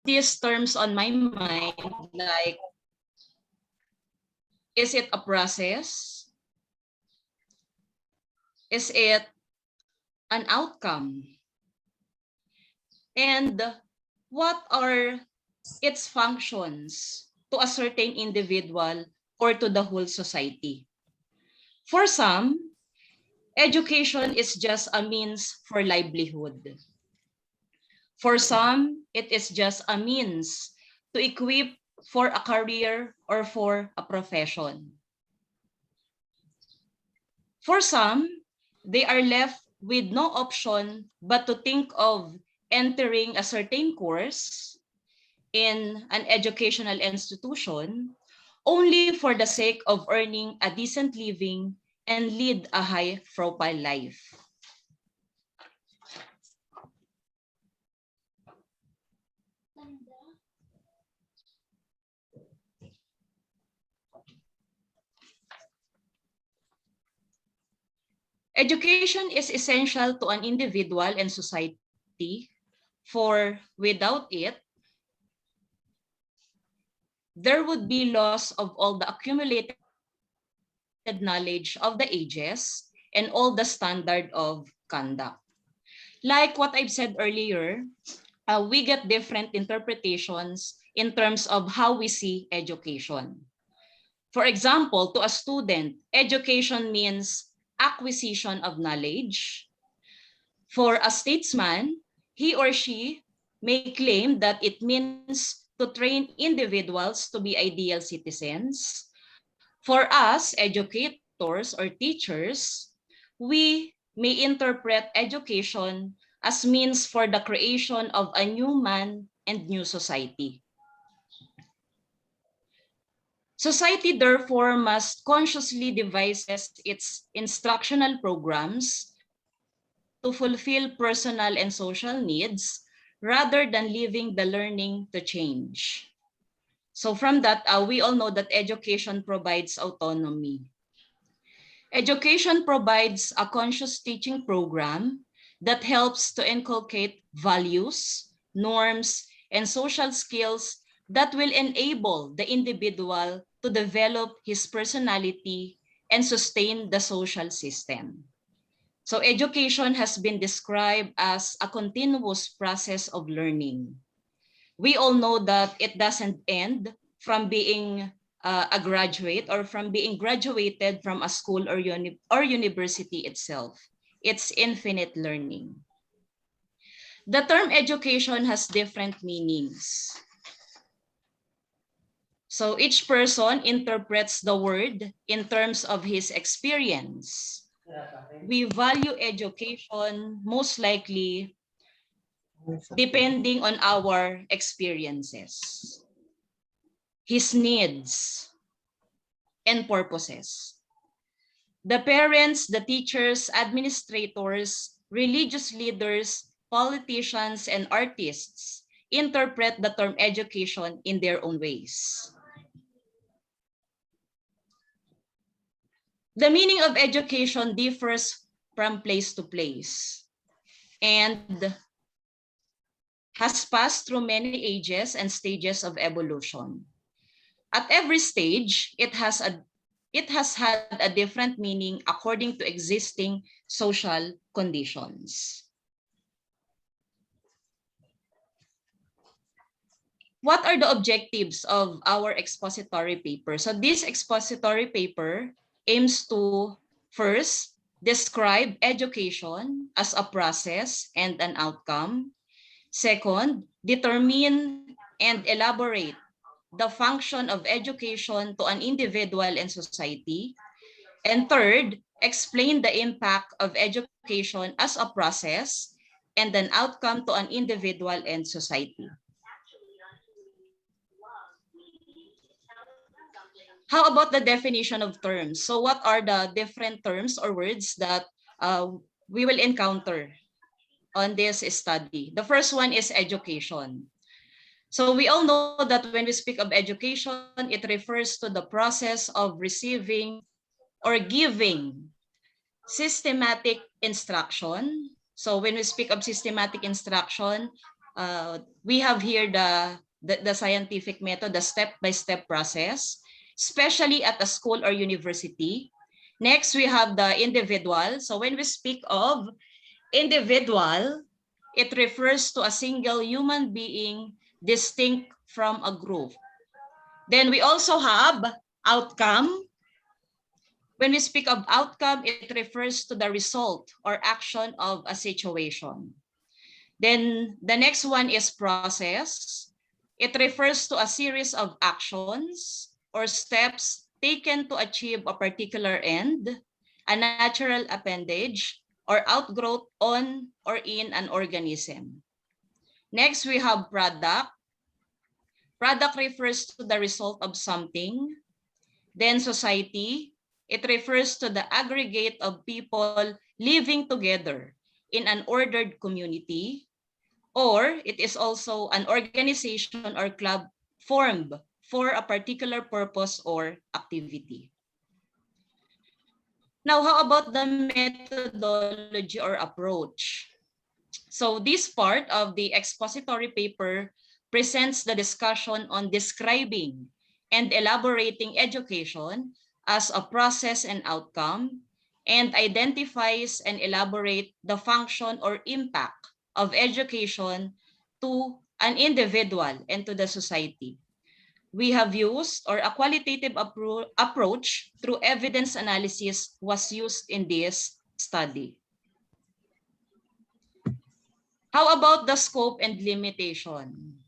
these terms on my mind, like, is it a process? Is it an outcome? And what are its functions to a certain individual or to the whole society? For some, education is just a means for livelihood. For some, it is just a means to equip for a career or for a profession. For some, they are left with no option but to think of entering a certain course in an educational institution only for the sake of earning a decent living and lead a high-profile life. Education is essential to an individual and society, for without it, there would be loss of all the accumulated knowledge of the ages and all the standard of conduct. Like what I've said earlier, we get different interpretations in terms of how we see education. For example, to a student, education means acquisition of knowledge. For a statesman, he or she may claim that it means to train individuals to be ideal citizens. For us, educators or teachers, we may interpret education as means for the creation of a new man and new society. Society, therefore, must consciously devise its instructional programs to fulfill personal and social needs rather than leaving the learning to change. So from that, we all know that education provides autonomy. Education provides a conscious teaching program that helps to inculcate values, norms, and social skills that will enable the individual to develop his personality and sustain the social system. So education has been described as a continuous process of learning. We all know that it doesn't end from being a graduate or from being graduated from a school or university itself. It's infinite learning. The term education has different meanings. So each person interprets the word in terms of his experience. We value education most likely depending on our experiences, his needs, and purposes. The parents, the teachers, administrators, religious leaders, politicians, and artists interpret the term education in their own ways. The meaning of education differs from place to place and has passed through many ages and stages of evolution. At every stage, it has had a different meaning according to existing social conditions. What are the objectives of our expository paper? So this expository paper aims to first describe education as a process and an outcome. Second, determine and elaborate the function of education to an individual and society. And third, explain the impact of education as a process and an outcome to an individual and society. How about the definition of terms? So what are the different terms or words that we will encounter on this study? The first one is education. So we all know that when we speak of education, it refers to the process of receiving or giving systematic instruction. So when we speak of systematic instruction, We have here the scientific method, the step-by-step process, especially at a school or university. Next, we have the individual. So when we speak of individual, it refers to a single human being distinct from a group. Then we also have outcome. When we speak of outcome, it refers to the result or action of a situation. Then the next one is process. It refers to a series of actions or steps taken to achieve a particular end, a natural appendage, or outgrowth on or in an organism. Next, we have product. Product refers to the result of something. Then society, it refers to the aggregate of people living together in an ordered community, or it is also an organization or club formed for a particular purpose or activity. Now, how about the methodology or approach? So this part of the expository paper presents the discussion on describing and elaborating education as a process and outcome, and identifies and elaborate the function or impact of education to an individual and to the society. We have used, or a qualitative approach through evidence analysis was used in this study. How about the scope and limitation?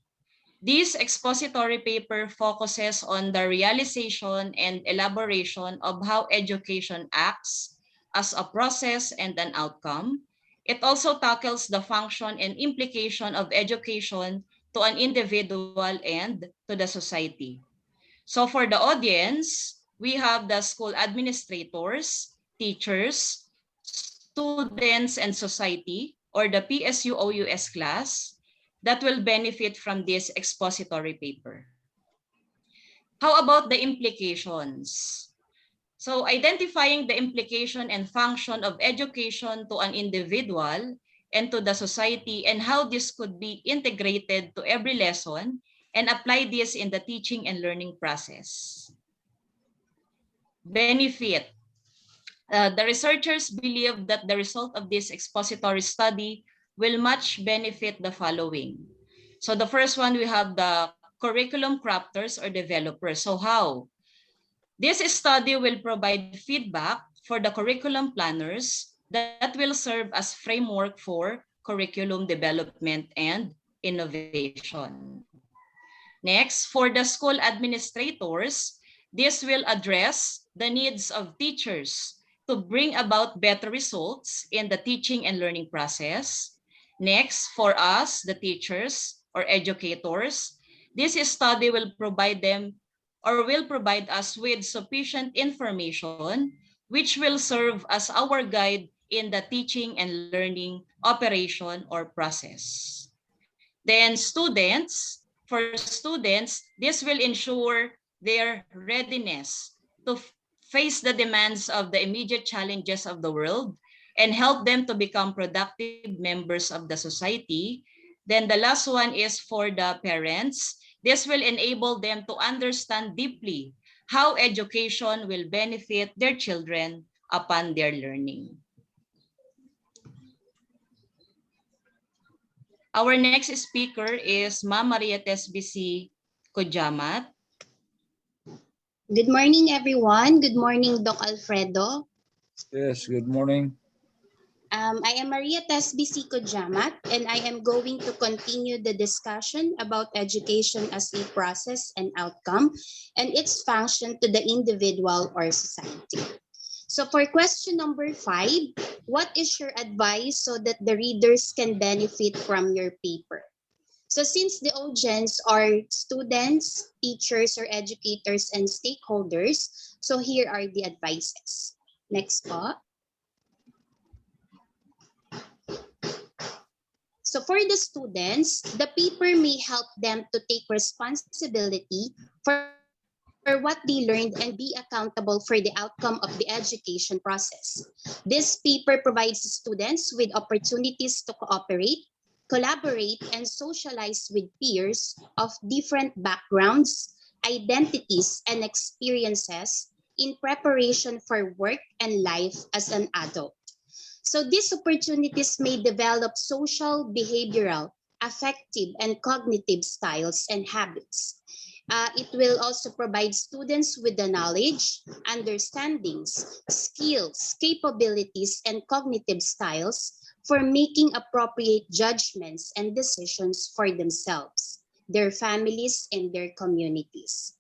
This expository paper focuses on the realization and elaboration of how education acts as a process and an outcome. It also tackles the function and implication of education to an individual and to the society. So for the audience, we have the school administrators, teachers, students, and society, or the PSU-OUS class, that will benefit from this expository paper. How about the implications? So identifying the implication and function of education to an individual and to the society, and how this could be integrated to every lesson and apply this in the teaching and learning process. Benefit. The researchers believe that the result of this expository study will much benefit the following. So the first one, we have the curriculum crafters or developers. So how? This study will provide feedback for the curriculum planners that will serve as framework for curriculum development and innovation. Next, for the school administrators, this will address the needs of teachers to bring about better results in the teaching and learning process. Next, for us, the teachers or educators, this study will provide them or will provide us with sufficient information which will serve as our guide in the teaching and learning operation or process. Then for students, this will ensure their readiness to face the demands of the immediate challenges of the world and help them to become productive members of the society. Then the last one is for the parents. This will enable them to understand deeply how education will benefit their children upon their learning. Our next speaker is Ma'am Maria Tesbisi Kujamat. Good morning, everyone. Good morning, Doc Alfredo. Yes, good morning. I am Maria Tesbisi Kujamat, and I am going to continue the discussion about education as a process and outcome and its function to the individual or society. So for question number 5, what is your advice so that the readers can benefit from your paper? So since the audience are students, teachers, or educators and stakeholders, so here are the advices. Next po. So for the students, the paper may help them to take responsibility for what they learned and be accountable for the outcome of the education process. This paper provides students with opportunities to cooperate, collaborate and socialize with peers of different backgrounds, identities, and experiences in preparation for work and life as an adult. So these opportunities may develop social, behavioral, affective, and cognitive styles and habits. It will also provide students with the knowledge, understandings, skills, capabilities, and cognitive styles for making appropriate judgments and decisions for themselves, their families, and their communities.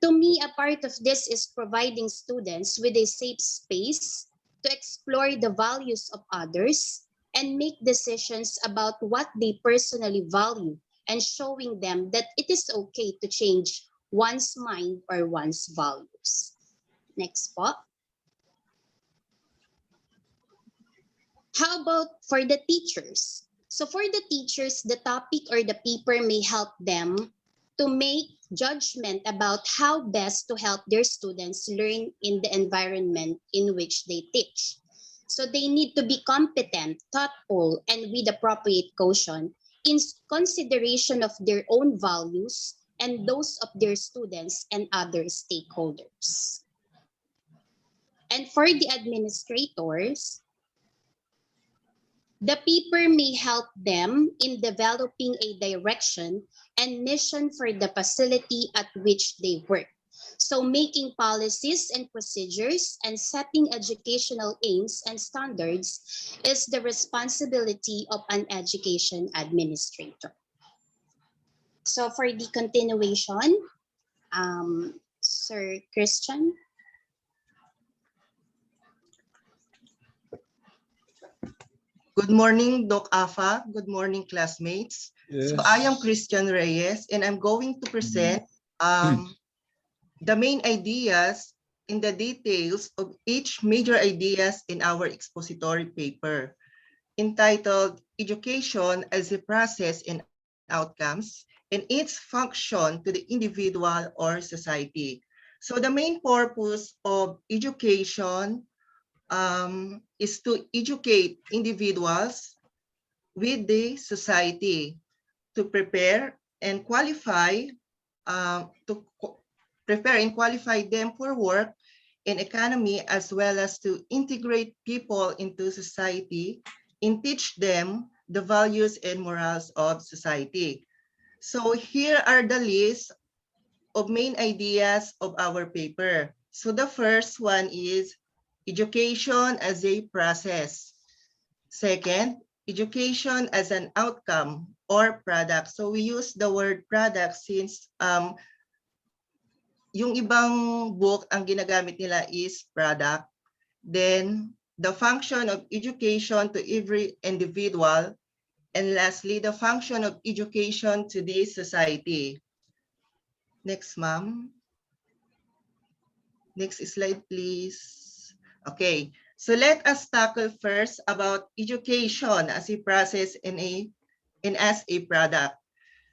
To me, a part of this is providing students with a safe space to explore the values of others and make decisions about what they personally value, and showing them that it is okay to change one's mind or one's values. Next po. How about for the teachers? So for the teachers, the topic or the paper may help them to make judgment about how best to help their students learn in the environment in which they teach. So they need to be competent, thoughtful, and with appropriate caution in consideration of their own values and those of their students and other stakeholders. And for the administrators, the paper may help them in developing a direction and mission for the facility at which they work. So making policies and procedures and setting educational aims and standards is the responsibility of an education administrator. So for the continuation, Sir Christian. Good morning, Doc Afa. Good morning, classmates. Yes. So I am Christian Reyes, and I'm going to present the main ideas in the details of each major ideas in our expository paper, entitled Education as a Process and Outcomes and its Function to the Individual or Society. So the main purpose of education is to educate individuals with the society, to prepare and qualify them for work and economy, as well as to integrate people into society and teach them the values and morals of society. So here are the list of main ideas of our paper. So the first one is education as a process. Second, education as an outcome or product. So we use the word product since yung ibang book ang ginagamit nila is product. Then the function of education to every individual. And lastly, the function of education to the society. Next, ma'am. Next slide, please. Okay, so let us tackle first about education as a process and as a product.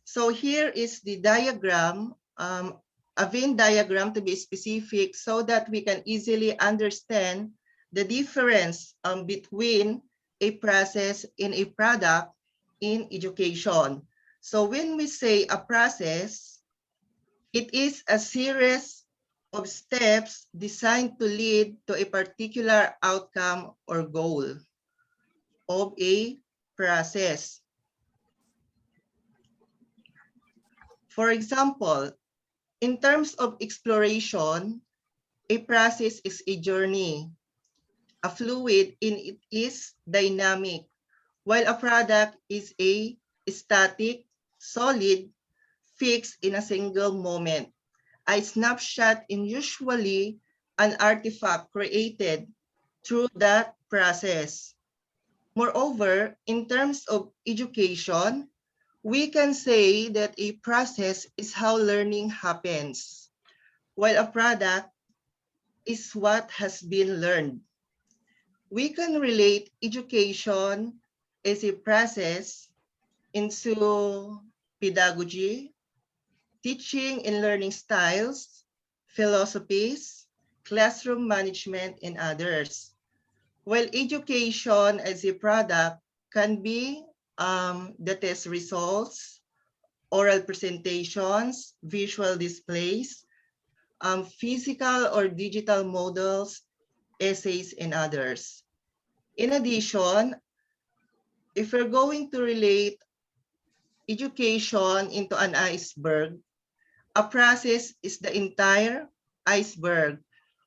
So here is the diagram, a Venn diagram to be specific, so that we can easily understand the difference between a process and a product in education. So when we say a process, it is a series of steps designed to lead to a particular outcome or goal of a process. For example, in terms of exploration, a process is a journey. A fluid in it is dynamic, while a product is a static, solid, fixed in a single moment. A snapshot is usually an artifact created through that process. Moreover, in terms of education, we can say that a process is how learning happens, while a product is what has been learned. We can relate education as a process into pedagogy, teaching and learning styles, philosophies, classroom management, and others. While education as a product can be the test results, oral presentations, visual displays, physical or digital models, essays, and others. In addition, if we're going to relate education into an iceberg, a process is the entire iceberg,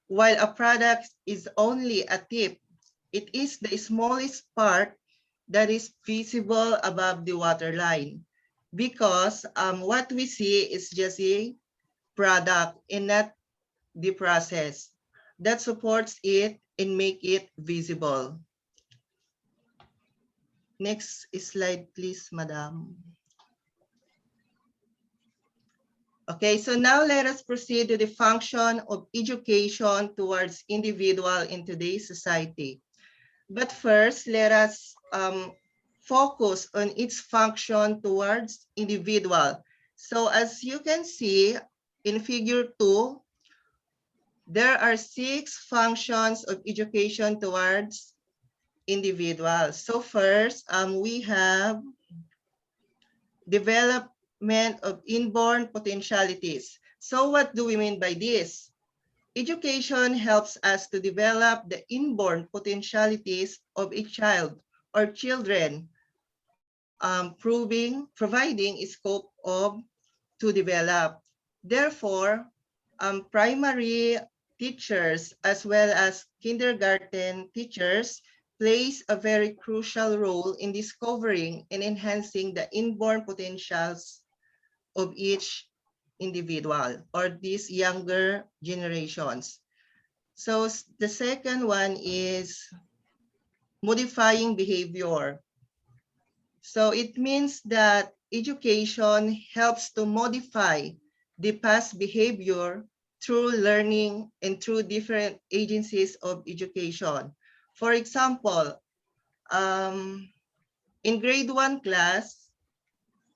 while a product is only a tip. It is the smallest part that is visible above the waterline, because what we see is just a product and not the process that supports it and make it visible. Next slide, please, Madam. Okay, so now let us proceed to the function of education towards individual in today's society. But first, let us focus on its function towards individual. So as you can see in figure 2, there are 6 functions of education towards individuals. So first, we have development of inborn potentialities. So what do we mean by this? Education helps us to develop the inborn potentialities of a child or children, providing a scope to develop. Therefore, primary teachers as well as kindergarten teachers plays a very crucial role in discovering and enhancing the inborn potentials of each individual or these younger generations. So the second one is modifying behavior. So it means that education helps to modify the past behavior through learning and through different agencies of education. For example, in grade 1 class,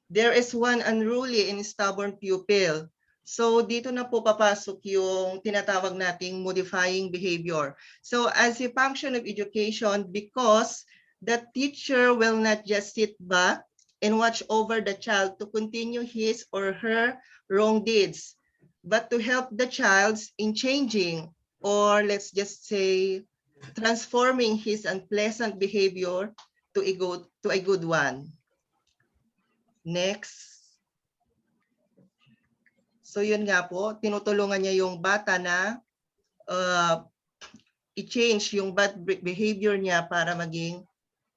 there is one unruly and stubborn pupil. So dito na po papasok yung tinatawag nating modifying behavior. So as a function of education, because the teacher will not just sit back and watch over the child to continue his or her wrong deeds, but to help the child in changing, or let's just say transforming his unpleasant behavior to a good one. Next. So yun nga po, tinutulungan niya yung bata na i-change yung bad behavior niya para maging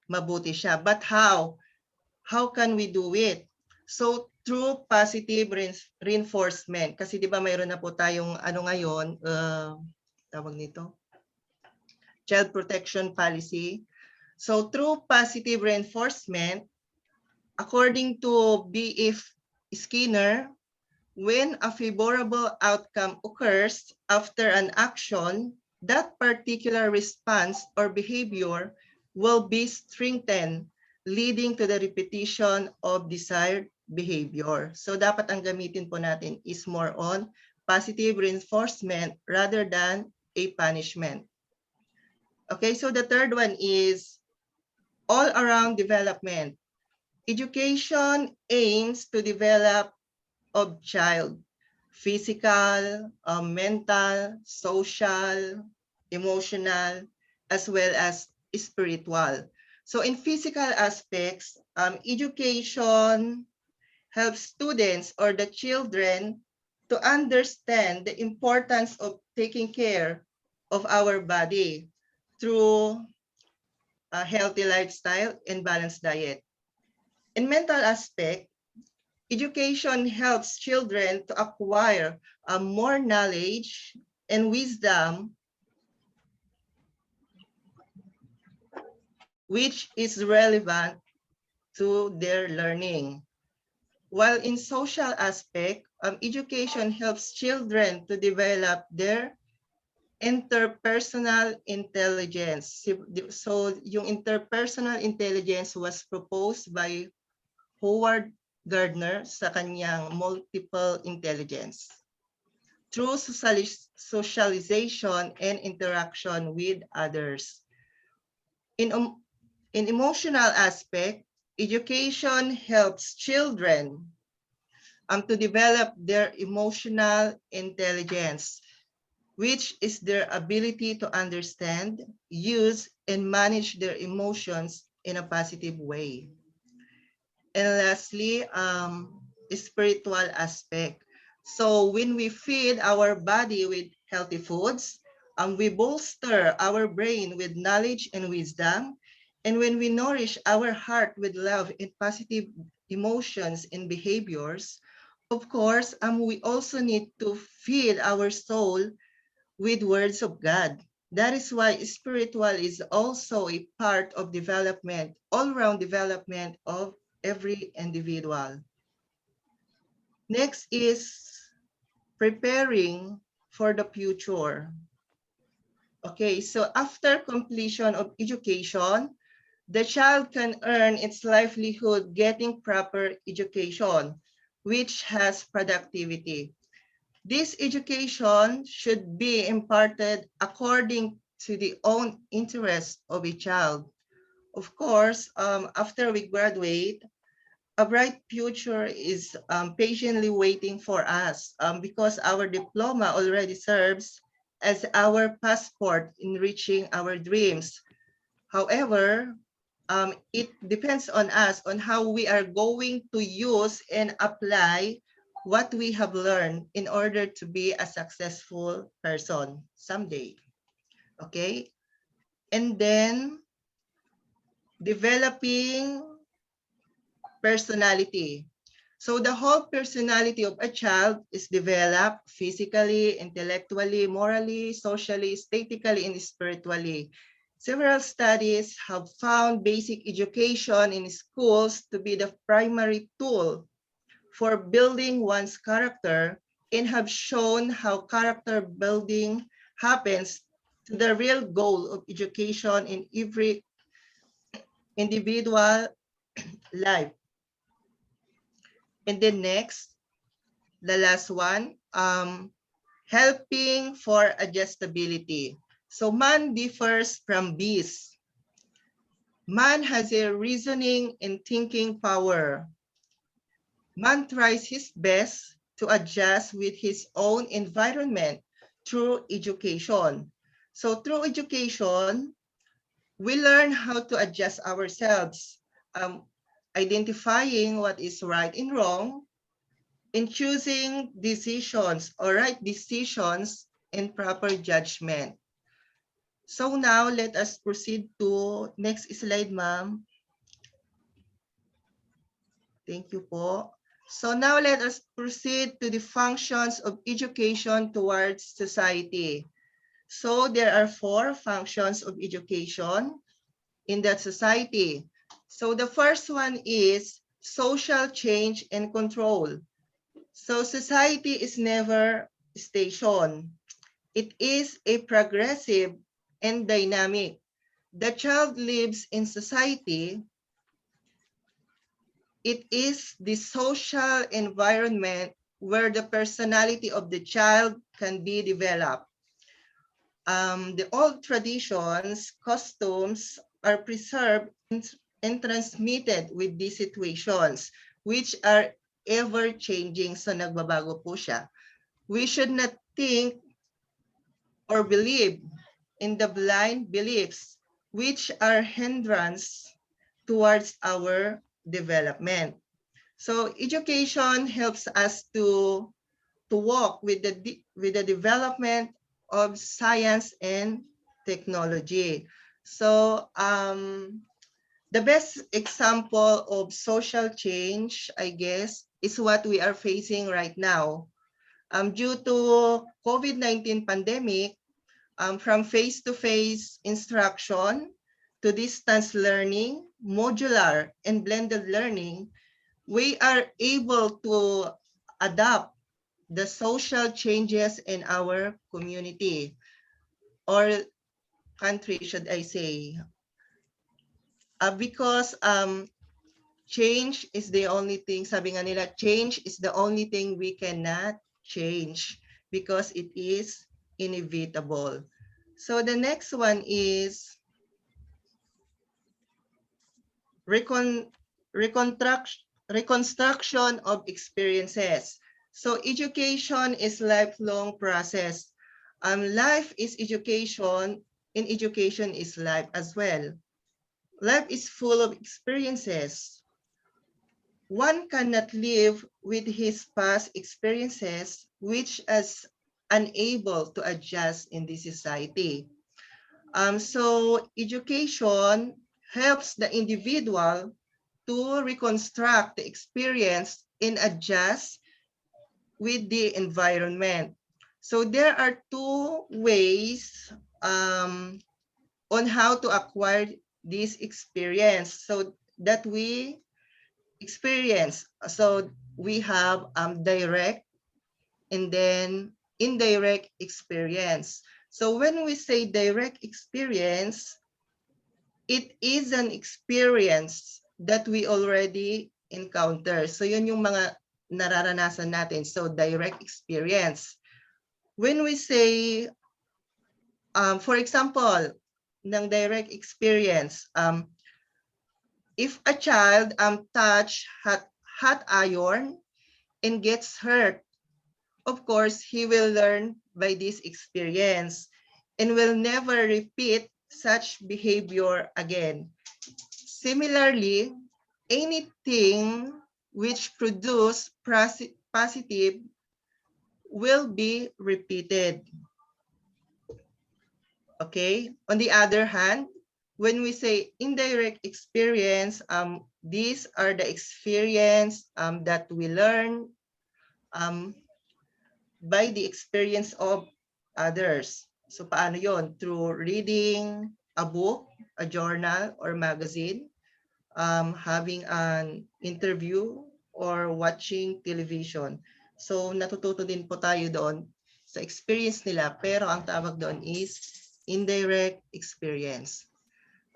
mabuti siya. But how? How can we do it? So through positive reinforcement. Kasi di ba mayroon na po tayong ano ngayon, tawag nito, child protection policy. So through positive reinforcement, according to B.F. Skinner, when a favorable outcome occurs after an action, that particular response or behavior will be strengthened, leading to the repetition of desired behavior. So dapat ang gamitin po natin is more on positive reinforcement rather than a punishment. Okay, so the third one is all-around development. Education aims to develop of child, physical, mental, social, emotional, as well as spiritual. So in physical aspects, education helps students or the children to understand the importance of taking care of our body through a healthy lifestyle and balanced diet. In mental aspect, education helps children to acquire more knowledge and wisdom, which is relevant to their learning. While in social aspect, education helps children to develop their interpersonal intelligence. So yung interpersonal intelligence was proposed by Howard Gardner sa kanyang multiple intelligence through socialization and interaction with others. In emotional aspect, education helps children to develop their emotional intelligence, which is their ability to understand, use, and manage their emotions in a positive way. And lastly, spiritual aspect. So when we feed our body with healthy foods, we bolster our brain with knowledge and wisdom. And when we nourish our heart with love and positive emotions and behaviors, of course, we also need to feed our soul with words of God. That is why spiritual is also a part of development, all-round development of every individual. Next is preparing for the future. Okay, so after completion of education, the child can earn its livelihood getting proper education, which has productivity. This education should be imparted according to the own interest of a child. Of course, after we graduate, a bright future is patiently waiting for us because our diploma already serves as our passport in reaching our dreams. However, it depends on us on how we are going to use and apply what we have learned in order to be a successful person someday. Okay? And then developing personality. So the whole personality of a child is developed physically, intellectually, morally, socially, aesthetically, and spiritually. Several studies have found basic education in schools to be the primary tool for building one's character and have shown how character building happens to the real goal of education in every individual life. And then next, the last one, helping for adjustability. So man differs from beast. Man has a reasoning and thinking power. Man tries his best to adjust with his own environment through education. So through education, we learn how to adjust ourselves, identifying what is right and wrong, in choosing decisions or right decisions and proper judgment. So now let us proceed to next slide, ma'am. Thank you po. So now let us proceed to the functions of education towards society. So there are 4 functions of education in that society. So the first one is social change and control. So society is never station. It is a progressive and dynamic. The child lives in society. It is the social environment where the personality of the child can be developed. The old traditions, costumes are preserved and transmitted with these situations, which are ever changing. So nagbabago po siya. We should not think or believe in the blind beliefs, which are hindrance towards our development. So education helps us to walk with the development of science and technology. So the best example of social change, I guess, is what we are facing right now. Due to COVID-19 pandemic, from face-to-face instruction to distance learning, modular and blended learning, we are able to adapt the social changes in our community or country, should I say. Because change is the only thing, sabi nga nila, change is the only thing we cannot change because it is inevitable. So the next one is reconstruction of experiences. So education is lifelong process. Life is education, and education is life as well. Life is full of experiences. One cannot live with his past experiences, which is unable to adjust in this society. So education helps the individual to reconstruct the experience and adjust with the environment. So there are two ways on how to acquire this experience so that we experience. So we have direct and then indirect experience. So when we say direct experience, it is an experience that we already encounter. So yun yung mga nararanasan natin. So direct experience. When we say, for example, ng direct experience, if a child touch hot iron and gets hurt, of course, he will learn by this experience and will never repeat such behavior again. Similarly, anything which produce positive will be repeated. Okay. On the other hand, when we say indirect experience, these are the experience that we learn by the experience of others. So paano yon? Through reading a book, a journal, or magazine, having an interview, or watching television. So natututo din po tayo doon sa experience nila, pero ang tawag doon is indirect experience.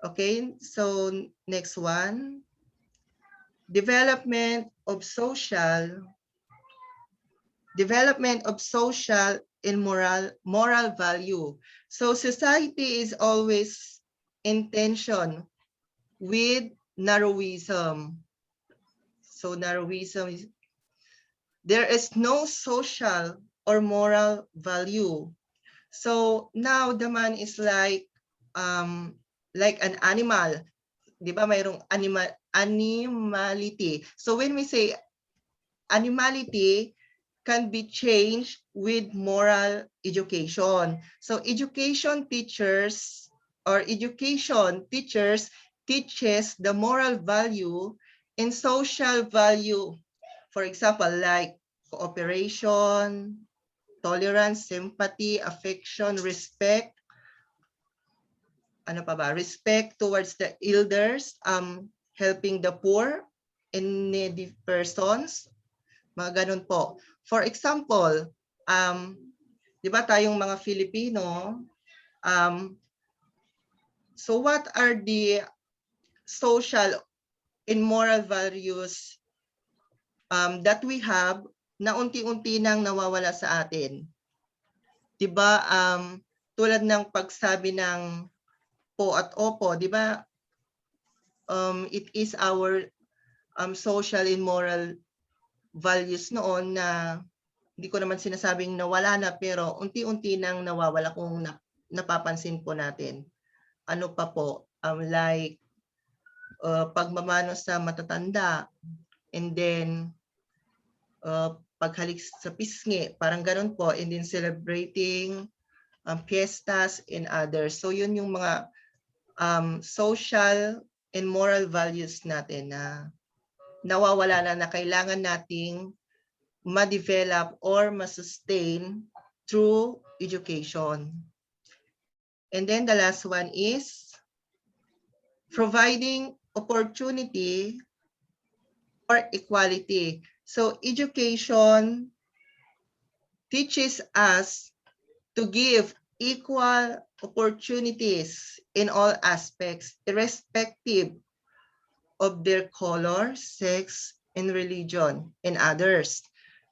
Okay, so next one. Development of social and moral value. So society is always in tension with narrowism. So narrowism is, there is no social or moral value. So now the man is like an animal. Di ba mayroong animality. So when we say animality can be changed with moral education. So education teaches the moral value and social value. For example, like cooperation, tolerance, sympathy, affection, respect. Ano pa ba? Respect towards the elders, helping the poor and needy persons. Mga ganun po. For example, di ba tayong mga Filipino, so what are the social and moral values that we have na unti-unti nang nawawala sa atin? Di ba tulad ng pagsabi ng po at opo, di ba it is our social and moral values noon na hindi ko naman sinasabing nawala na, pero unti-unti nang nawawala kung napapansin po natin. Ano pa po? Like pagmamano sa matatanda, and then paghalik sa pisngi, parang ganun po, and then celebrating fiestas and others. So yun yung mga social and moral values natin na nawawala na kailangan nating ma-develop or ma-sustain through education. And then the last one is providing opportunity or equality. So education teaches us to give equal opportunities in all aspects, irrespective of their color, sex, and religion, and others.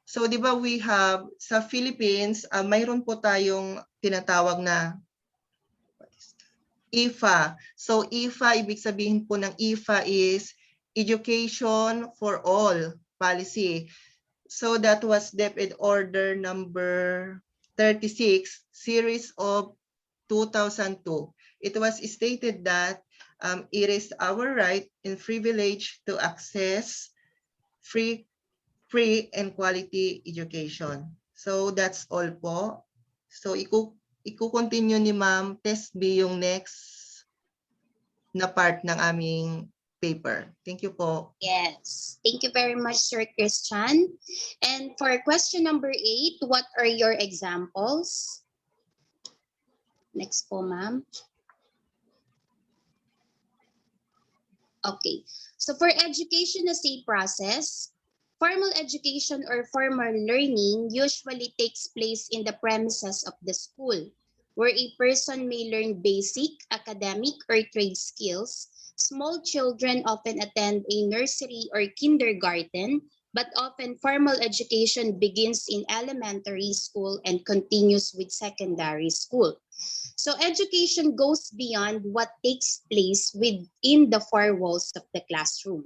So di ba we have, sa Philippines, mayroon po tayong tinatawag na IFA. So IFA, ibig sabihin po ng IFA is education for all policy. So that was DepEd Order number 36, series of 2002. It was stated that it is our right and privilege to access free and quality education. So that's all po. So iku-continue ni Ma'am Tesby yung next na part ng aming paper. Thank you po. Yes, thank you very much, Sir Christian. And for question number 8, what are your examples? Next po, ma'am. Okay, so for education as a process, formal education or formal learning usually takes place in the premises of the school, where a person may learn basic, academic, or trade skills. Small children often attend a nursery or kindergarten, but often formal education begins in elementary school and continues with secondary school. So education goes beyond what takes place within the four walls of the classroom.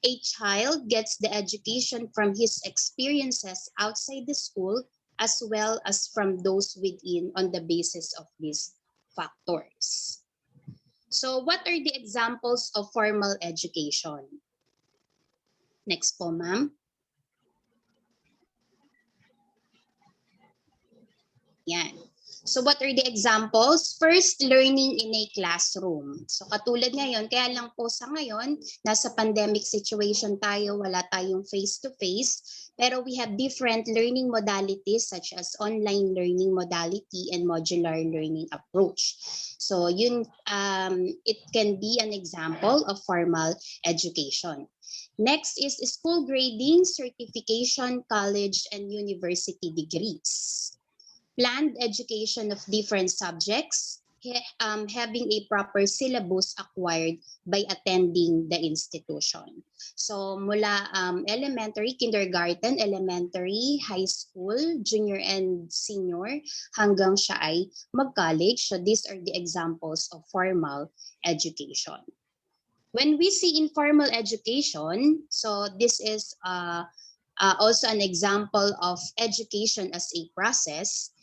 A child gets the education from his experiences outside the school as well as from those within on the basis of these factors. So what are the examples of formal education? Next po, ma'am. Yan. So what are the examples? First, learning in a classroom. So katulad ngayon, kaya lang po sa ngayon, nasa pandemic situation tayo, wala tayong face-to-face, pero we have different learning modalities such as online learning modality and modular learning approach. So yun, it can be an example of formal education. Next is school grading, certification, college, and university degrees. Planned education of different subjects, having a proper syllabus acquired by attending the institution. So mula elementary, kindergarten, elementary, high school, junior and senior, hanggang siya ay mag-college. So these are the examples of formal education. When we see informal education, so this is also an example of education as a process.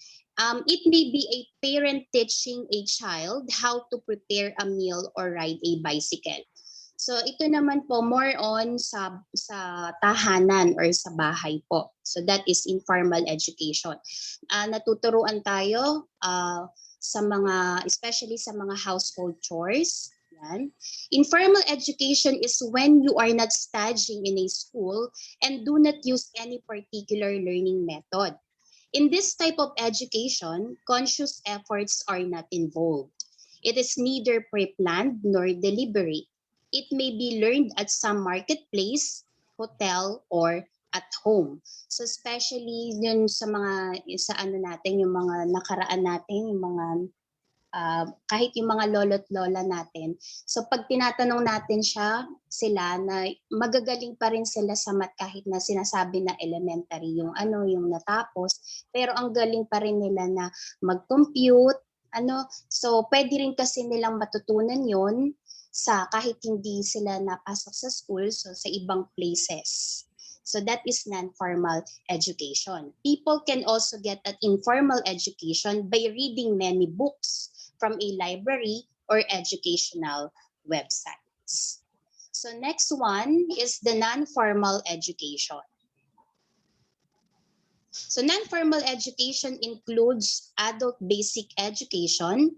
It may be a parent teaching a child how to prepare a meal or ride a bicycle. So ito naman po more on sa tahanan or sa bahay po. So that is informal education. Natuturuan tayo sa mga, especially sa mga household chores. Yan. Informal education is when you are not studying in a school and do not use any particular learning method. In this type of education, conscious efforts are not involved. It is neither pre-planned nor deliberate. It may be learned at some marketplace, hotel, or at home. So especially yun sa mga natin, yung mga nakaraan natin, yung mga kahit yung mga lolo't lola natin. So pag tinatanong natin sila na magagaling pa rin sila sa math kahit na sinasabi na elementary yung yung natapos, pero ang galing pa rin nila na mag-compute, so pwede rin kasi nilang matutunan yon sa kahit hindi sila napasok sa school, so sa ibang places. So that is non-formal education. People can also get an informal education by reading many books from a library or educational websites. So next one is the non-formal education. So non-formal education includes adult basic education,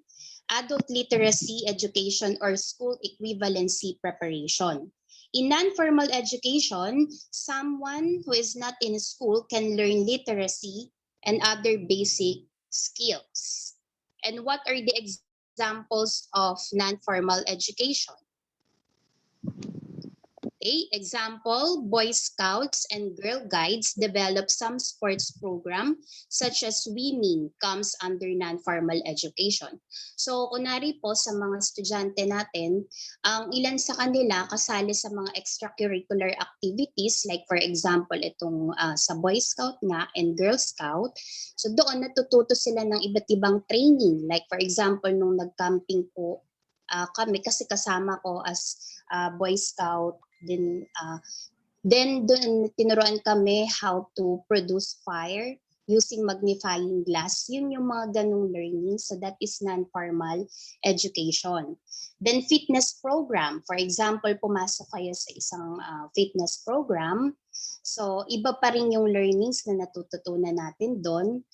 adult literacy education, or school equivalency preparation. In non-formal education, someone who is not in school can learn literacy and other basic skills. And what are the examples of non-formal education? Okay, example, Boy Scouts and Girl Guides develop some sports program such as swimming comes under non-formal education. So kunwari po sa mga estudyante natin, ang ilan sa kanila kasali sa mga extracurricular activities like for example itong sa Boy Scout nga and Girl Scout. So doon natututo sila ng iba't ibang training like for example nung nag-camping po kami kasi kasama ko as Boy Scout Then doon tinuruan kami how to produce fire using magnifying glass. Yun yung mga ganong learning. So that is non-formal education. Then fitness program. For example, pumasok kayo sa isang fitness program. So iba pa rin yung learnings na natututunan natin doon.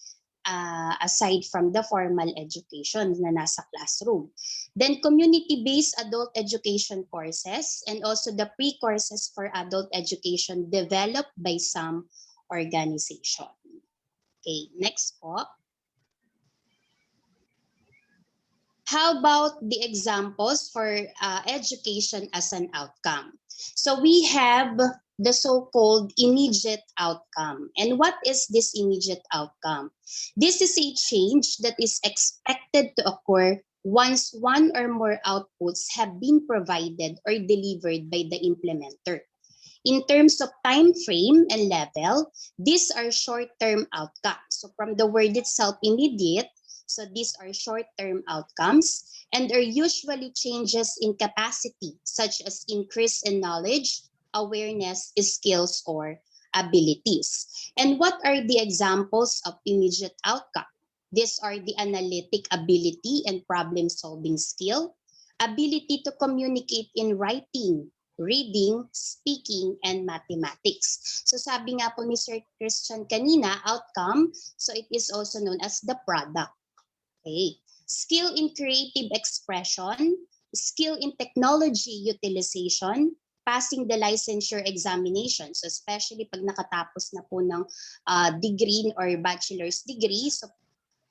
Aside from the formal education na nasa classroom. Then community-based adult education courses and also the pre-courses for adult education developed by some organization. Okay, next po. How about the examples for education as an outcome? So we have the so-called immediate outcome. And what is this immediate outcome? This is a change that is expected to occur once one or more outputs have been provided or delivered by the implementer. In terms of time frame and level, these are short-term outcomes. So from the word itself, immediate, so these are short-term outcomes and are usually changes in capacity, such as increase in knowledge, awareness, skills, or abilities. And what are the examples of immediate outcome? These are the analytic ability and problem-solving skill, ability to communicate in writing, reading, speaking, and mathematics. So sabi nga po ni Sir Christian kanina, outcome, so it is also known as the product. Okay. Skill in creative expression, skill in technology utilization, passing the licensure examinations, especially pag nakatapos na po ng degree or bachelor's degree. So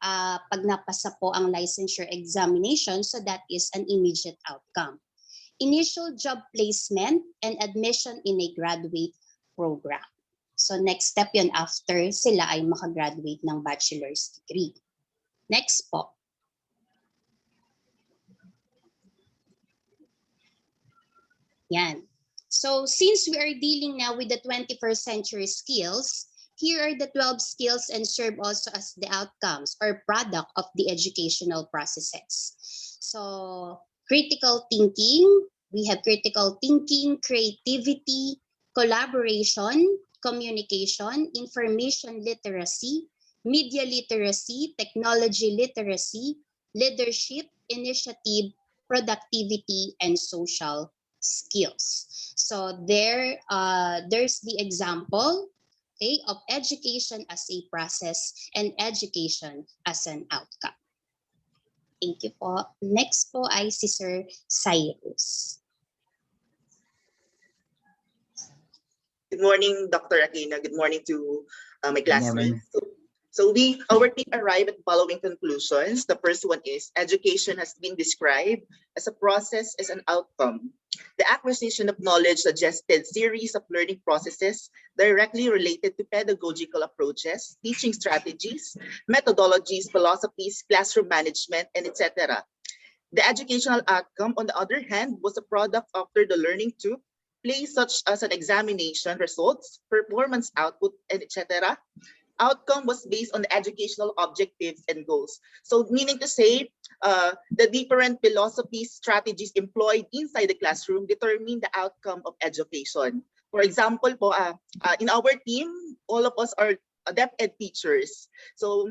pag napasa po ang licensure examination, so that is an immediate outcome. Initial job placement and admission in a graduate program. So next step yun after sila ay makagraduate ng bachelor's degree. Next po. Yan. So since we are dealing now with the 21st century skills, here are the 12 skills and serve also as the outcomes or product of the educational processes. So critical thinking, we have critical thinking, creativity, collaboration, communication, information literacy, media literacy, technology literacy, leadership, initiative, productivity, and social skills. So there's the example, okay, of education as a process and education as an outcome. Thank you po. Next po ay si Sir Cyrus. Good morning, Dr. Aquino. Good morning to my morning. classmates. So our team arrived at the following conclusions. The first one is education has been described as a process as an outcome. The acquisition of knowledge suggested series of learning processes directly related to pedagogical approaches, teaching strategies, methodologies, philosophies, classroom management, and etc. The educational outcome, on the other hand, was a product after the learning took place, such as an examination results, performance output, and etc. Outcome was based on the educational objectives and goals. So meaning to say, the different philosophies, strategies employed inside the classroom determine the outcome of education. For example, in our team, all of us are adept ed teachers. So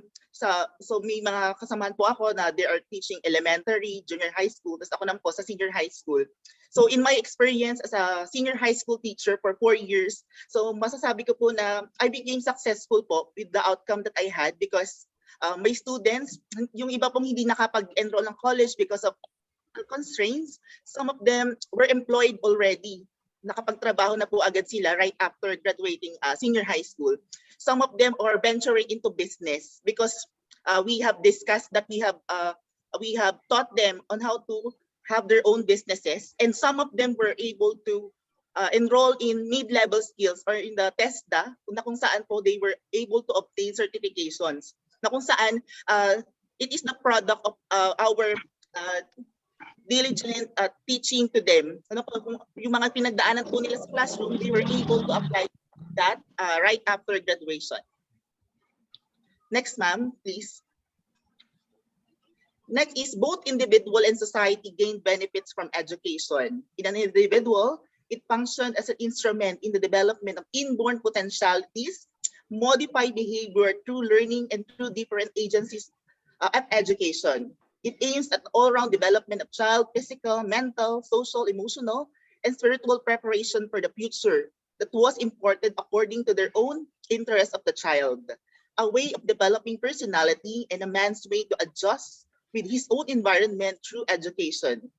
may mga kasamahan po ako na they are teaching elementary, junior high school, tapos ako naman po sa senior high school. So in my experience as a senior high school teacher for 4 years, so masasabi ko po na I became successful po with the outcome that I had because my students, yung iba pong hindi nakapag-enroll ng college because of constraints, some of them were employed already. Nakapagtrabaho na po agad sila right after graduating senior high school. Some of them are venturing into business because we have discussed that we have taught them on how to have their own businesses, and some of them were able to enroll in mid-level skills or in the TESDA, na kung saan po they were able to obtain certifications, na kung saan it is the product of our diligent teaching to them. Ano po, yung mga pinagdaanan po nila sa classroom, they were able to apply that right after graduation. Next, ma'am, please. Next is both individual and society gain benefits from education. In an individual, It functioned as an instrument in the development of inborn potentialities, modify behavior through learning and through different agencies of education. It aims at all-round development of child physical, mental, social, emotional, and spiritual preparation for the future that was imported according to their own interest of the child, a way of developing personality and a man's way to adjust with his own environment through education.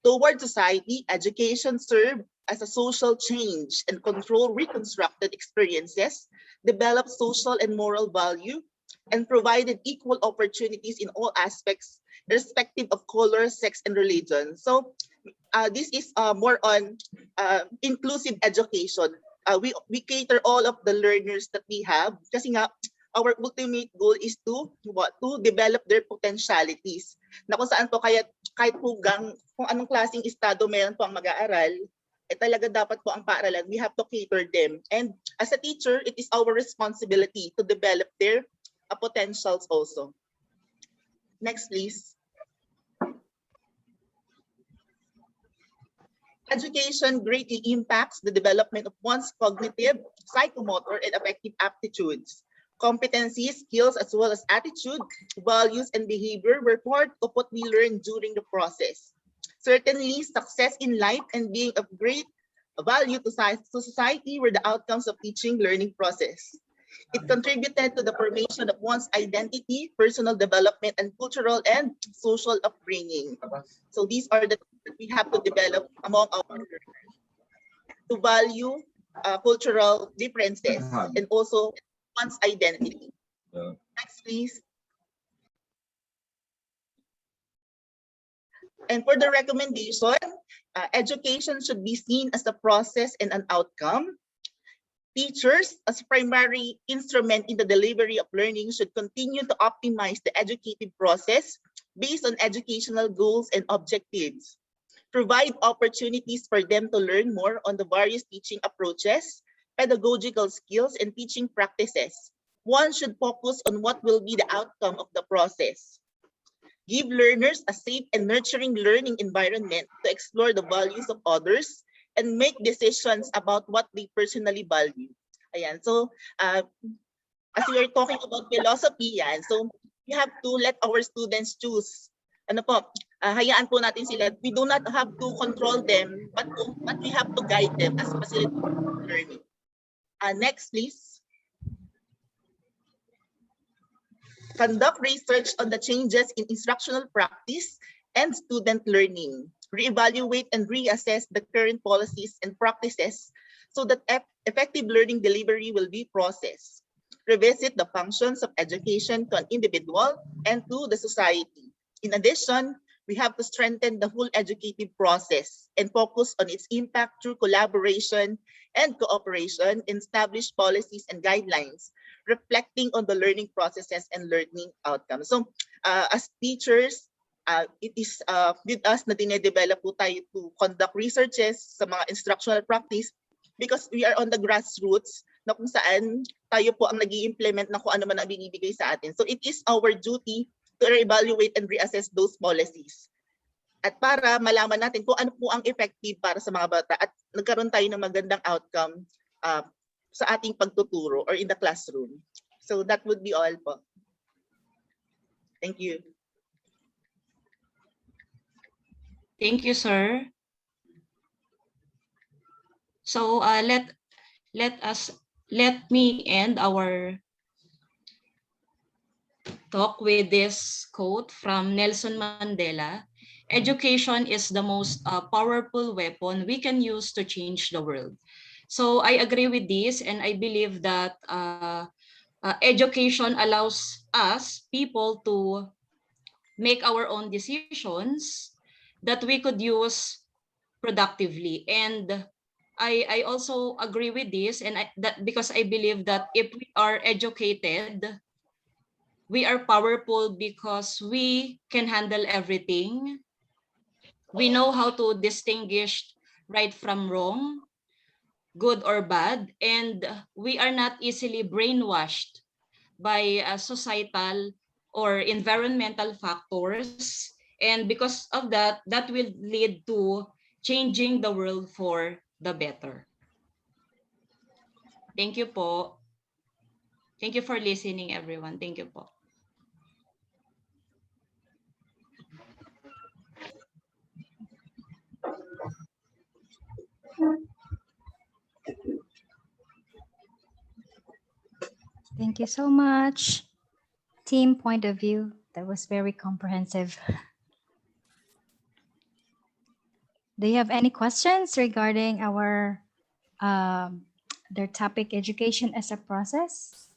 Toward society, education served as a social change and control reconstructed experiences, developed social and moral value, and provided equal opportunities in all aspects, irrespective of color, sex, and religion. So this is more on inclusive education. We cater all of the learners that we have kasi nga our ultimate goal is to develop their potentialities. Na kung saan po kahit po kung anong klaseng estado meron po ang mag-aaral, talaga dapat po ang paaralan, we have to cater them. And as a teacher, it is our responsibility to develop their potentials also. Next, please. Education greatly impacts the development of one's cognitive, psychomotor, and affective aptitudes. Competencies, skills, as well as attitude, values, and behavior were part of what we learned during the process. Certainly, success in life and being of great value to society were the outcomes of teaching learning process. It contributed to the formation of one's identity, personal development, and cultural and social upbringing. So these are the things that we have to develop among our learners to value cultural differences and also one's identity. Next, please. And for the recommendation, education should be seen as a process and an outcome. Teachers, as primary instrument in the delivery of learning, should continue to optimize the educative process based on educational goals and objectives. Provide opportunities for them to learn more on the various teaching approaches, pedagogical skills, and teaching practices. One should focus on what will be the outcome of the process. Give learners a safe and nurturing learning environment to explore the values of others and make decisions about what they personally value. Ayan. So, as we are talking about philosophy, yan, so we have to let our students choose. Ano po, hayaan po natin sila. We do not have to control them, but we have to guide them as facilitators of learning. Next, please. Conduct research on the changes in instructional practice and student learning. Reevaluate and reassess the current policies and practices so that effective learning delivery will be processed. Revisit the functions of education to an individual and to the society. In addition, we have to strengthen the whole educative process and focus on its impact through collaboration and cooperation, and establish policies and guidelines reflecting on the learning processes and learning outcomes. So, as teachers, it is with us na dinedevelop po tayo to conduct researches sa mga instructional practice because we are on the grassroots na kung saan tayo po ang nag-i-implement na kung ano man ang binibigay sa atin. So it is our duty to evaluate and reassess those policies. At para malaman natin kung ano po ang effective para sa mga bata at nagkaroon tayo ng magandang outcome sa ating pagtuturo or in the classroom. So that would be all po. Thank you. Thank you, sir. So let me end our talk with this quote from Nelson Mandela. Education is the most powerful weapon we can use to change the world. So I agree with this, and I believe that education allows us, people, to make our own decisions that we could use productively. And I also agree with this, and that because I believe that if we are educated, we are powerful because we can handle everything. We know how to distinguish right from wrong, good or bad, and we are not easily brainwashed by societal or environmental factors. And because of that, that will lead to changing the world for the better. Thank you po. Thank you for listening, everyone. Thank you po. Thank you so much. Team point of view, that was very comprehensive. Do you have any questions regarding our their topic, education as a process?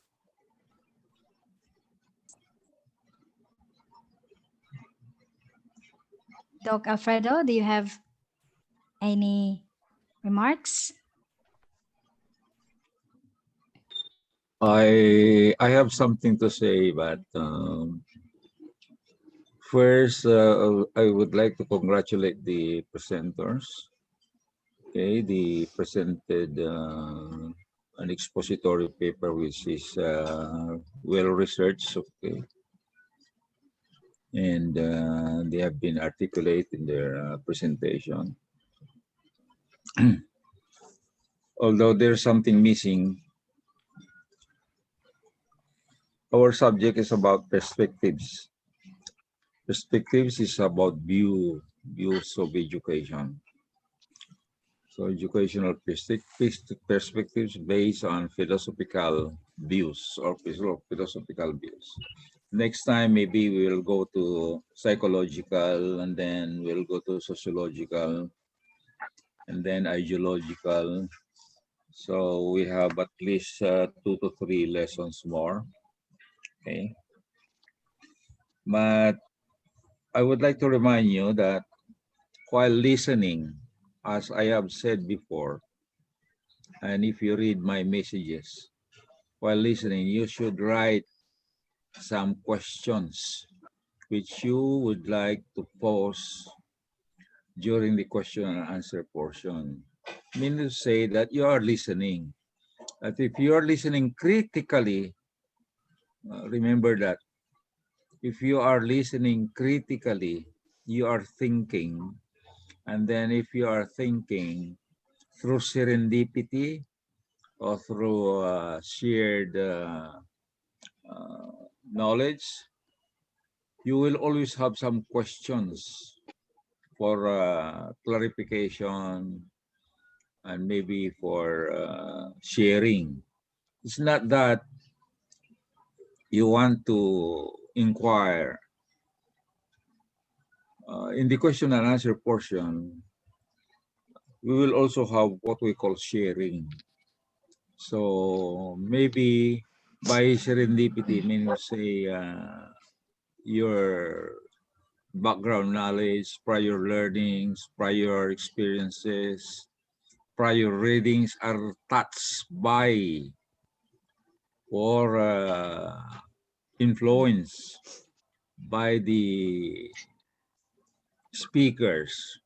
Doc Alfredo, do you have any remarks? I have something to say, but first I would like to congratulate the presenters. Okay, they presented an expository paper which is well researched. Okay, and they have been articulate in their presentation. Although there's something missing, our subject is about perspectives. Perspectives is about views of education. So educational perspectives based on philosophical views or philosophical views. Next time, maybe we will go to psychological, and then we'll go to sociological, and then ideological. So we have at least 2 to 3 lessons more. Okay. But I would like to remind you that while listening, as I have said before, and if you read my messages, while listening, you should write some questions which you would like to pose during the question and answer portion. Meaning to say that you are listening. That if you are listening critically, remember that if you are listening critically, you are thinking. And then if you are thinking through serendipity or through shared knowledge, you will always have some questions for clarification and maybe for sharing. It's not that you want to inquire. In the question and answer portion, we will also have what we call sharing. So maybe by serendipity, meaning say your background knowledge, prior learnings, prior experiences, prior readings are touched by or influenced by the speakers,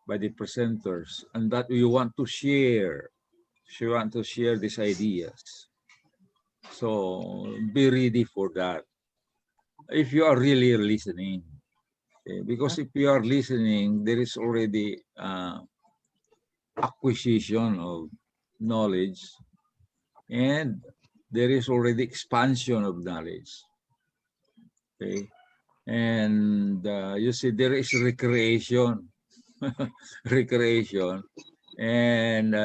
by the presenters, and that we want to share. She want to share these ideas. So be ready for that. If you are really listening, okay? Because if you are listening, there is already acquisition of knowledge, and there is already expansion of knowledge. Okay, and you see there is recreation, recreation, and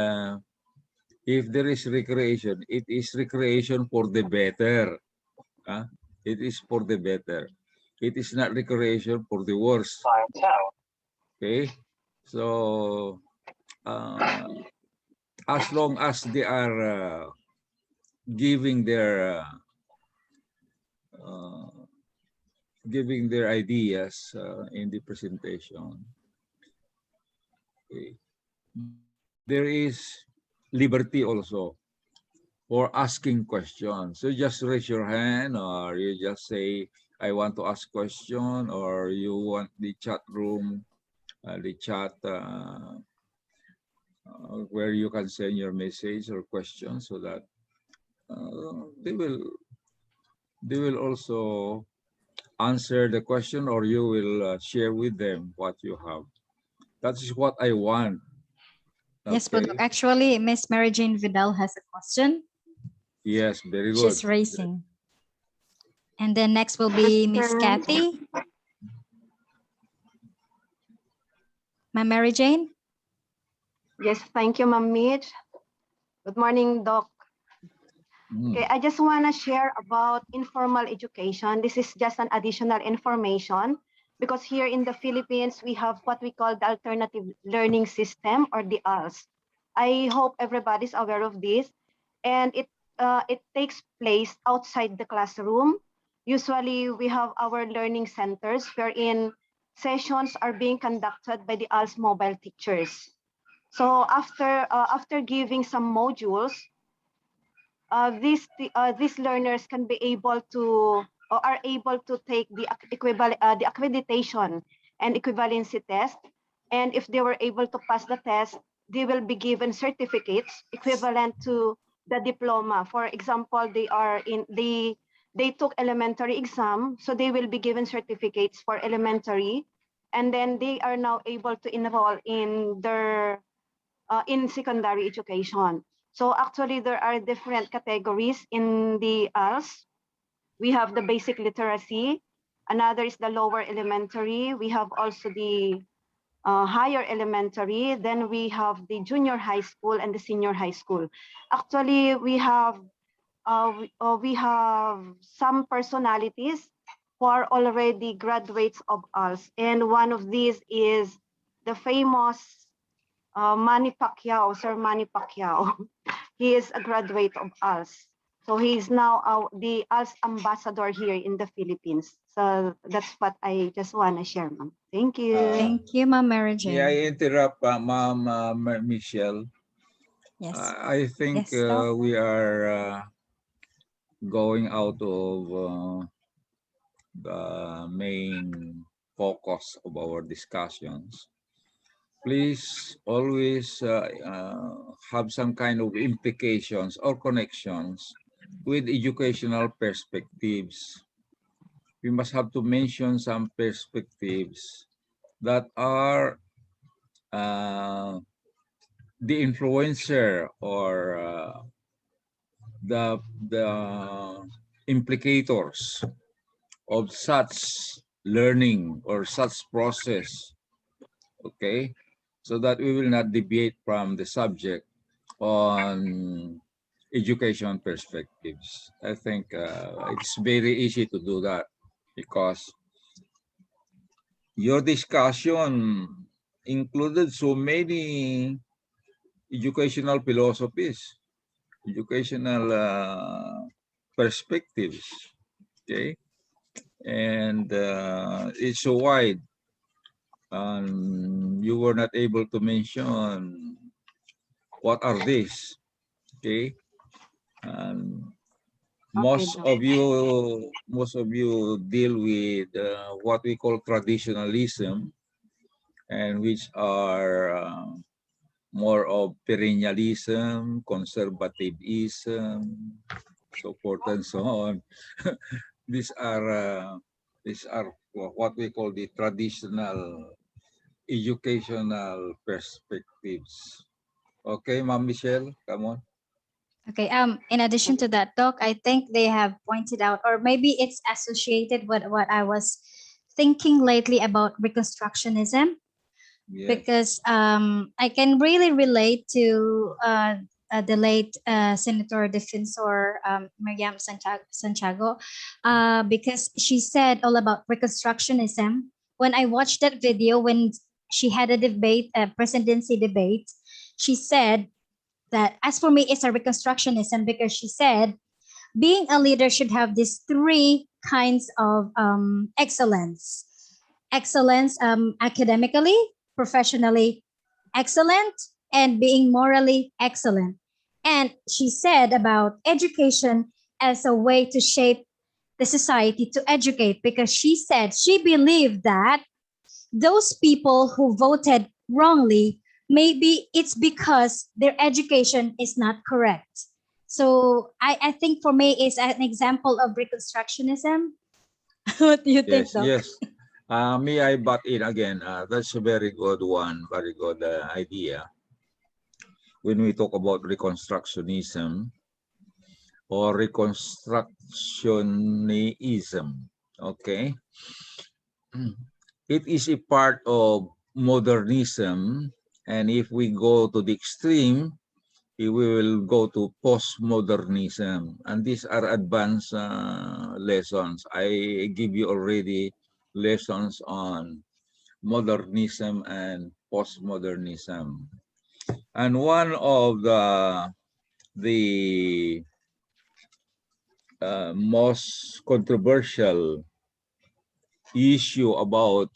if there is recreation, it is recreation for the better. It is for the better. It is not recreation for the worse. Okay, so as long as they are giving their ideas in the presentation, okay, there is liberty also for asking questions. So just raise your hand, or you just say, I want to ask question, or you want the chat room, the chat where you can send your message or question, so that they will also answer the question, or you will share with them what you have. That is what I want. Yes, Okay. Budok. Actually, Miss Mary Jane Vidal has a question. Yes, very good. She's raising. And then next will be Miss Mr. Kathy. Ma'am Mary Jane. Yes, thank you, Ma'am Mitch. Good morning, Doc. Mm. Okay, I just want to share about informal education. This is just an additional information because here in the Philippines, we have what we call the alternative learning system, or the ALS. I hope everybody's aware of this. And it takes place outside the classroom. Usually we have our learning centers wherein sessions are being conducted by the ALS mobile teachers. So after giving some modules, these learners can be able to, or are able to take the the accreditation and equivalency test. And if they were able to pass the test, they will be given certificates equivalent to the diploma. For example, they took elementary exam, so they will be given certificates for elementary, and then they are now able to enroll in their in secondary education. So actually, there are different categories in the ALS. We have the basic literacy. Another is the lower elementary. We have also the higher elementary. Then we have the junior high school and the senior high school. Actually, we have some personalities who are already graduates of ALS, and one of these is the famous Manny Pacquiao, Sir Manny Pacquiao. He is a graduate of ALS. So he is now the ALS ambassador here in the Philippines. So that's what I just want to share, ma'am. Thank you. Thank you, Ma'am Mary May I Jane. interrupt, Ma'am Michelle? Yes. I think Yes, Doc. we are going out of the main focus of our discussions. Please always have some kind of implications or connections with educational perspectives. We must have to mention some perspectives that are the influencer or the implicators of such learning or such process, okay, so that we will not deviate from the subject on education perspectives. I think it's very easy to do that because your discussion included so many educational philosophies, educational perspectives, okay? And it's so wide. You were not able to mention what are these, okay? Most Doc. of you deal with what we call traditionalism, and which are more of perennialism, conservatism, so forth and so on. These are what we call the traditional educational perspectives. Okay, Ma'am Michelle, come on. Okay. In addition to that, Doc, I think they have pointed out, or maybe it's associated with what I was thinking lately about Reconstructionism, Yes. because I can really relate to the late Senator Defensor Miriam Santiago, because she said all about Reconstructionism. When I watched that video, when she had a debate, a presidency debate, she said that as for me, it's a Reconstructionism, because she said being a leader should have these three kinds of excellence. Excellence academically, professionally excellent, and being morally excellent. And she said about education as a way to shape the society, to educate, because she said she believed that those people who voted wrongly, maybe it's because their education is not correct. So I think for me it's an example of Reconstructionism. What do you think, Yes, Doc? yes. May I butt in again? That's a very good one, very good idea. when we talk about reconstructionism or reconstructionism. Okay, it is a part of modernism, and if we go to the extreme, we will go to postmodernism, and these are advanced lessons. I give you already lessons on modernism and postmodernism, and one of the most controversial issue about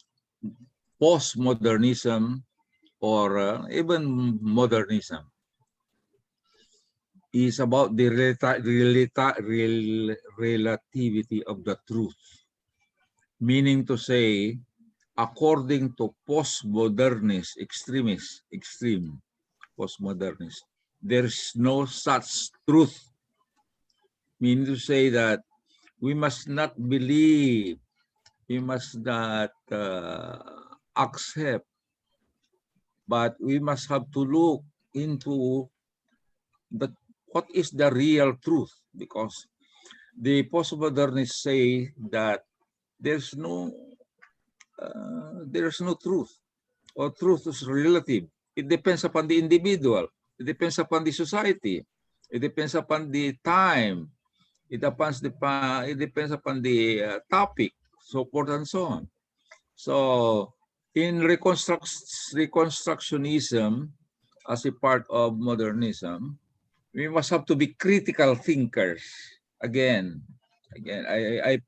postmodernism or even modernism is about the relativity of the truth. Meaning to say, according to postmodernist, extreme postmodernist, there's no such truth. Meaning to say that we must not believe, we must not accept, but we must have to look into what is the real truth, because the postmodernists say that there's no truth, or truth is relative. It depends upon the individual. It depends upon the society. It depends upon the time. It depends upon the topic, so forth and so on. So in reconstructionism, as a part of modernism, we must have to be critical thinkers. Again, I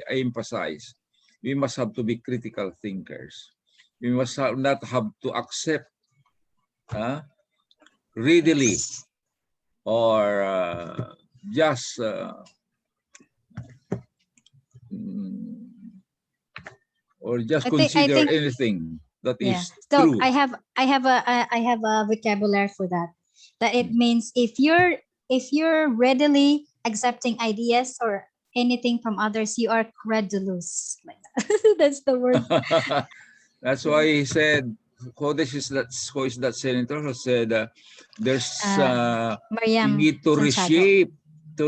emphasize, we must have to be critical thinkers. We must not have to accept readily or just consider think anything that yeah. is So true. I have a vocabulary for that. That it means if you're readily accepting ideas or anything from others, you are credulous. Like that. That's the word. That's why he said, who is that senator who said there's we Mariam need to Santiago.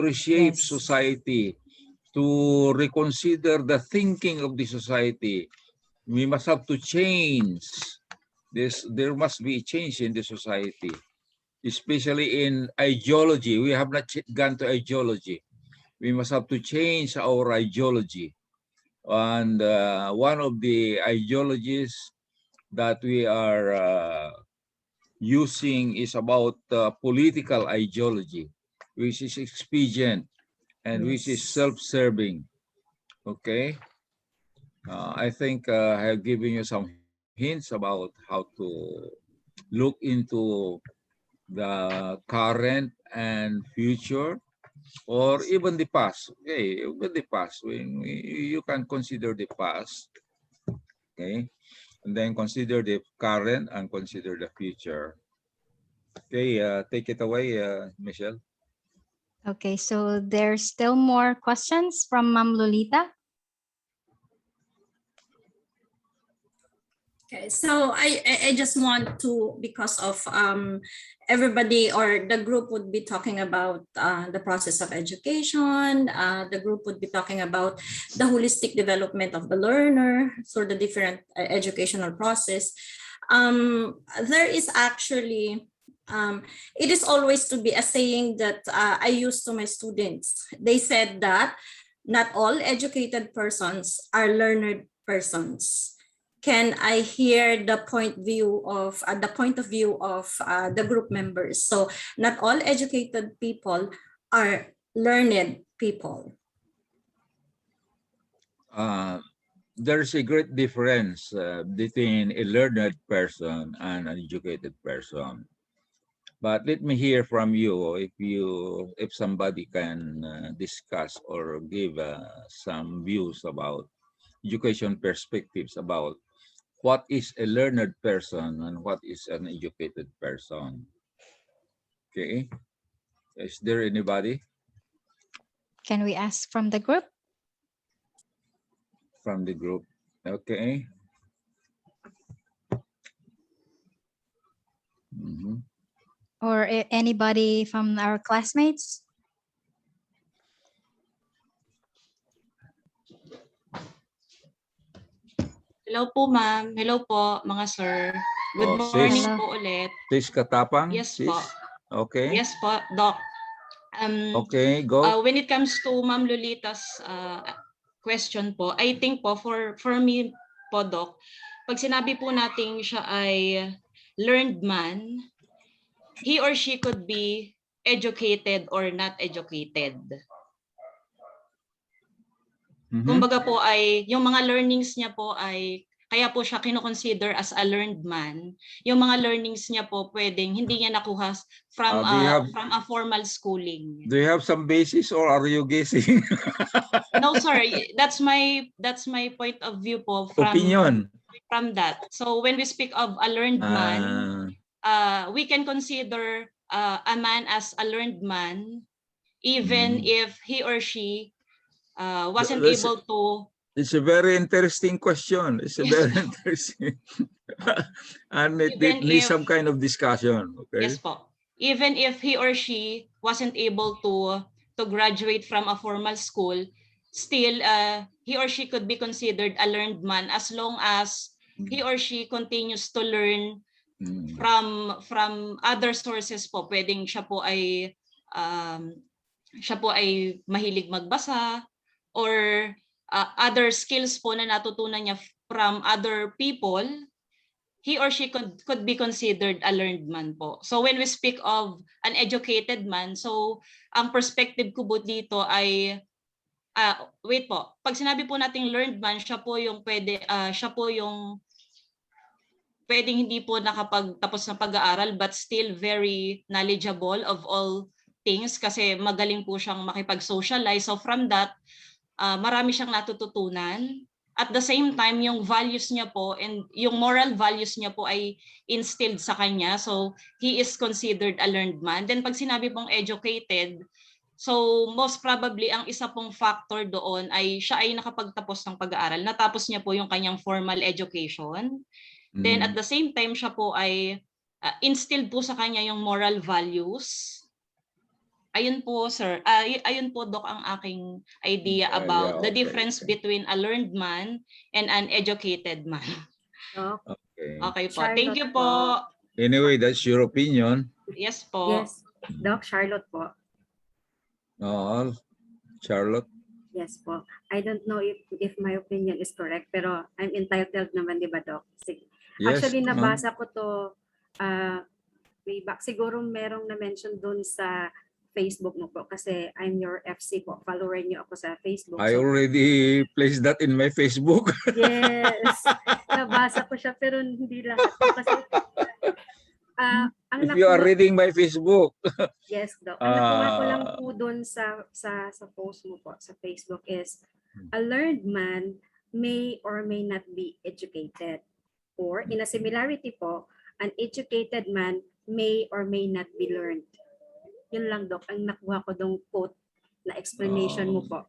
reshape Yes. society, to reconsider the thinking of the society. We must have to change this. There must be a change in the society, especially in ideology. We have not gone to ideology. We must have to change our ideology. And one of the ideologies that we are using is about political ideology, which is expedient and which is self-serving. Okay. I think I have given you some hints about how to look into the current and future, or even the past. Okay, even the past. You can consider the past, okay, and then consider the current and consider the future. Okay, take it away, Michelle. Okay, so there's still more questions from Ma'am Lolita. Okay, so I just want to, because of everybody or the group would be talking about the process of education, the group would be talking about the holistic development of the learner through the different educational process. There is actually, it is always to be a saying that I use to my students. They said that not all educated persons are learned persons. Can I hear the point of view of the group members? So not all educated people are learned people. There's a great difference between a learned person and an educated person. But let me hear from you, if somebody can discuss or give some views about education perspectives about what is a learned person and what is an educated person. Okay, is there anybody Can we ask from the group? from the group? Okay. Or anybody from our classmates? Hello po, ma'am. Hello po, mga sir. Good Oh, morning Hello. po ulit. Sis Katapang? Yes Sis? po. Okay. Yes po, Doc. Okay, go. When it comes to Ma'am Lolita's question po, I think po for me po, Doc, pag sinabi po natin siya ay learned man, he or she could be educated or not educated. Mhm. Kumbaga po ay yung mga learnings niya po ay kaya po siya kino-consider as a learned man. Yung mga learnings niya po pwedeng hindi niya nakuha from from a formal schooling. Do you have some basis or are you guessing? No sir, that's my point of view po Opinion. from that. So when we speak of a learned man, we can consider a man as a learned man even if he or she wasn't able to. It's a very interesting question. It's a very interesting. And it needs some kind of discussion. Okay. Yes po. Even if he or she wasn't able to graduate from a formal school, still he or she could be considered a learned man as long as he or she continues to learn from other sources po. Pwedeng siya po ay mahilig magbasa or other skills po na natutunan niya from other people, he or she could be considered a learned man po. So when we speak of an educated man, so ang perspective ko po dito ay wait po. Pag sinabi po nating learned man, siya po yung pwedeng hindi po nakapagtapos ng pag-aaral but still very knowledgeable of all things kasi magaling po siyang makipag-socialize. So from that, marami siyang natututunan. At the same time, yung values niya po and yung moral values niya po ay instilled sa kanya. So he is considered a learned man. Then pag sinabi pong educated, so most probably ang isa pong factor doon ay siya ay nakapagtapos ng pag-aaral. Natapos niya po yung kanyang formal education. Then at the same time, siya po ay instilled po sa kanya yung moral values. Ayun po, sir. Ayun po, Doc, ang aking idea about the difference between a learned man and an educated man. Okay po. Thank you po. Anyway, that's your opinion. Yes po. Yes. Doc, Charlotte po. Oh, Charlotte. Yes po. I don't know if my opinion is correct, pero I'm entitled naman, di ba, Doc? Yes, actually, nabasa ko to way back. Siguro merong na-mention dun sa Facebook mo po kasi I'm your FC po. Follower niyo ako sa Facebook. I already placed that in my Facebook. Yes. Nabasa ko siya pero hindi lahat po kasi if you are reading my Facebook. Yes, Doc. Ang nakuha ko lang po doon sa post mo po sa Facebook is a learned man may or may not be educated. Or in a similarity po, an educated man may or may not be learned. Yun lang, Doc, ang nakuha ko dong quote na explanation mo po.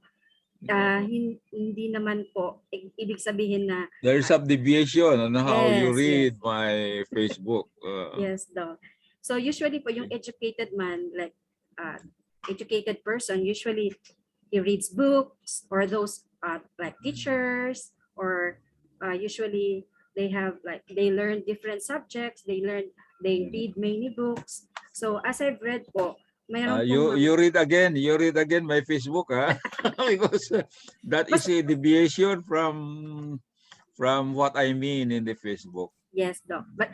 Hindi naman po ibig sabihin na there's some deviation on how you read my Facebook. Yes, Doc. So usually po yung educated man, like educated person, usually he reads books or those like teachers or usually they learn different subjects, they read many books. So as I've read po, you read again my Facebook, because that is a deviation from what I mean in the Facebook. Yes, Doc. But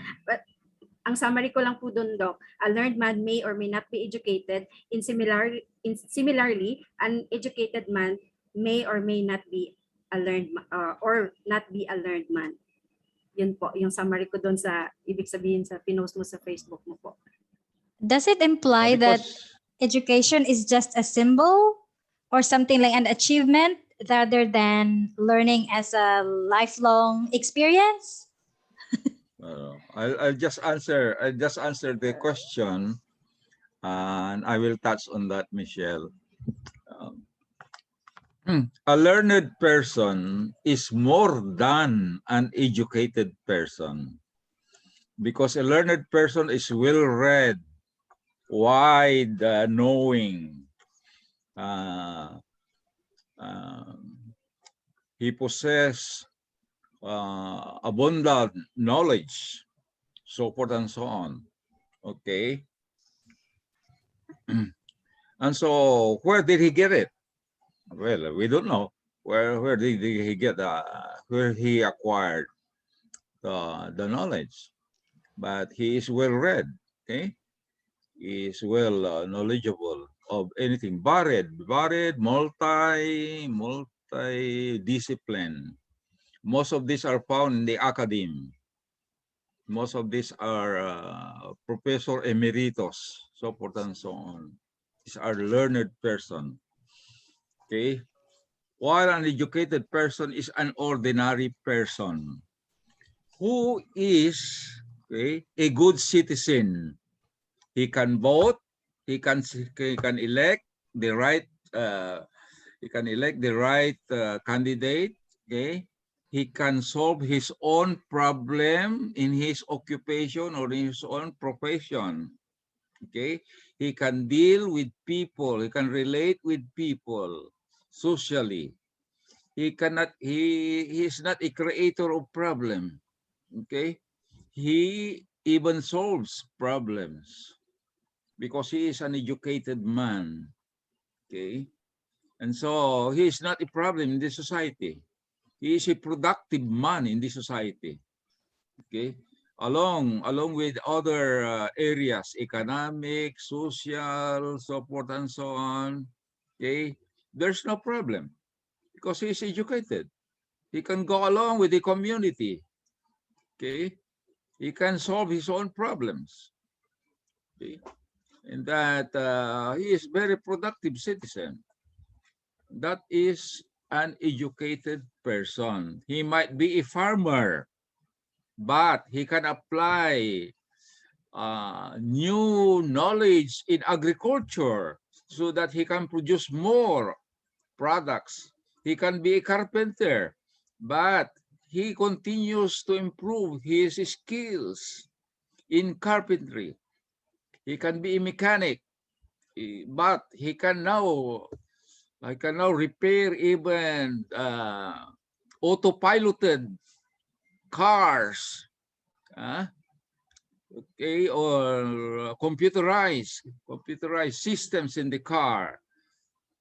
ang summary ko lang po doon, Doc, a learned man may or may not be educated. Similarly, an educated man may or may not be a learned or not be a learned man. Yun po, yung summary ko doon sa ibig sabihin sa pinost mo sa Facebook mo po. Does it imply that education is just a symbol or something like an achievement rather than learning as a lifelong experience? I'll just answer the question, and I will touch on that, Michelle. A learned person is more than an educated person, because a learned person is well read, wide knowing. He possesses abundant knowledge, so forth and so on. Okay. And so where did he get it? Well, we don't know. Where did he get where he acquired the knowledge? But he is well read. Okay. He is well knowledgeable of anything. Varied, multi-discipline. Most of these are found in the academe. Most of these are professor emeritus, so forth and so on. These are learned person. Okay. While an educated person is an ordinary person who is, okay, a good citizen. He can vote. He can elect the right. He can elect the right candidate. Okay. He can solve his own problem in his occupation or in his own profession. Okay. He can deal with people. He can relate with people socially. He is not a creator of problem. Okay. He even solves problems because he is an educated man. Okay. And so he is not a problem in the society. He is a productive man in the society. Okay. Along with other areas, economic, social, so forth and so on. Okay. There's no problem because he is educated. He can go along with the community. Okay. He can solve his own problems. Okay. And that he is very productive citizen. That is an educated person. He might be a farmer, but he can apply new knowledge in agriculture so that he can produce more products. He can be a carpenter, but he continues to improve his skills in carpentry. He can be a mechanic, but he can now repair even autopiloted cars, okay, or computerized systems in the car,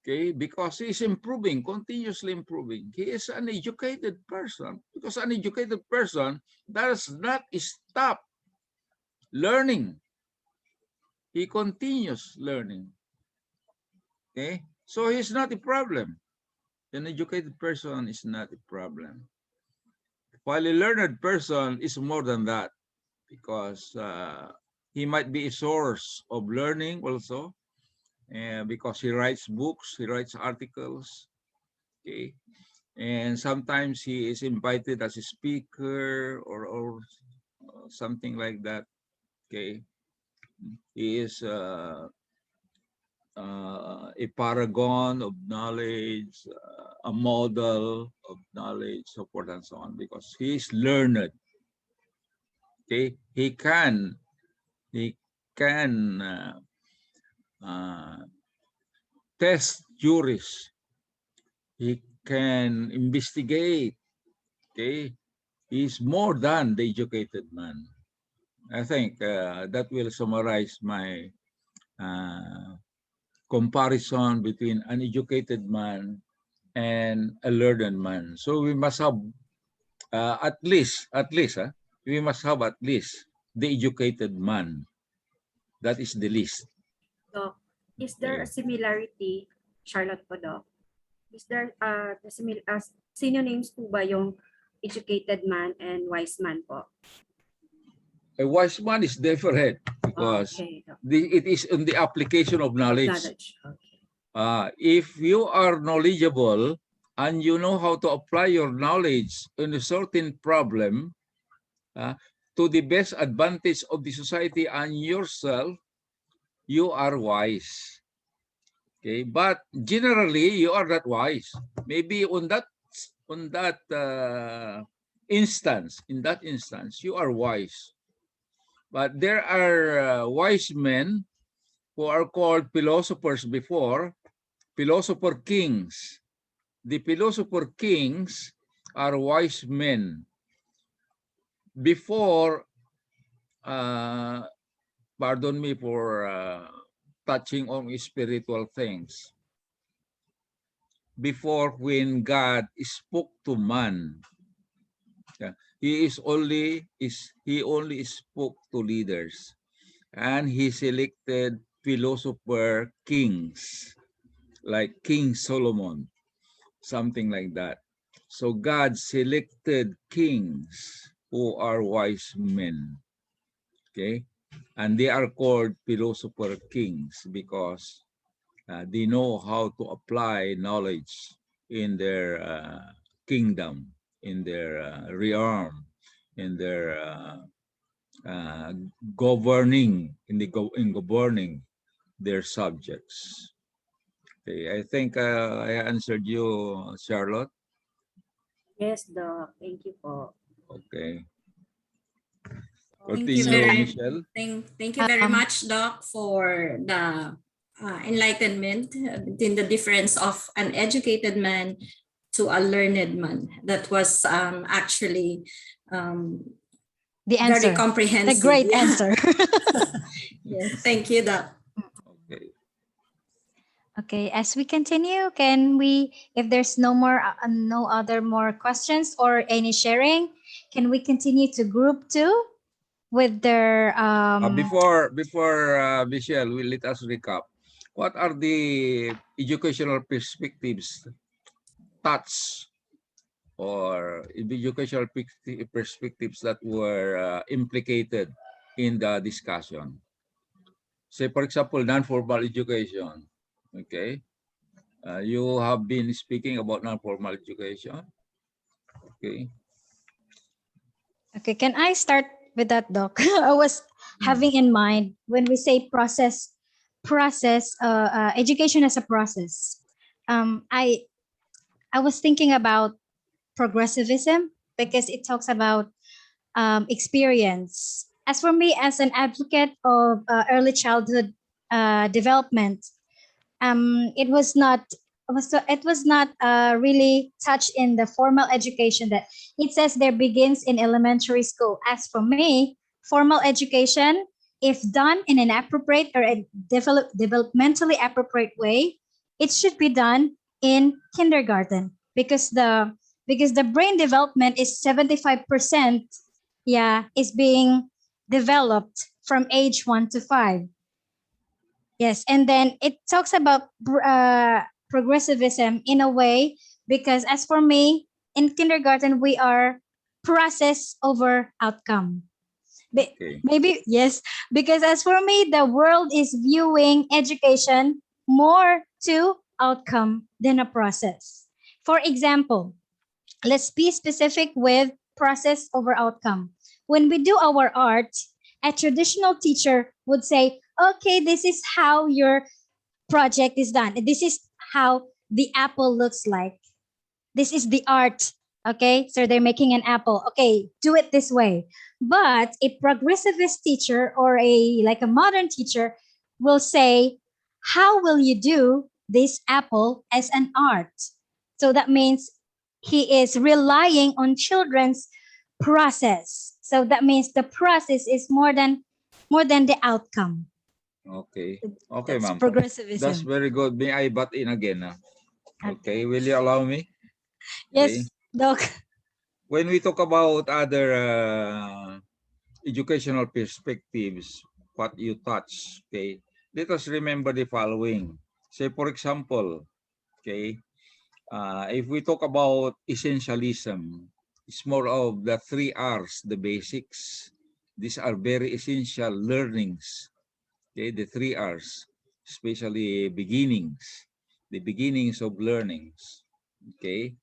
okay, because he's improving, continuously improving. He is an educated person because an educated person does not stop learning. He continues learning. Okay, so he's not a problem. An educated person is not a problem. While a learned person is more than that, because he might be a source of learning also, because he writes books, he writes articles, okay, and sometimes he is invited as a speaker or something like that. Okay, he is a paragon of knowledge, a model of knowledge, so forth and so on, because he is learned. Okay, he can test juries. He can investigate. Okay, he's more than the educated man. I think that will summarize my comparison between an educated man and a learned man. So we must have at least, we must have at least the educated man. That is the least. Doc, is there a Okay. similarity, Charlotte po, Doc? Is there synonyms po ba yung educated man and wise man po? A wise man is different because Okay, Doc. it is in the application of knowledge. Okay. If you are knowledgeable and you know how to apply your knowledge in a certain problem to the best advantage of the society and yourself, you are wise. Okay, but generally you are not wise. Maybe on that instance, you are wise. But there are wise men who are called philosophers before, philosopher kings. The philosopher kings are wise men. Before, pardon me for touching on spiritual things. Before, when God spoke to man, he only spoke to leaders, and he selected philosopher kings like King Solomon, something like that. So God selected kings who are wise men, okay? And they are called philosopher kings because they know how to apply knowledge in their kingdom, in their realm, in their governing, in governing their subjects. Okay, I think I answered you, Charlotte. Yes, Doc. Thank you po. Okay. Thank you Continue, Michelle. thank you very Um, much, Doc, for the enlightenment between the difference of an educated man to a learned man. That was actually the very answer, the comprehensive. great Yeah. answer. Yes. Thank you, Doc. Okay. Okay, as we continue, can we, if there's no other more questions or any sharing, can we continue to group 2 with their Before Michelle, let us recap. What are the educational perspectives, thoughts, or educational perspectives that were implicated in the discussion? Say, for example, non-formal education. Okay. You have been speaking about non-formal education. Okay. Okay, can I start with that, Doc? I was having in mind when we say education as a process. I was thinking about progressivism because it talks about experience. As for me, as an advocate of early childhood development, it was not really touched in the formal education that it says there begins in elementary school. As for me, formal education, if done in an appropriate or a developmentally appropriate way, it should be done in kindergarten because the brain development is 75%, is being developed from age 1 to 5. Yes, and then it talks about progressivism in a way because as for me, in kindergarten we are process over outcome. Okay. Maybe yes, because as for me, the world is viewing education more to outcome than a process. For example, let's be specific with process over outcome. When we do our art, a traditional teacher would say, okay, this is how your project is done. This is how the apple looks like. This is the art. Okay, so they're making an apple. Okay, do it this way. But a progressivist teacher or a modern teacher will say, how will you do this apple as an art? So that means he is relying on children's process. So that means the process is more than the outcome. Okay. Okay, That's ma'am. progressivism. That's very good. May I butt in again? Okay. Will you allow me? Okay. Yes, Doc. When we talk about other educational perspectives, what you touch, okay, let us remember the following. Say, for example, okay, if we talk about essentialism, it's more of the 3 R's, the basics. These are very essential learnings. Okay, the 3 R's, especially beginnings, the beginnings of learnings. Okay,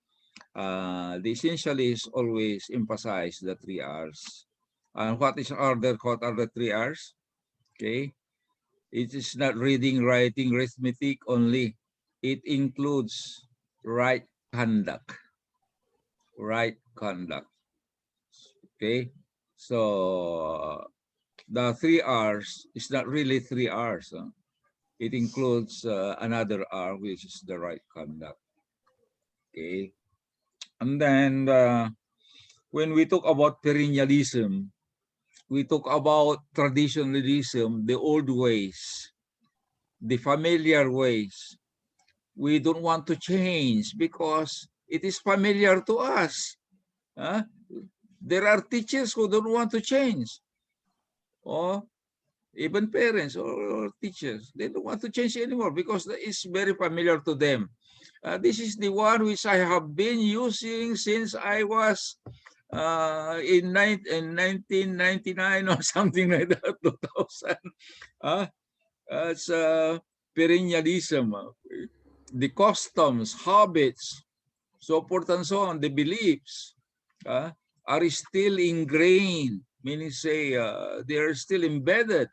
the essentialists always emphasize the 3 R's. And what are the 3 R's? Okay, it is not reading, writing, arithmetic only. It includes right conduct. Right conduct. Okay, so the 3 R's is not really 3 R's. It includes another R, which is the right conduct. Okay. And then when we talk about perennialism, we talk about traditionalism, the old ways, the familiar ways. We don't want to change because it is familiar to us. Huh? There are teachers who don't want to change, or even parents or teachers. They don't want to change anymore because it's very familiar to them. This is the one which I have been using since I was in 1999 or something like that, 2000. It's perennialism. The customs, habits, so forth and so on, the beliefs are still ingrained, meaning say they are still embedded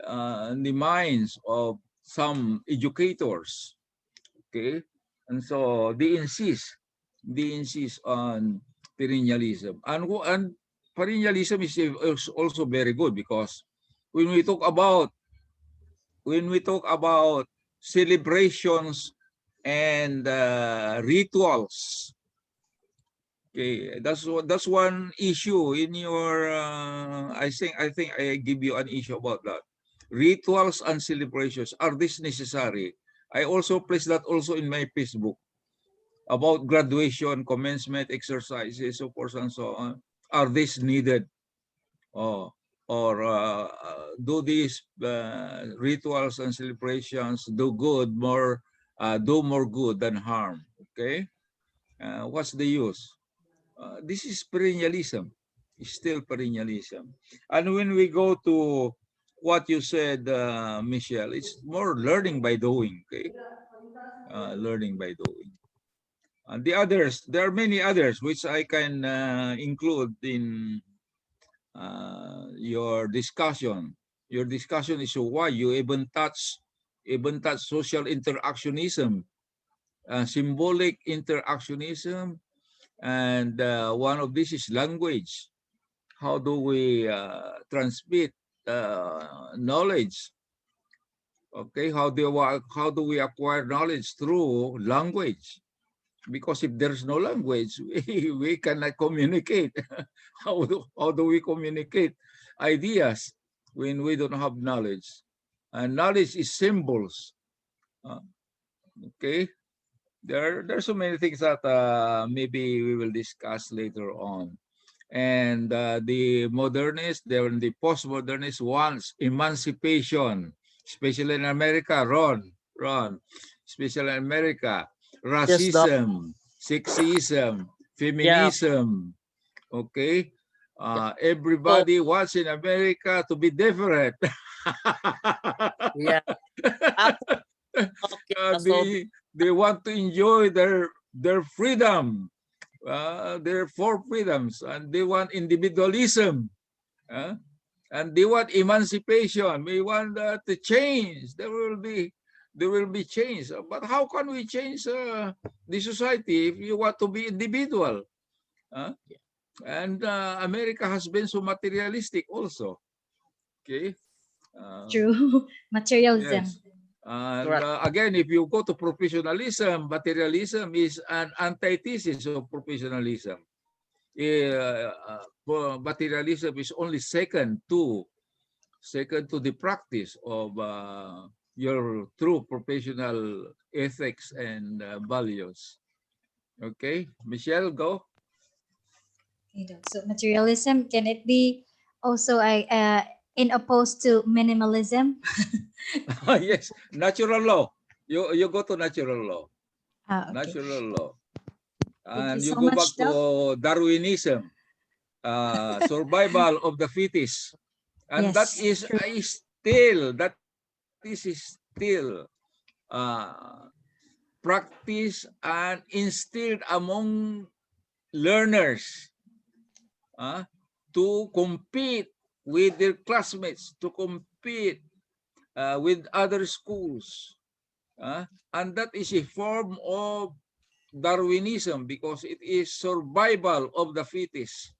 in the minds of some educators. Okay, and so they insist on perennialism, and perennialism is also very good because when we talk about celebrations and rituals. Okay, that's one issue in your. I think I give you an issue about that. Rituals and celebrations, are this necessary? I also place that also in my Facebook about graduation, commencement exercises, so forth and so on. Are this needed? Oh, or do these rituals and celebrations do more good than harm? Okay, what's the use? This is perennialism. It's still perennialism. And when we go to what you said, Michelle, it's more learning by doing. Okay, learning by doing. And the others, there are many others which I can include in your discussion. Your discussion is why you even touch social interactionism, symbolic interactionism, and one of this is language. How do we transmit knowledge? Okay, how do we acquire knowledge through language? Because if there's no language, we cannot communicate. How do we communicate ideas when we don't have knowledge? And knowledge is symbols. Okay, there's so many things that maybe we will discuss later on. And the modernists, the postmodernists wants emancipation, especially in America. Ron, especially in America, Yes, Doc. racism, sexism, Yeah. feminism. Okay, Yeah. So, everybody wants in America to be different. yeah. Actually, okay. So, They want to enjoy their freedom, their four freedoms, and they want individualism, and they want emancipation. We want to change. There will be change. But how can we change the society if you want to be individual? And America has been so materialistic also. Okay. True. Materialism. Yes. And correct. again, if you go to professionalism, materialism is an antithesis of professionalism. Materialism is only second to the practice of your true professional ethics and values. Okay, Michelle, go. So materialism, can it be also in opposed to minimalism? Yes, natural law. You go to natural law. Okay. Natural law. Thank you And you so go back much, Doc. to Darwinism, survival of the fittest. And that Yes, is true. still practiced and instilled among learners to compete with their classmates, to compete with other schools. And that is a form of Darwinism because it is survival of the fittest.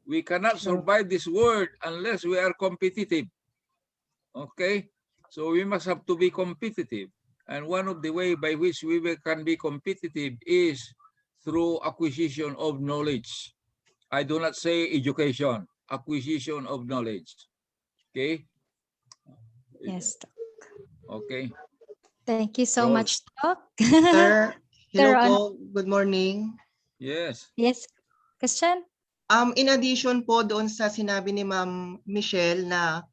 We cannot True. survive this world unless we are competitive. Okay? So we must have to be competitive. And one of the way by which can be competitive is through acquisition of knowledge. I do not say education, acquisition of knowledge. Okay? Yes. Okay. Thank you so So, much, Doc. Sir, hello Sir, po. Good morning. yes. yes. Question? In addition po doon sa sinabi ni Ma'am Michelle na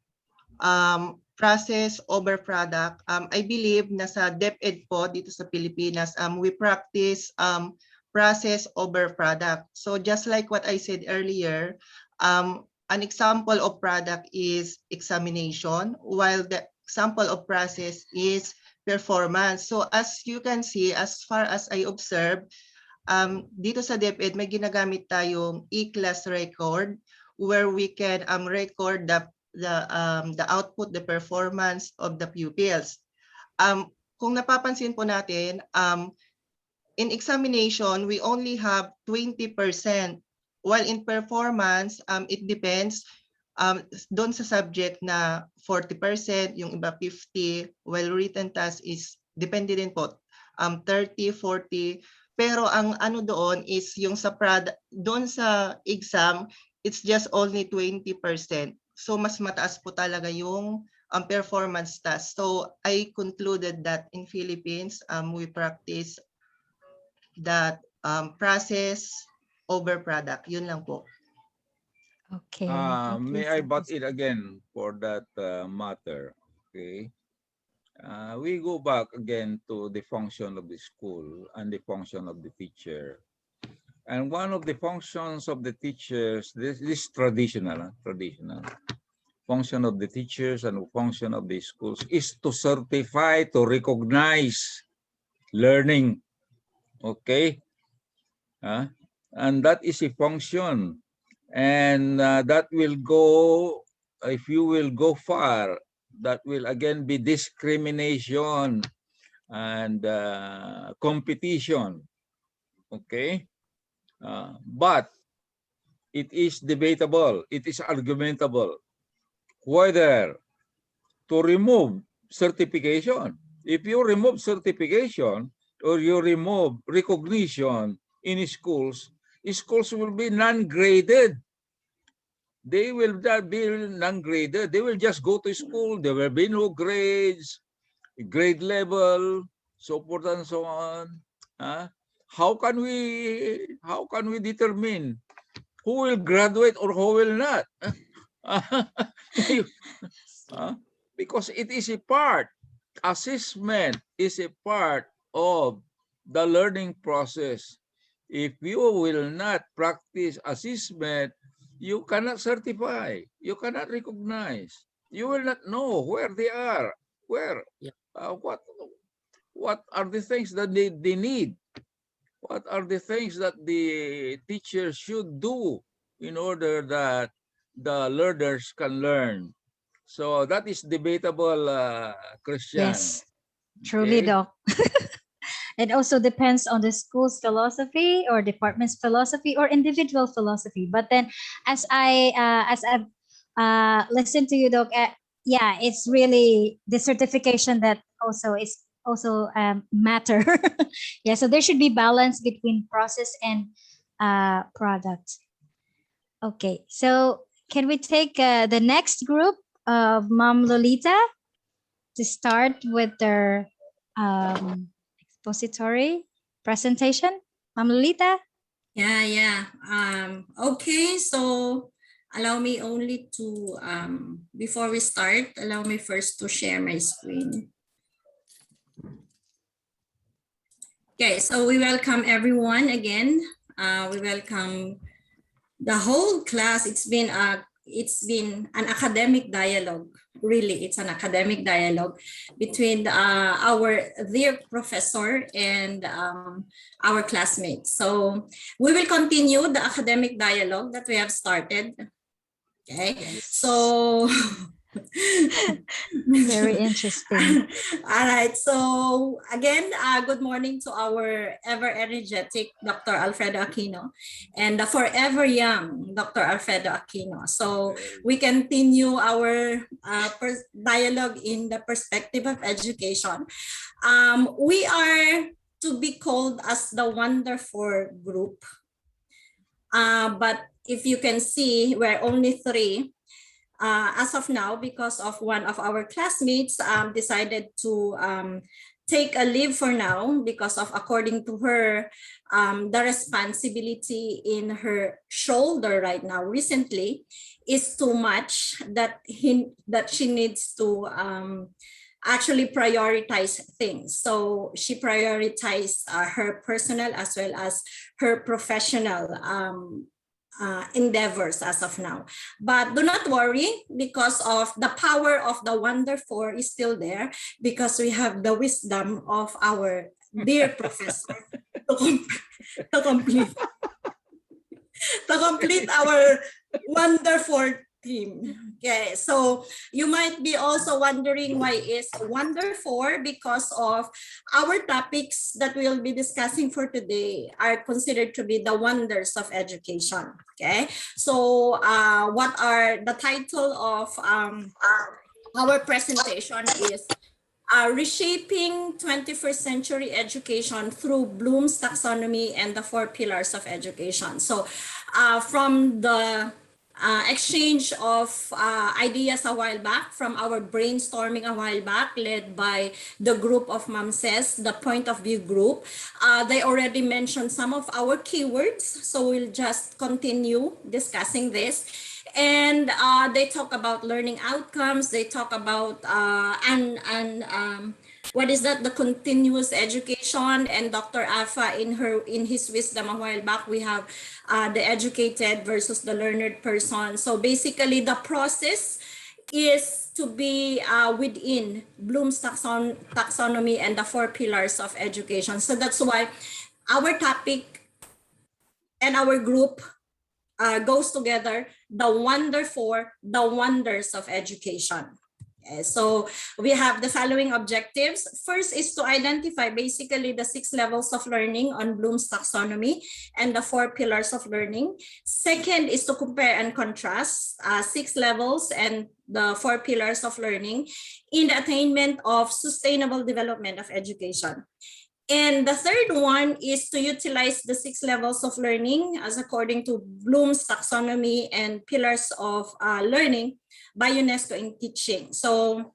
process over product, I believe na sa DepEd po dito sa Pilipinas, we practice process over product. So just like what I said earlier, an example of product is examination, while the example of process is performance. So as you can see, as far as I observe, dito sa DepEd may ginagamit tayong e-class record where we can record the output, the performance of the pupils. Kung napapansin po natin, in examination, we only have 20%, while in performance, it depends doon sa subject na 40%, yung iba 50%, while written task is depende din po 30, 40. Pero ang ano doon is yung sa doon sa exam, it's just only 20%. So mas mataas po talaga yung performance task. So I concluded that in Philippines, we practice that process over product. Yun lang po. Okay. May I butt in again for that matter? Okay. We go back again to the function of the school and the function of the teacher. And one of the functions of the teachers, this is traditional function of the teachers and function of the schools is to certify, to recognize learning. Okay. And that is a function. And that will go, if you will go far, that will again be discrimination and competition. Okay. But it is debatable, it is argumentable whether to remove certification. If you remove certification or you remove recognition in schools, schools will be non-graded. They will not be non-graded. They will just go to school. There will be no grades, grade level, so forth and so on. How can we determine who will graduate or who will not? Because it is a part. Assessment is a part of the learning process. If you will not practice assessment, you cannot certify, you cannot recognize, you will not know where they are, what are the things that they need, what are the things that the teachers should do in order that the learners can learn. So that is debatable, Christian. Yes, truly, Okay? Doc. It also depends on the school's philosophy or department's philosophy or individual philosophy. But then, as I've listened to you, Doc, yeah, it's really the certification that also is also matter. Yeah, so there should be balance between process and product. Okay, so can we take the next group of Mom Lolita to start with their expository presentation? Ma'am Lolita? Yeah. Okay, so allow me only to, before we start, allow me first to share my screen. Okay, so we welcome everyone again. We welcome the whole class. It's been an academic dialogue. Really, it's an academic dialogue between our dear professor and our classmates. So we will continue the academic dialogue that we have started. Okay, so Very interesting. All right. So again, good morning to our ever energetic Dr. Alfredo Aquino and the forever young Dr. Alfredo Aquino. So we continue our dialogue in the perspective of education. We are to be called as the Wonderful Group. But if you can see, we're only 3 as of now because of one of our classmates decided to take a leave for now because of, according to her, the responsibility in her shoulder right now recently is too much that she needs to actually prioritize things. So she prioritized her personal as well as her professional endeavors as of now. But do not worry, because of the power of the Wonderful is still there, because we have the wisdom of our dear professor to complete our wonderful team. Okay, so you might be also wondering why is wonderful, because of our topics that we'll be discussing for today are considered to be the wonders of education. Okay, so what are the title of our presentation is Reshaping 21st Century Education Through Bloom's Taxonomy and the 4 Pillars of Education. So from the exchange of ideas a while back, from our brainstorming a while back, led by the group of Mamses, the Point of View group, they already mentioned some of our keywords. So we'll just continue discussing this. And they talk about learning outcomes. They talk about what is that? The continuous education. And Dr. Afa, in his wisdom a while back, we have the educated versus the learned person. So basically, the process is to be within Bloom's taxonomy and the 4 pillars of education. So that's why our topic and our group goes together, the wonders of education. Okay, so we have the following objectives. First is to identify basically the 6 levels of learning on Bloom's taxonomy and the 4 pillars of learning. Second is to compare and contrast 6 levels and the 4 pillars of learning in the attainment of sustainable development of education. And the third one is to utilize the 6 levels of learning as according to Bloom's taxonomy and pillars of learning by UNESCO in teaching. So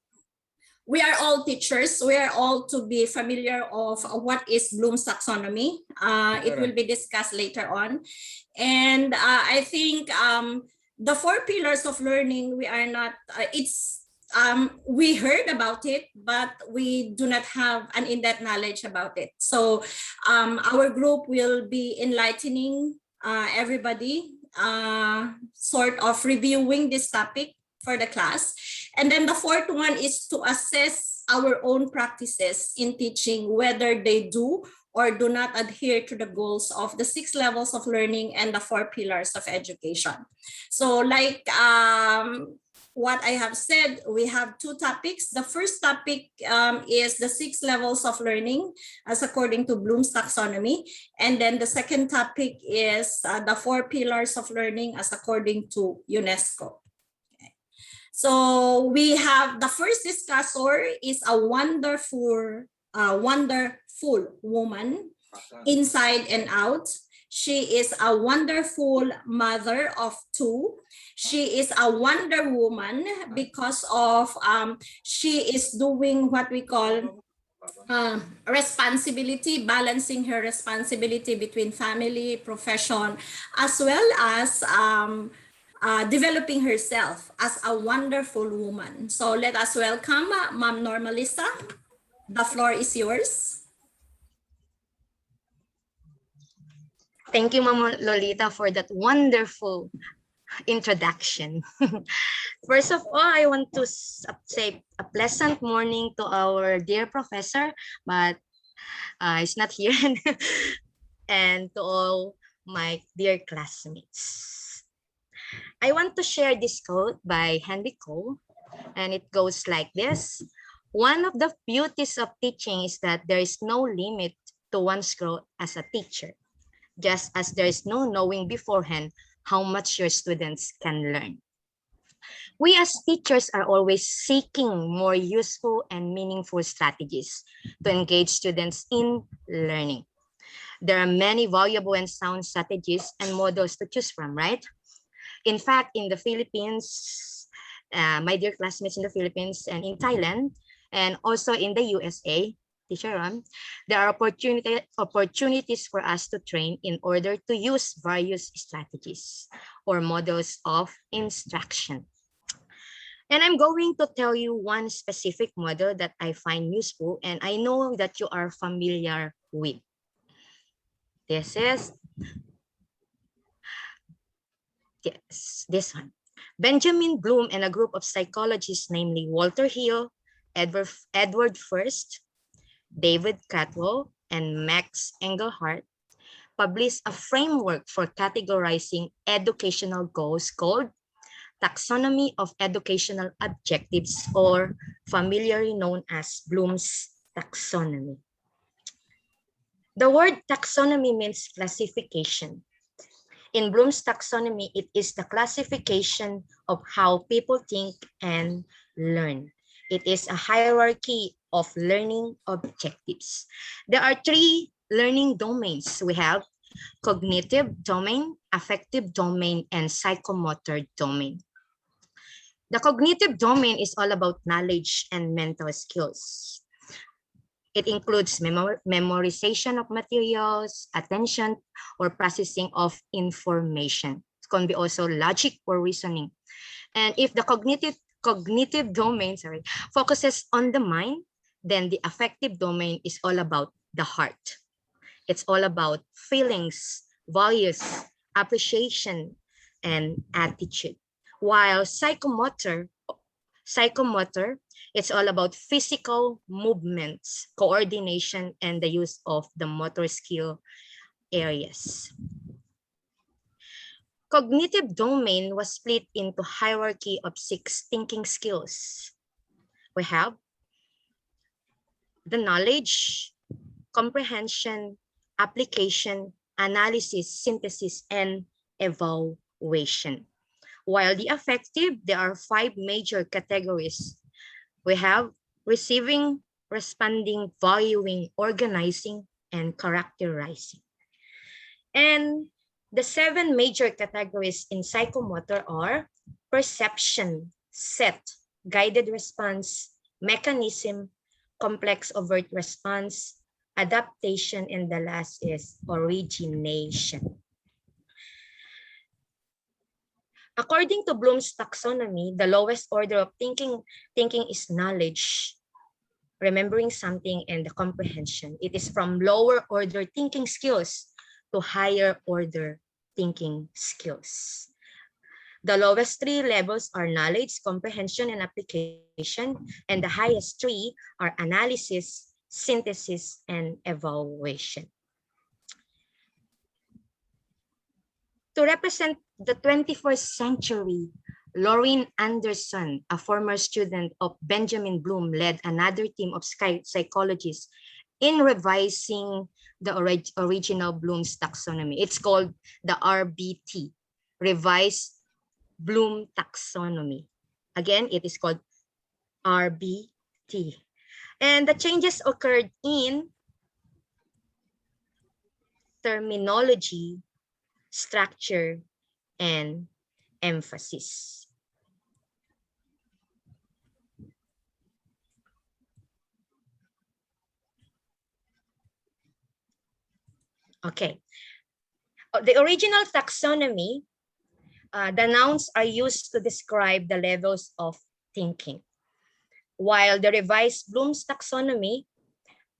we are all teachers. We are all to be familiar of what is Bloom's taxonomy. It will be discussed later on. And I think the 4 pillars of learning, we are not, we heard about it, but we do not have an in-depth knowledge about it. So our group will be enlightening everybody, sort of reviewing this topic for the class. And then the fourth one is to assess our own practices in teaching, whether they do or do not adhere to the goals of the 6 levels of learning and the 4 pillars of education. So like what I have said, we have 2 topics. The first topic is the 6 levels of learning as according to Bloom's taxonomy. And then the second topic is the 4 pillars of learning as according to UNESCO. Okay. So we have the first discussor is a wonderful woman inside and out. She is a wonderful mother of 2. She is a wonder woman because of she is doing what we call responsibility, balancing her responsibility between family, profession, as well as developing herself as a wonderful woman. So let us welcome Ma'am Normalisa. The floor is yours. Thank you, Mama Lolita, for that wonderful introduction. First of all, I want to say a pleasant morning to our dear professor, but he's not here, and to all my dear classmates. I want to share this quote by Henry Cole. And it goes like this. One of the beauties of teaching is that there is no limit to one's growth as a teacher, just as there is no knowing beforehand how much your students can learn. We as teachers are always seeking more useful and meaningful strategies to engage students in learning. There are many valuable and sound strategies and models to choose from, right? In fact, in the Philippines, my dear classmates in the Philippines and in Thailand, and also in the USA, Teacher Ron, there are opportunities for us to train in order to use various strategies or models of instruction. And I'm going to tell you one specific model that I find useful and I know that you are familiar with. This is, yes, this one. Benjamin Bloom and a group of psychologists, namely Walter Hill, Edward First, David Catwell, and Max Engelhardt, published a framework for categorizing educational goals called Taxonomy of Educational Objectives, or familiarly known as Bloom's taxonomy. The word taxonomy means classification. In Bloom's taxonomy, it is the classification of how people think and learn. It is a hierarchy of learning objectives. There are three learning domains. We have cognitive domain, affective domain, and psychomotor domain. The cognitive domain is all about knowledge and mental skills. It includes memorization of materials, attention, or processing of information. It can be also logic or reasoning. And if the cognitive domain focuses on the mind, then the affective domain is all about the heart. It's all about feelings, values, appreciation, and attitude. While psychomotor, it's all about physical movements, coordination, and the use of the motor skill areas. Cognitive domain was split into hierarchy of 6 thinking skills. We have the knowledge, comprehension, application, analysis, synthesis, and evaluation. While the affective, there are 5 major categories. We have receiving, responding, valuing, organizing, and characterizing. And the 7 major categories in psychomotor are perception, set, guided response, mechanism, complex overt response, adaptation, and the last is origination. According to Bloom's taxonomy, the lowest order of thinking is knowledge, remembering something, and the comprehension. It is from lower order thinking skills to higher order thinking skills. The lowest 3 levels are knowledge, comprehension, and application, and the highest 3 are analysis, synthesis, and evaluation. To represent the 21st century, Lauren Anderson, a former student of Benjamin Bloom, led another team of psychologists in revising the original Bloom's taxonomy. It's called the RBT, Revised Bloom Taxonomy. Again, it is called RBT. And the changes occurred in terminology, structure, and emphasis. Okay. The original taxonomy, the nouns are used to describe the levels of thinking. While the revised Bloom's taxonomy,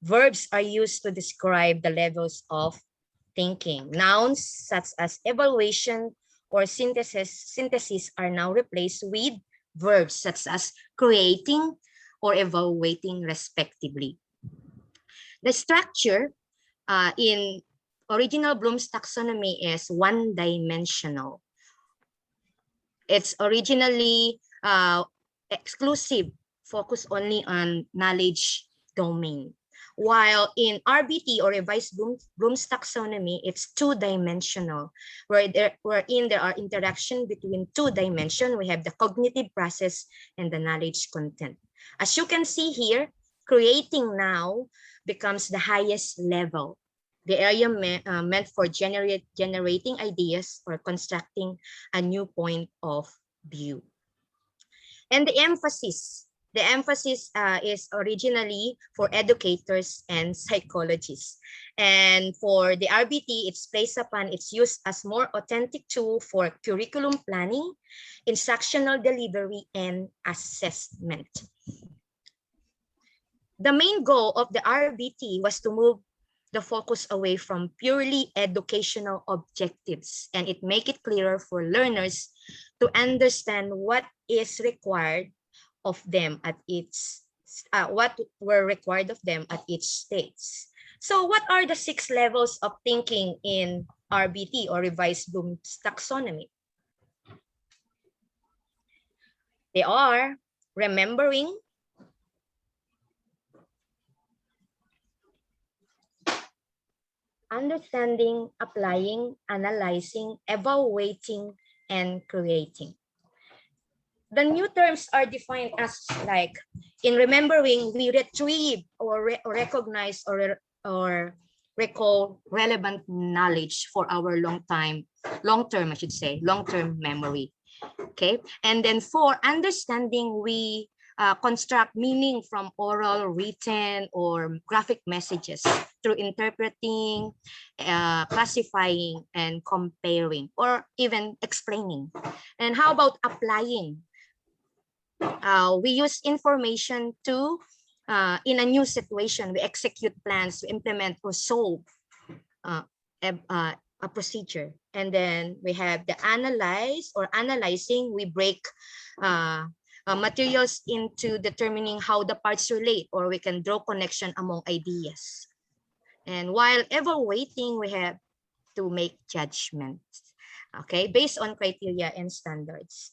verbs are used to describe the levels of thinking. Nouns such as evaluation or synthesis are now replaced with verbs such as creating or evaluating respectively. The structure in original Bloom's taxonomy is one-dimensional. It's originally exclusive, focus only on knowledge domain. While in RBT or revised Bloom's taxonomy, it's two-dimensional, wherein there are interaction between two dimensions. We have the cognitive process and the knowledge content. As you can see here, creating now becomes the highest level, the area meant for generating ideas or constructing a new point of view. And the emphasis is originally for educators and psychologists. And for the RBT, it's placed upon its use as more authentic tool for curriculum planning, instructional delivery, and assessment. The main goal of the RBT was to move the focus away from purely educational objectives, and it make it clearer for learners to understand what is required of them at each stage. So what are the 6 levels of thinking in RBT or revised Bloom's taxonomy? They are remembering, understanding, applying, analyzing, evaluating, and creating. The new terms are defined as like, in remembering, we retrieve or recognize or recall relevant knowledge for our long-term memory. Okay, and then for understanding, we construct meaning from oral, written, or graphic messages through interpreting, classifying, and comparing, or even explaining. And how about applying? We use information to, in a new situation, we execute plans to implement or solve a procedure. And then we have the analyze or analyzing. We break materials into determining how the parts relate, or we can draw connection among ideas. And while evaluating, we have to make judgments, okay, based on criteria and standards,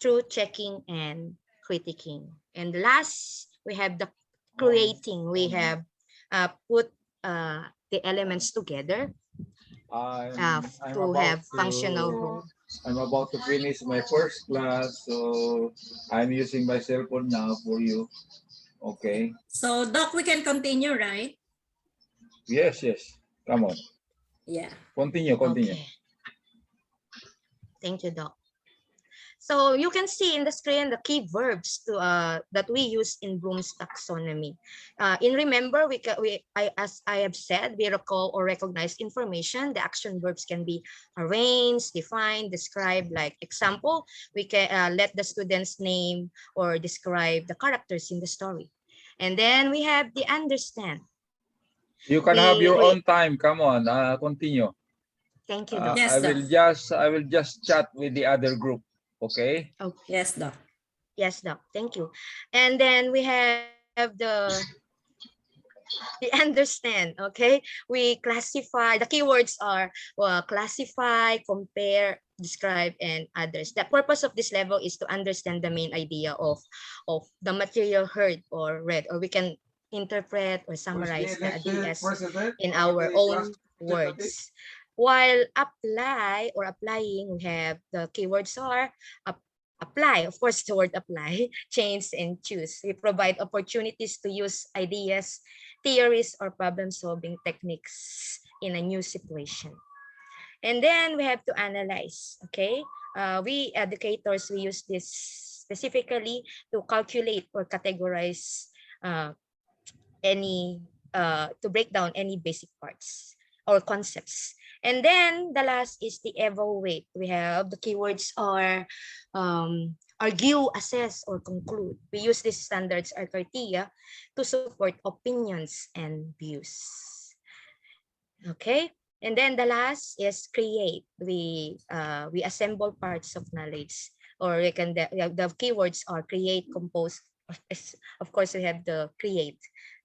through checking and critiquing. And last, we have the creating. We have put the elements together to have functional role. I'm about to finish my first class, so I'm using my cell phone now for you. Okay. So, Doc, we can continue, right? Yes. Come on. Yeah. Continue. Okay. Thank you, Doc. So you can see in the screen the key verbs that we use in Bloom's taxonomy. In remember, as I have said, we recall or recognize information. The action verbs can be arrange, define, describe. Like example, we can let the students name or describe the characters in the story. And then we have the understand. You can have your own time. Come on, continue. Thank you, Doc. Yes, I will just chat with the other group. Okay. Yes, Doc. Yes, Doc. Thank you. And then we have the understand. Okay. We classify. The keywords are classify, compare, describe, and others. The purpose of this level is to understand the main idea of the material heard or read, or we can interpret or summarize the ideas in our own words. While applying, we have the keywords are apply, of course, the word apply, change, and choose. We provide opportunities to use ideas, theories, or problem-solving techniques in a new situation. And then we have to analyze, okay? We educators, we use this specifically to calculate or categorize to break down any basic parts or concepts. And then the last is the evaluate. We have the keywords are argue, assess, or conclude. We use these standards or criteria to support opinions and views. Okay, and then the last is create. We assemble parts of knowledge, or we can the keywords are create, compose. Of course, we have the create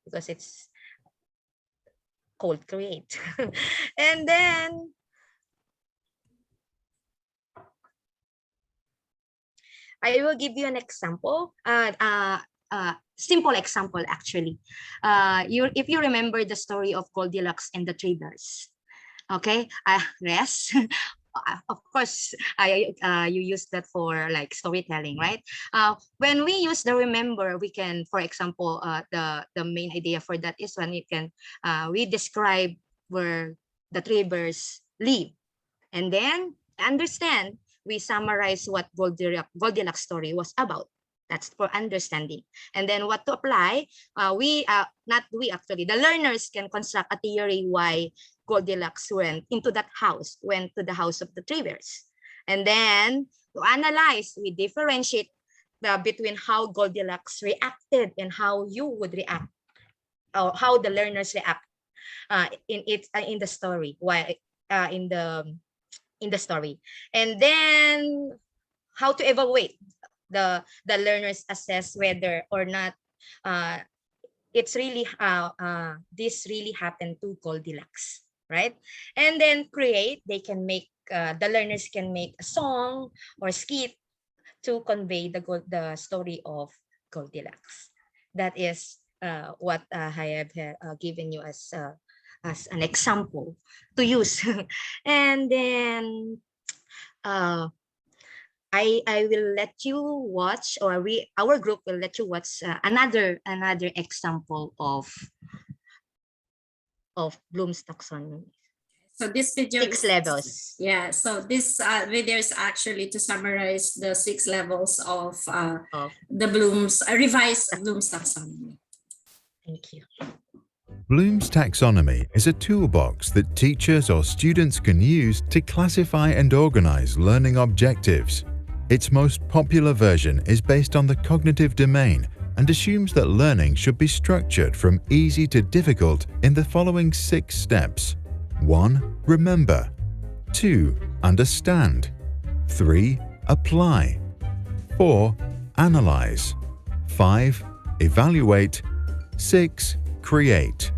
because it's called create. And then I will give you an example, simple example actually. If you remember the story of Goldilocks and the Three Bears, okay? Yes. Of course, you use that for like storytelling, right? When we use the remember, we can, for example, the main idea for that is when you can we describe where the three bears live, and then understand. We summarize what Goldilocks story was about. That's for understanding. And then what to apply, not we actually, the learners can construct a theory why Goldilocks went to the house of the three bears. And then to analyze, we differentiate between how Goldilocks reacted and how you would react, or how the learners react in the story, why in the story. And then how to evaluate, the learners assess whether or not it's really this really happened to Goldilocks, right? And then create, they can make, the learners can make a song or skit to convey the story of Goldilocks. That is what I have given you as an example to use. And then I will let you watch, or our group will let you watch another example of Bloom's taxonomy. So this video 6 levels. Yeah, so this video is actually to summarize the 6 levels of the Bloom's revised Bloom's taxonomy. Thank you. Bloom's taxonomy is a toolbox that teachers or students can use to classify and organize learning objectives. Its most popular version is based on the cognitive domain and assumes that learning should be structured from easy to difficult in the following 6 steps. 1. Remember. 2. Understand. 3. Apply. 4. Analyze. 5. Evaluate. 6. Create.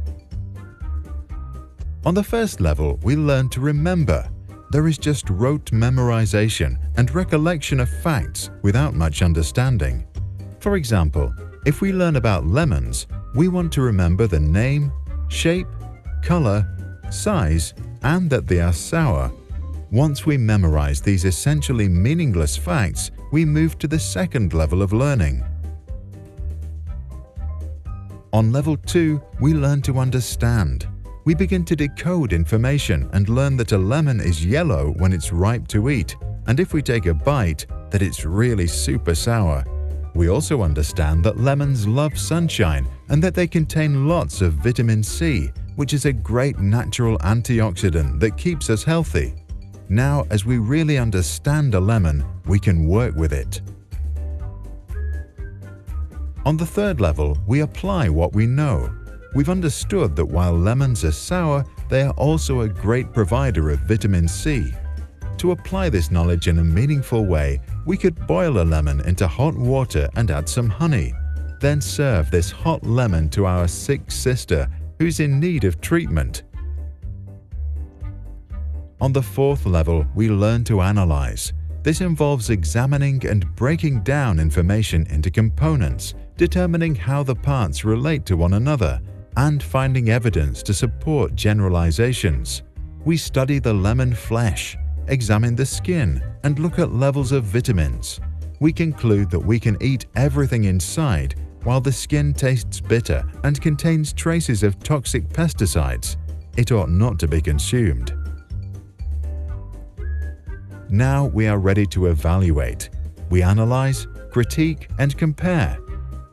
On the first level, we learn to remember. There is just rote memorization and recollection of facts without much understanding. For example, if we learn about lemons, we want to remember the name, shape, color, size, and that they are sour. Once we memorize these essentially meaningless facts, we move to the second level of learning. On level 2, we learn to understand. We begin to decode information and learn that a lemon is yellow when it's ripe to eat, and if we take a bite, that it's really super sour. We also understand that lemons love sunshine and that they contain lots of vitamin C, which is a great natural antioxidant that keeps us healthy. Now, as we really understand a lemon, we can work with it. On the third level, we apply what we know. We've understood that while lemons are sour, they are also a great provider of vitamin C. To apply this knowledge in a meaningful way, we could boil a lemon into hot water and add some honey. Then serve this hot lemon to our sick sister who's in need of treatment. On the fourth level, we learn to analyze. This involves examining and breaking down information into components, determining how the parts relate to one another, and finding evidence to support generalizations. We study the lemon flesh, examine the skin, and look at levels of vitamins. We conclude that we can eat everything inside, while the skin tastes bitter and contains traces of toxic pesticides. It ought not to be consumed. Now we are ready to evaluate. We analyze, critique, and compare.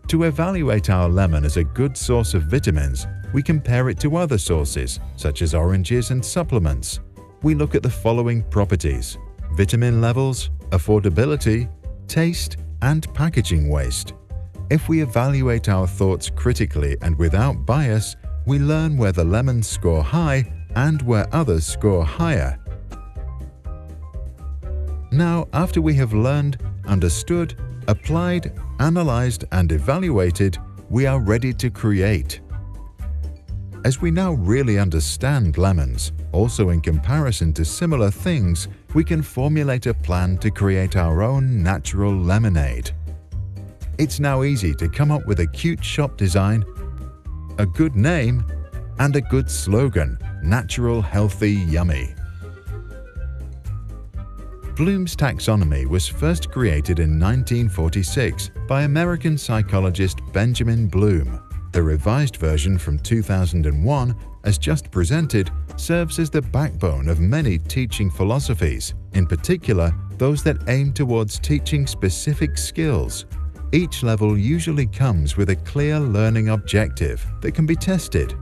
To evaluate our lemon as a good source of vitamins, we compare it to other sources, such as oranges and supplements. We look at the following properties: vitamin levels, affordability, taste, and packaging waste. If we evaluate our thoughts critically and without bias, we learn where the lemons score high and where others score higher. Now, after we have learned, understood, applied, analyzed, and evaluated, we are ready to create. as we now really understand lemons, also in comparison to similar things, we can formulate a plan to create our own natural lemonade. It's now easy to come up with a cute shop design, a good name, and a good slogan, natural, healthy, yummy. Bloom's taxonomy was first created in 1946 by American psychologist Benjamin Bloom. The revised version from 2001, as just presented, serves as the backbone of many teaching philosophies, in particular those that aim towards teaching specific skills. Each level usually comes with a clear learning objective that can be tested.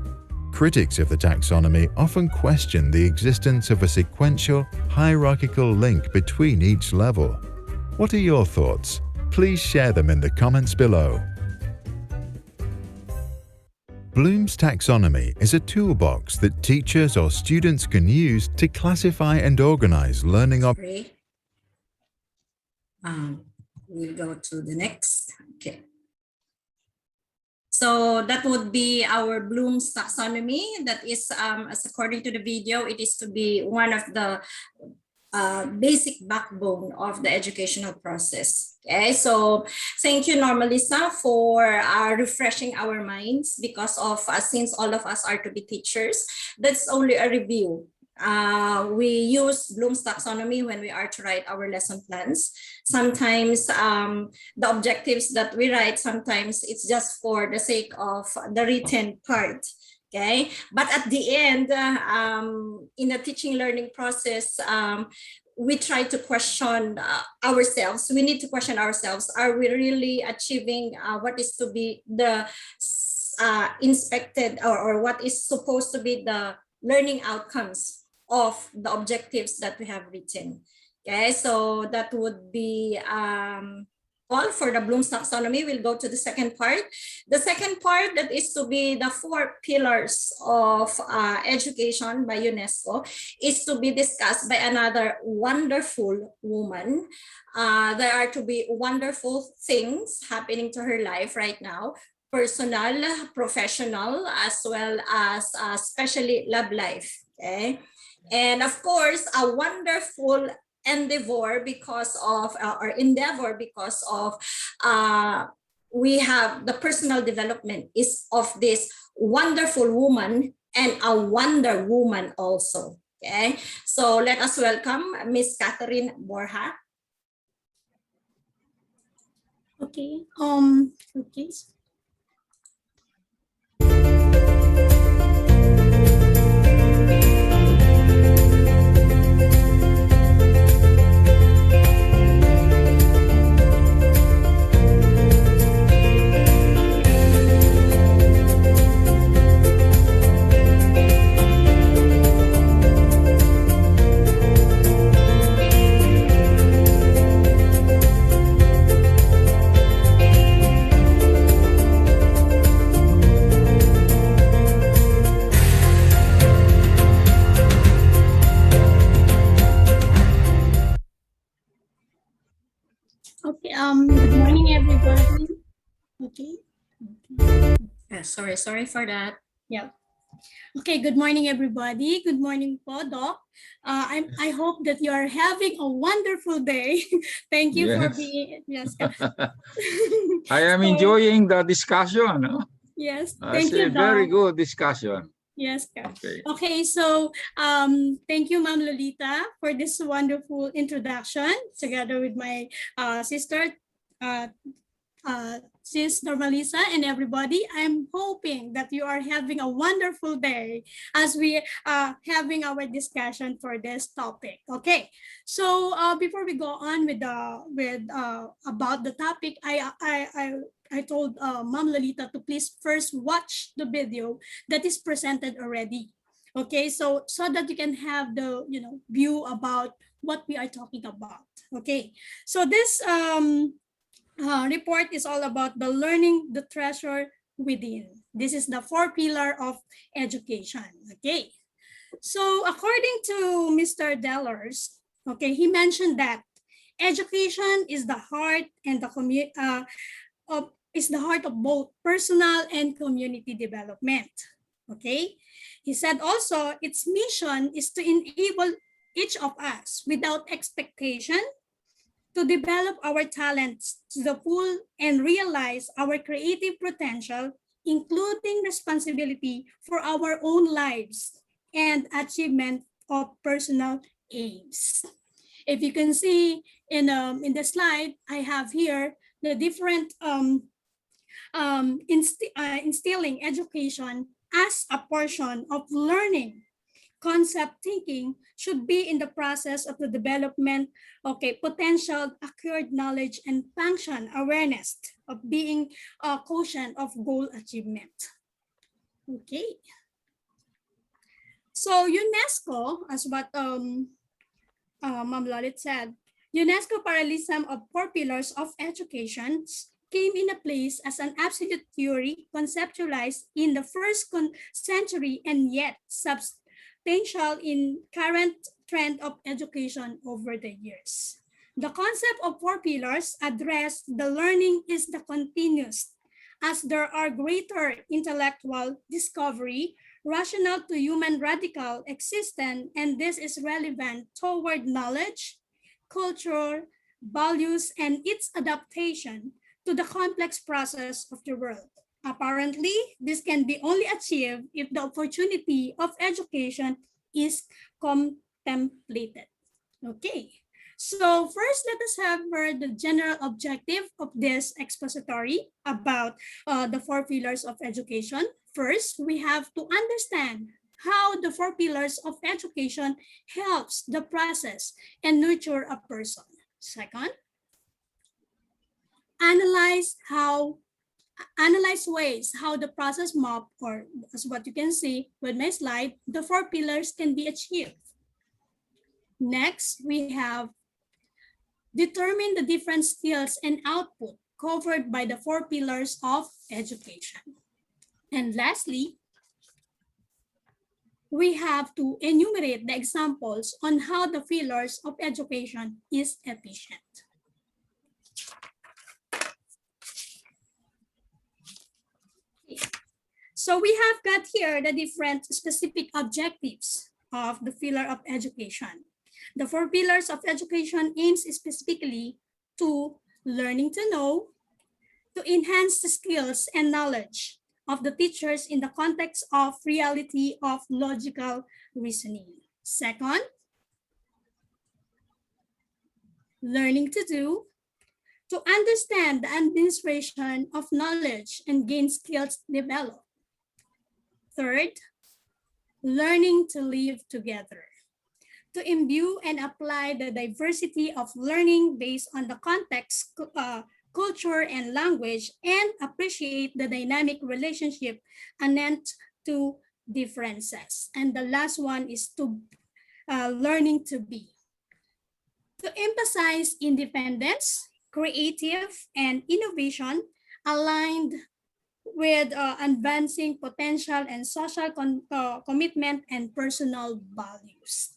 Critics of the taxonomy often question the existence of a sequential, hierarchical link between each level. What are your thoughts? Please share them in the comments below. Bloom's taxonomy is a toolbox that teachers or students can use to classify and organize learning Sorry. We'll go to the next. Okay. So that would be our Bloom's taxonomy. That is, as according to the video, it is to be one of the basic backbone of the educational process. Okay, so thank you, Normalisa, for refreshing our minds because of, since all of us are to be teachers, that's only a review. We use Bloom's taxonomy when we are to write our lesson plans. Sometimes the objectives that we write, sometimes it's just for the sake of the written part. Okay, but at the end, in the teaching learning process, we try to question ourselves. We need to question ourselves. Are we really achieving what is to be the inspected or what is supposed to be the learning outcomes of the objectives that we have written? Okay, so that would be all for the Bloom's taxonomy. We'll go to the second part. The second part, that is to be the 4 pillars of education by UNESCO, is to be discussed by another wonderful woman. There are to be wonderful things happening to her life right now, personal, professional, as well as especially love life. Okay, and of course, a wonderful endeavor because of we have the personal development is of this wonderful woman and a wonder woman also. Okay, so let us welcome Miss Catherine Borja. Okay. Okay. Okay, good morning, everybody. Okay. Sorry for that. Yeah. Okay, good morning, everybody. Good morning po, Doc. I hope that you are having a wonderful day. Thank you for Yes. being, yes. I am enjoying the discussion. No? Yes, It's thank a you, very Doc. good discussion. Yes. Okay. Okay, so thank you, Ma'am Lolita, for this wonderful introduction together with my sister, Sis Normalisa, and everybody. I'm hoping that you are having a wonderful day as we are having our discussion for this topic. Okay, so before we go on with about the topic, I told Ma'am Lolita to please first watch the video that is presented already. Okay, so that you can have the view about what we are talking about. Okay, so this report is all about the learning the treasure within. This is the 4 pillar of education. Okay, so according to Mr. Dellers, okay, he mentioned that education is the heart and the is the heart of both personal and community development. Okay. He said also its mission is to enable each of us without expectation to develop our talents to the full and realize our creative potential, including responsibility for our own lives and achievement of personal aims. If you can see in the slide, I have here the different instilling education as a portion of learning. Concept thinking should be in the process of the development, potential, acquired knowledge, and function awareness of being a quotient of goal achievement. Okay. So UNESCO, as what Ma'am Lolit said, UNESCO parallelism of 4 pillars of education came in a place as an absolute theory conceptualized in the first century and yet substantial in current trend of education over the years. The concept of 4 pillars address the learning is the continuous, as there are greater intellectual discovery, rational to human radical existence, and this is relevant toward knowledge, culture, values, and its adaptation to the complex process of the world. Apparently, this can be only achieved if the opportunity of education is contemplated. Okay, so first let us have the general objective of this expository about the 4 pillars of education. First, we have to understand how the 4 pillars of education helps the process and nurture a person. Second, analyze ways how the process map, or as what you can see with my slide, the 4 pillars can be achieved. Next, we have determine the different skills and output covered by the 4 pillars of education. And lastly, we have to enumerate the examples on how the pillars of education is efficient. So we have got here the different specific objectives of the pillar of education. The 4 pillars of education aims specifically to learning to know, to enhance the skills and knowledge of the teachers in the context of reality of logical reasoning. Second, learning to do, to understand the administration of knowledge and gain skills developed. Third, learning to live together, to imbue and apply the diversity of learning based on the context, culture, and language, and appreciate the dynamic relationship anent to differences. And the last one is to learning to be, to emphasize independence, creative, and innovation aligned with advancing potential and social commitment and personal values.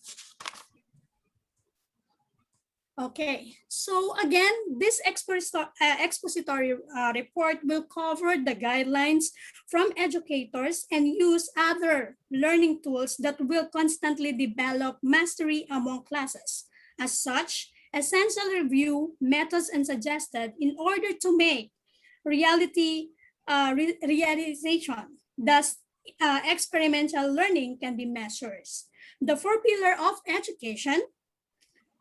Okay, so again, this expository report will cover the guidelines from educators and use other learning tools that will constantly develop mastery among classes. As such, essential review methods and suggested in order to make realization, thus experimental learning can be measured. The 4 pillars of education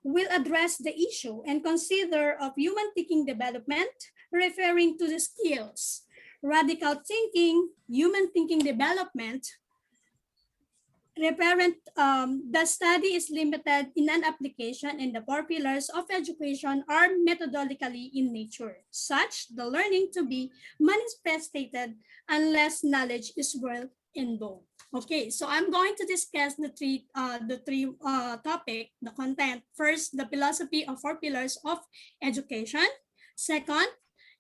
will address the issue and consider of human thinking development, referring to the skills, radical thinking, human thinking development. The study is limited in an application, and the 4 pillars of education are methodologically in nature, such the learning to be manifested unless knowledge is well involved. Okay, so I'm going to discuss the three topic, the content. First, the philosophy of 4 pillars of education. Second,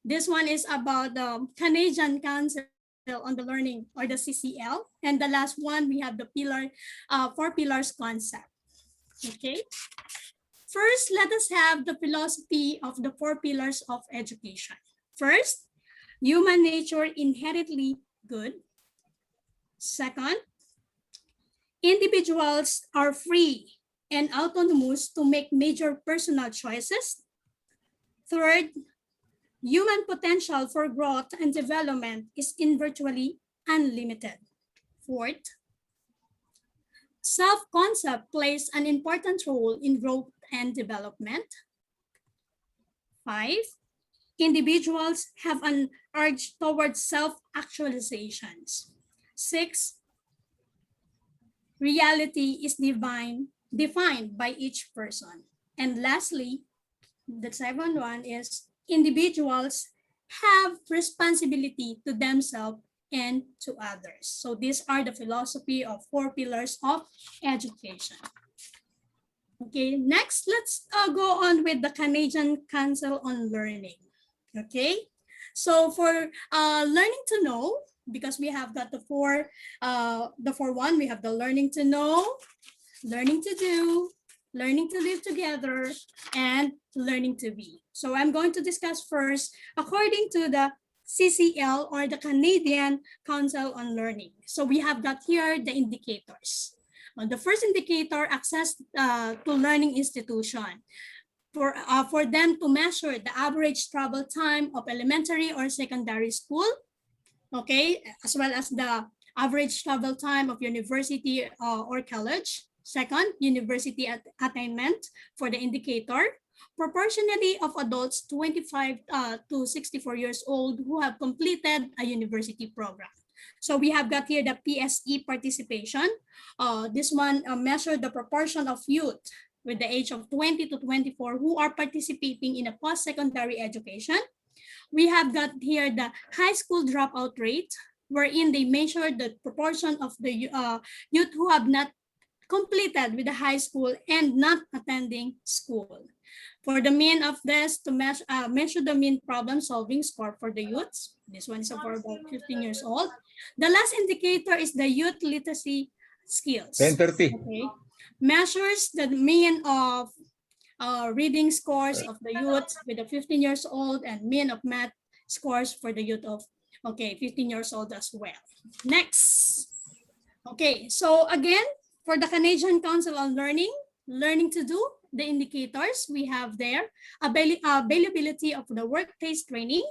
this one is about the Canadian Council on the Learning, or the CCL. And the last one, we have the 4 pillars concept. Okay. First, let us have the philosophy of the 4 pillars of education. First, human nature inherently good. Second, individuals are free and autonomous to make major personal choices. Third, human potential for growth and development is virtually unlimited. Fourth, self-concept plays an important role in growth and development. 5, individuals have an urge towards self-actualizations. 6, reality is defined by each person. And lastly, the second one is individuals have responsibility to themselves and to others. So these are the philosophy of 4 pillars of education. Okay, next, let's go on with the Canadian Council on Learning. Okay, so for learning to know, because we have got the four one, we have the learning to know, learning to do, learning to live together, and learning to be. So I'm going to discuss first according to the CCL, or the Canadian Council on Learning. So we have got here the indicators. The first indicator, access to learning institution. For them to measure the average travel time of elementary or secondary school, okay, as well as the average travel time of university or college. Second, university attainment for the indicator. Proportionally of adults 25 to 64 years old who have completed a university program. So we have got here the PSE participation. This one measured the proportion of youth with the age of 20 to 24 who are participating in a post-secondary education. We have got here the high school dropout rate, wherein they measure the proportion of the youth who have not completed with the high school and not attending school. For the mean of this, to measure the mean problem solving score for the youths. This one is for about 15 years old. The last indicator is the youth literacy skills. 10:30. Okay. Measures the mean of reading scores of the youth with the 15 years old and mean of math scores for the youth of 15 years old as well. Next. Okay, so again, for the Canadian Council on Learning, learning to do, the indicators we have there, availability of the workplace training.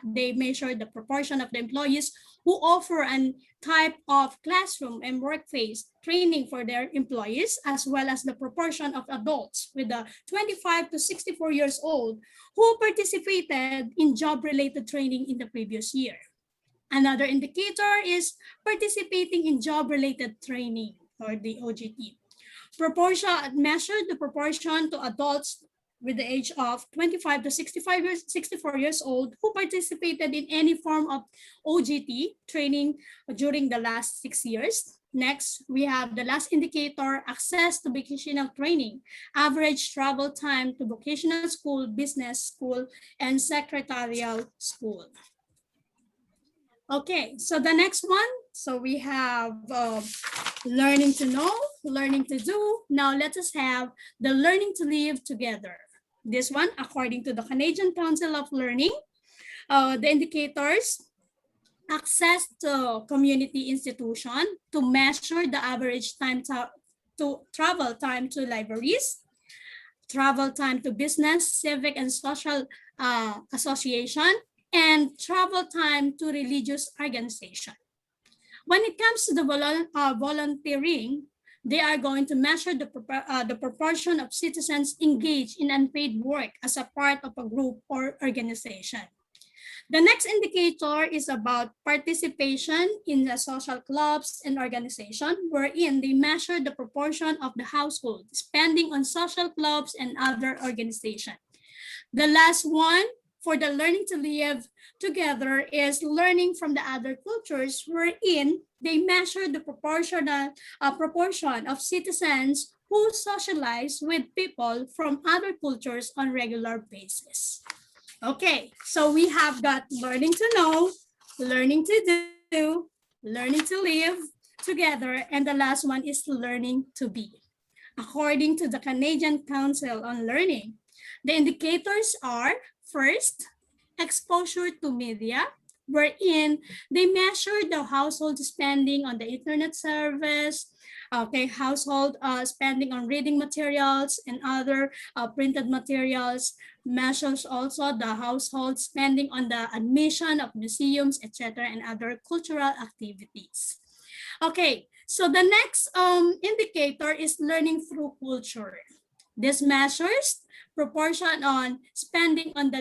They measure the proportion of the employees who offer a type of classroom and workplace training for their employees, as well as the proportion of adults with the 25 to 64 years old who participated in job-related training in the previous year. Another indicator is participating in job-related training, or the OJT. Measure the proportion to adults with the age of 25 to 64 years old who participated in any form of OJT training during the last 6 years. Next, we have the last indicator, access to vocational training, average travel time to vocational school, business school, and secretarial school. Okay, so the next one, so we have learning to know, learning to do. Now let us have the learning to live together. This one, according to the Canadian Council of Learning, the indicators, access to community institution to measure the average time to travel time to libraries, travel time to business, civic, and social association, and travel time to religious organization. When it comes to the volunteering, they are going to measure the proportion of citizens engaged in unpaid work as a part of a group or organization. The next indicator is about participation in the social clubs and organization, wherein they measure the proportion of the household spending on social clubs and other organizations. The last one, for the learning to live together, is learning from the other cultures, wherein they measure the proportion of citizens who socialize with people from other cultures on regular basis. Okay, so we have got learning to know, learning to do, learning to live together, and the last one is learning to be. According to the Canadian Council on Learning, the indicators are: first, exposure to media, wherein they measure the household spending on the internet service, okay, household spending on reading materials and other printed materials, measures also the household spending on the admission of museums, etc., and other cultural activities. Okay, so the next indicator is learning through culture. This measures proportion on spending on the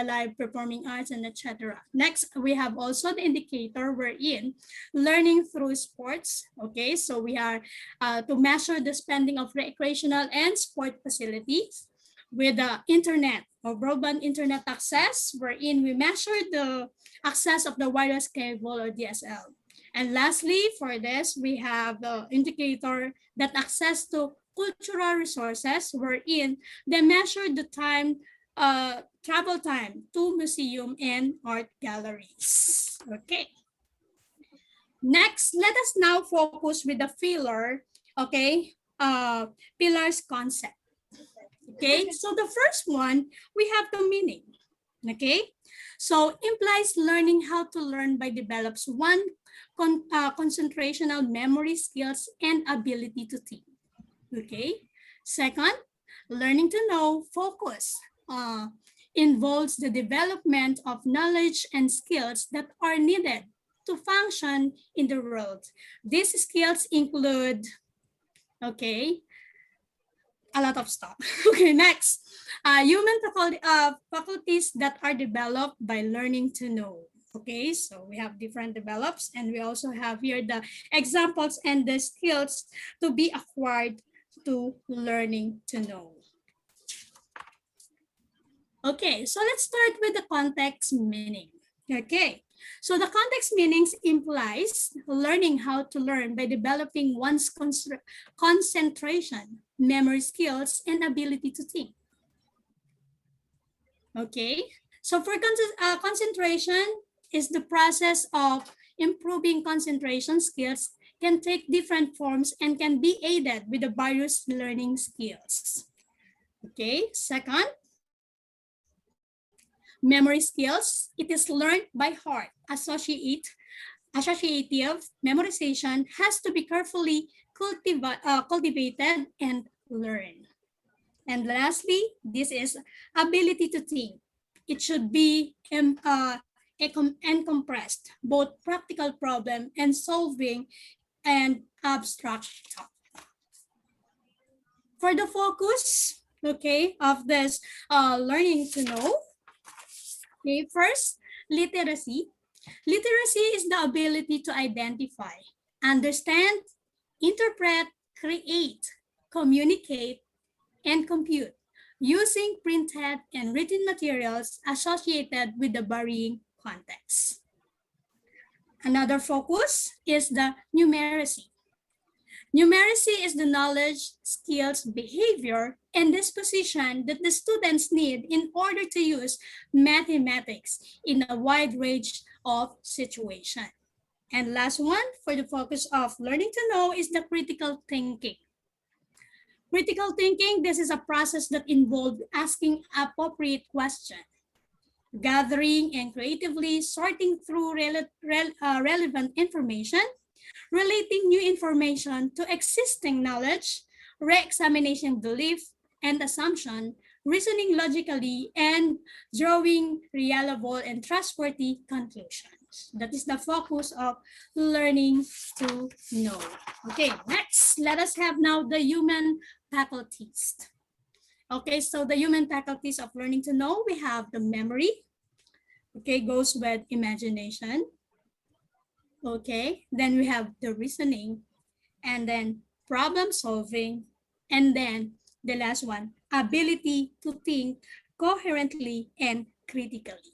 live performing arts and etc. Next, we have also the indicator wherein learning through sports. Okay, so we are to measure the spending of recreational and sport facilities with the internet or broadband internet access, wherein we measure the access of the wireless cable or DSL. And lastly, for this, we have the indicator that access to cultural resources, wherein they measure the time, travel time to museum and art galleries. Okay. Next, let us now focus with the pillar, okay, pillars concept. Okay, so the first one, we have the meaning. Okay, so implies learning how to learn by develops one concentrational memory skills and ability to think. Okay, second, learning to know focus involves the development of knowledge and skills that are needed to function in the world. These skills include, okay, a lot of stuff. Okay, next, human faculties that are developed by learning to know. Okay, so we have different develops, and we also have here the examples and the skills to be acquired to learning to know. Okay, so let's start with the context meaning. Okay, so the context meanings implies learning how to learn by developing one's concentration, memory skills, and ability to think. Okay, so for concentration is the process of improving concentration skills, can take different forms and can be aided with the various learning skills. Okay, second, memory skills, it is learned by heart. Associative memorization has to be carefully cultivated and learned. And lastly, this is ability to think. It should be compressed, both practical problem and solving and abstract thought. For the focus, okay, of this learning to know, okay, first, literacy. Literacy is the ability to identify, understand, interpret, create, communicate, and compute using printed and written materials associated with the varying contexts. Another focus is the numeracy. Numeracy is the knowledge, skills, behavior, and disposition that the students need in order to use mathematics in a wide range of situations. And last one, for the focus of learning to know, is the critical thinking. Critical thinking, this is a process that involves asking appropriate questions, gathering and creatively sorting through relevant information, relating new information to existing knowledge, re-examination belief and assumption, reasoning logically, and drawing reliable and trustworthy conclusions. That is the focus of learning to know. Okay, next, let us have now the human faculties. Okay, so the human faculties of learning to know, we have the memory, okay, goes with imagination. Okay, then we have the reasoning, and then problem solving, and then the last one, ability to think coherently and critically.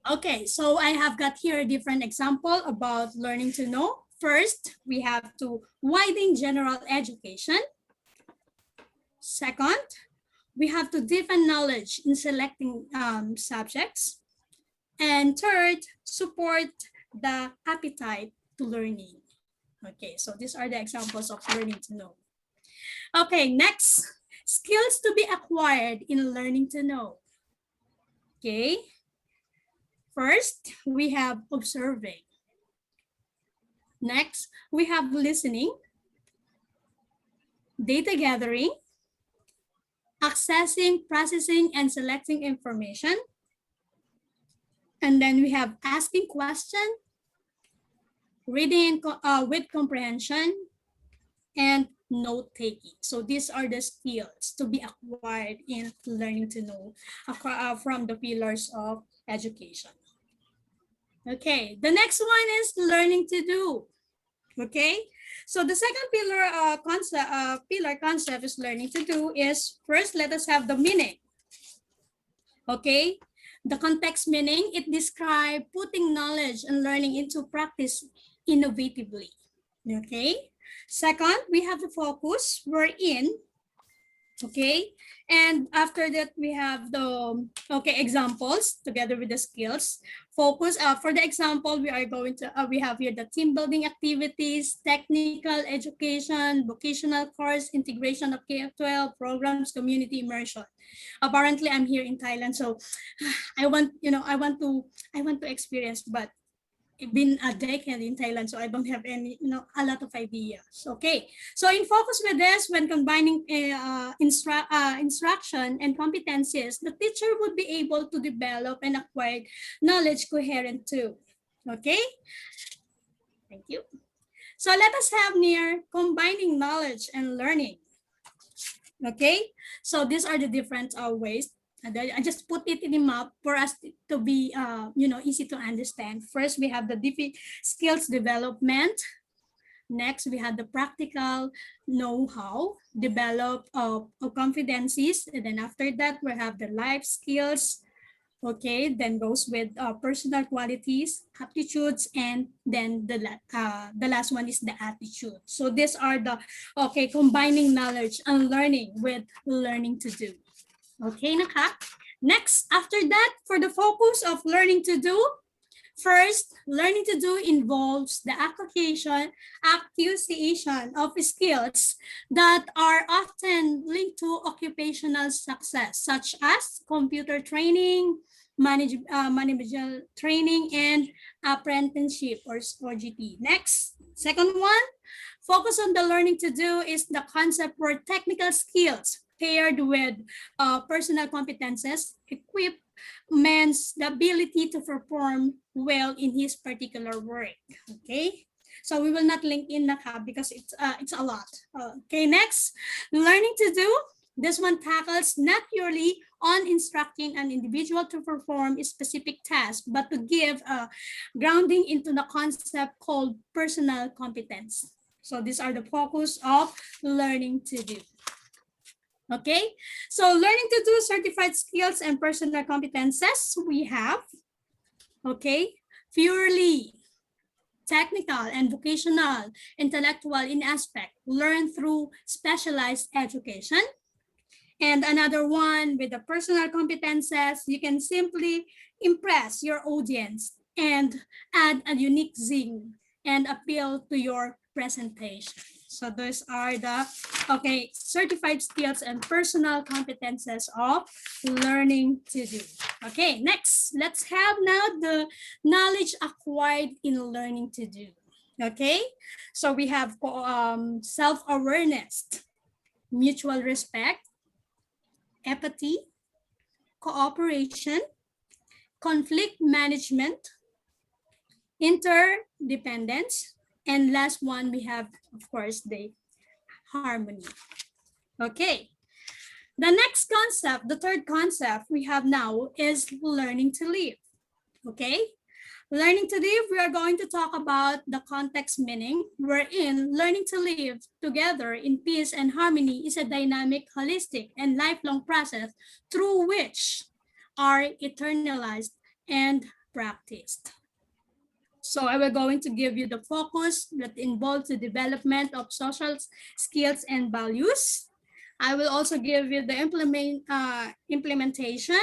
Okay, so I have got here a different example about learning to know. First, we have to widen general education. Second, we have to deepen knowledge in selecting subjects. And third, support the appetite to learning. Okay, so these are the examples of learning to know. Okay, next, skills to be acquired in learning to know. Okay. First, we have observing. Next, we have listening, data gathering, accessing, processing, and selecting information. And then we have asking question, reading with comprehension, and note taking. So these are the skills to be acquired in learning to know from the pillars of education. Okay, the next one is learning to do. Okay, so the second pillar concept is learning to do is first let us have the meaning. Okay, the context meaning, it describes putting knowledge and learning into practice innovatively. Okay, second, we have the focus, wherein, okay, and after that we have the examples together with the skills. Focus, for the example, we are going to we have here the team building activities, technical education, vocational course, integration of K-12 programs, community immersion. Apparently I'm here in Thailand, so I want to experience, but it's been a decade in Thailand, so I don't have any, a lot of ideas. Okay, so in focus with this, when combining instruction and competencies, the teacher would be able to develop and acquire knowledge coherent too. Okay, thank you. So let us have near combining knowledge and learning. Okay, so these are the different ways. And I just put it in the map for us to be, easy to understand. First, we have the skills development. Next, we have the practical know-how, develop of competencies. And then after that, we have the life skills. Okay, then goes with personal qualities, aptitudes, and then the last one is the attitude. So these are the, combining knowledge and learning with learning to do. Okay, naka? Next, after that, for the focus of learning to do, first, learning to do involves the acquisition of skills that are often linked to occupational success, such as computer training, managerial training, and apprenticeship or GT. Next, second one, focus on the learning to do is the concept for technical skills paired with personal competences, equipments, the ability to perform well in his particular work. Okay, so we will not link in NACAB because it's a lot. Okay, next, learning to do. This one tackles not purely on instructing an individual to perform a specific task, but to give a grounding into the concept called personal competence. So these are the focus of learning to do. Okay, so learning to do certified skills and personal competences we have, okay, purely technical and vocational, intellectual in aspect, learned through specialized education. And another one with the personal competences, you can simply impress your audience and add a unique zing and appeal to your presentation. So those are the, certified skills and personal competences of learning to do. Okay, next, let's have now the knowledge acquired in learning to do. Okay, so we have self-awareness, mutual respect, empathy, cooperation, conflict management, interdependence, and last one, we have, of course, the harmony. Okay. The next concept, the third concept we have now is learning to live. Okay. Learning to live, we are going to talk about the context meaning, wherein learning to live together in peace and harmony is a dynamic, holistic, and lifelong process through which are eternalized and practiced. So I will going to give you the focus that involves the development of social skills and values. I will also give you the implementation,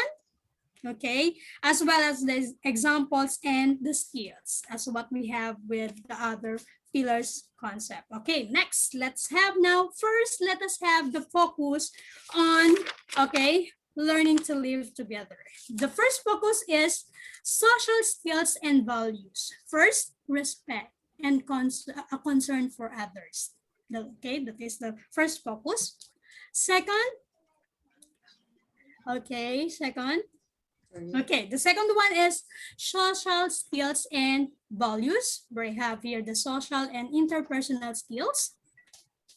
okay, as well as the examples and the skills as what we have with the other pillars concept. Okay, next, let's have now, first, let us have the focus on, learning to live together. The first focus is social skills and values. First, respect and a concern for others. Okay, that is the first focus. Second, okay, the second one is social skills and values. We have here the social and interpersonal skills.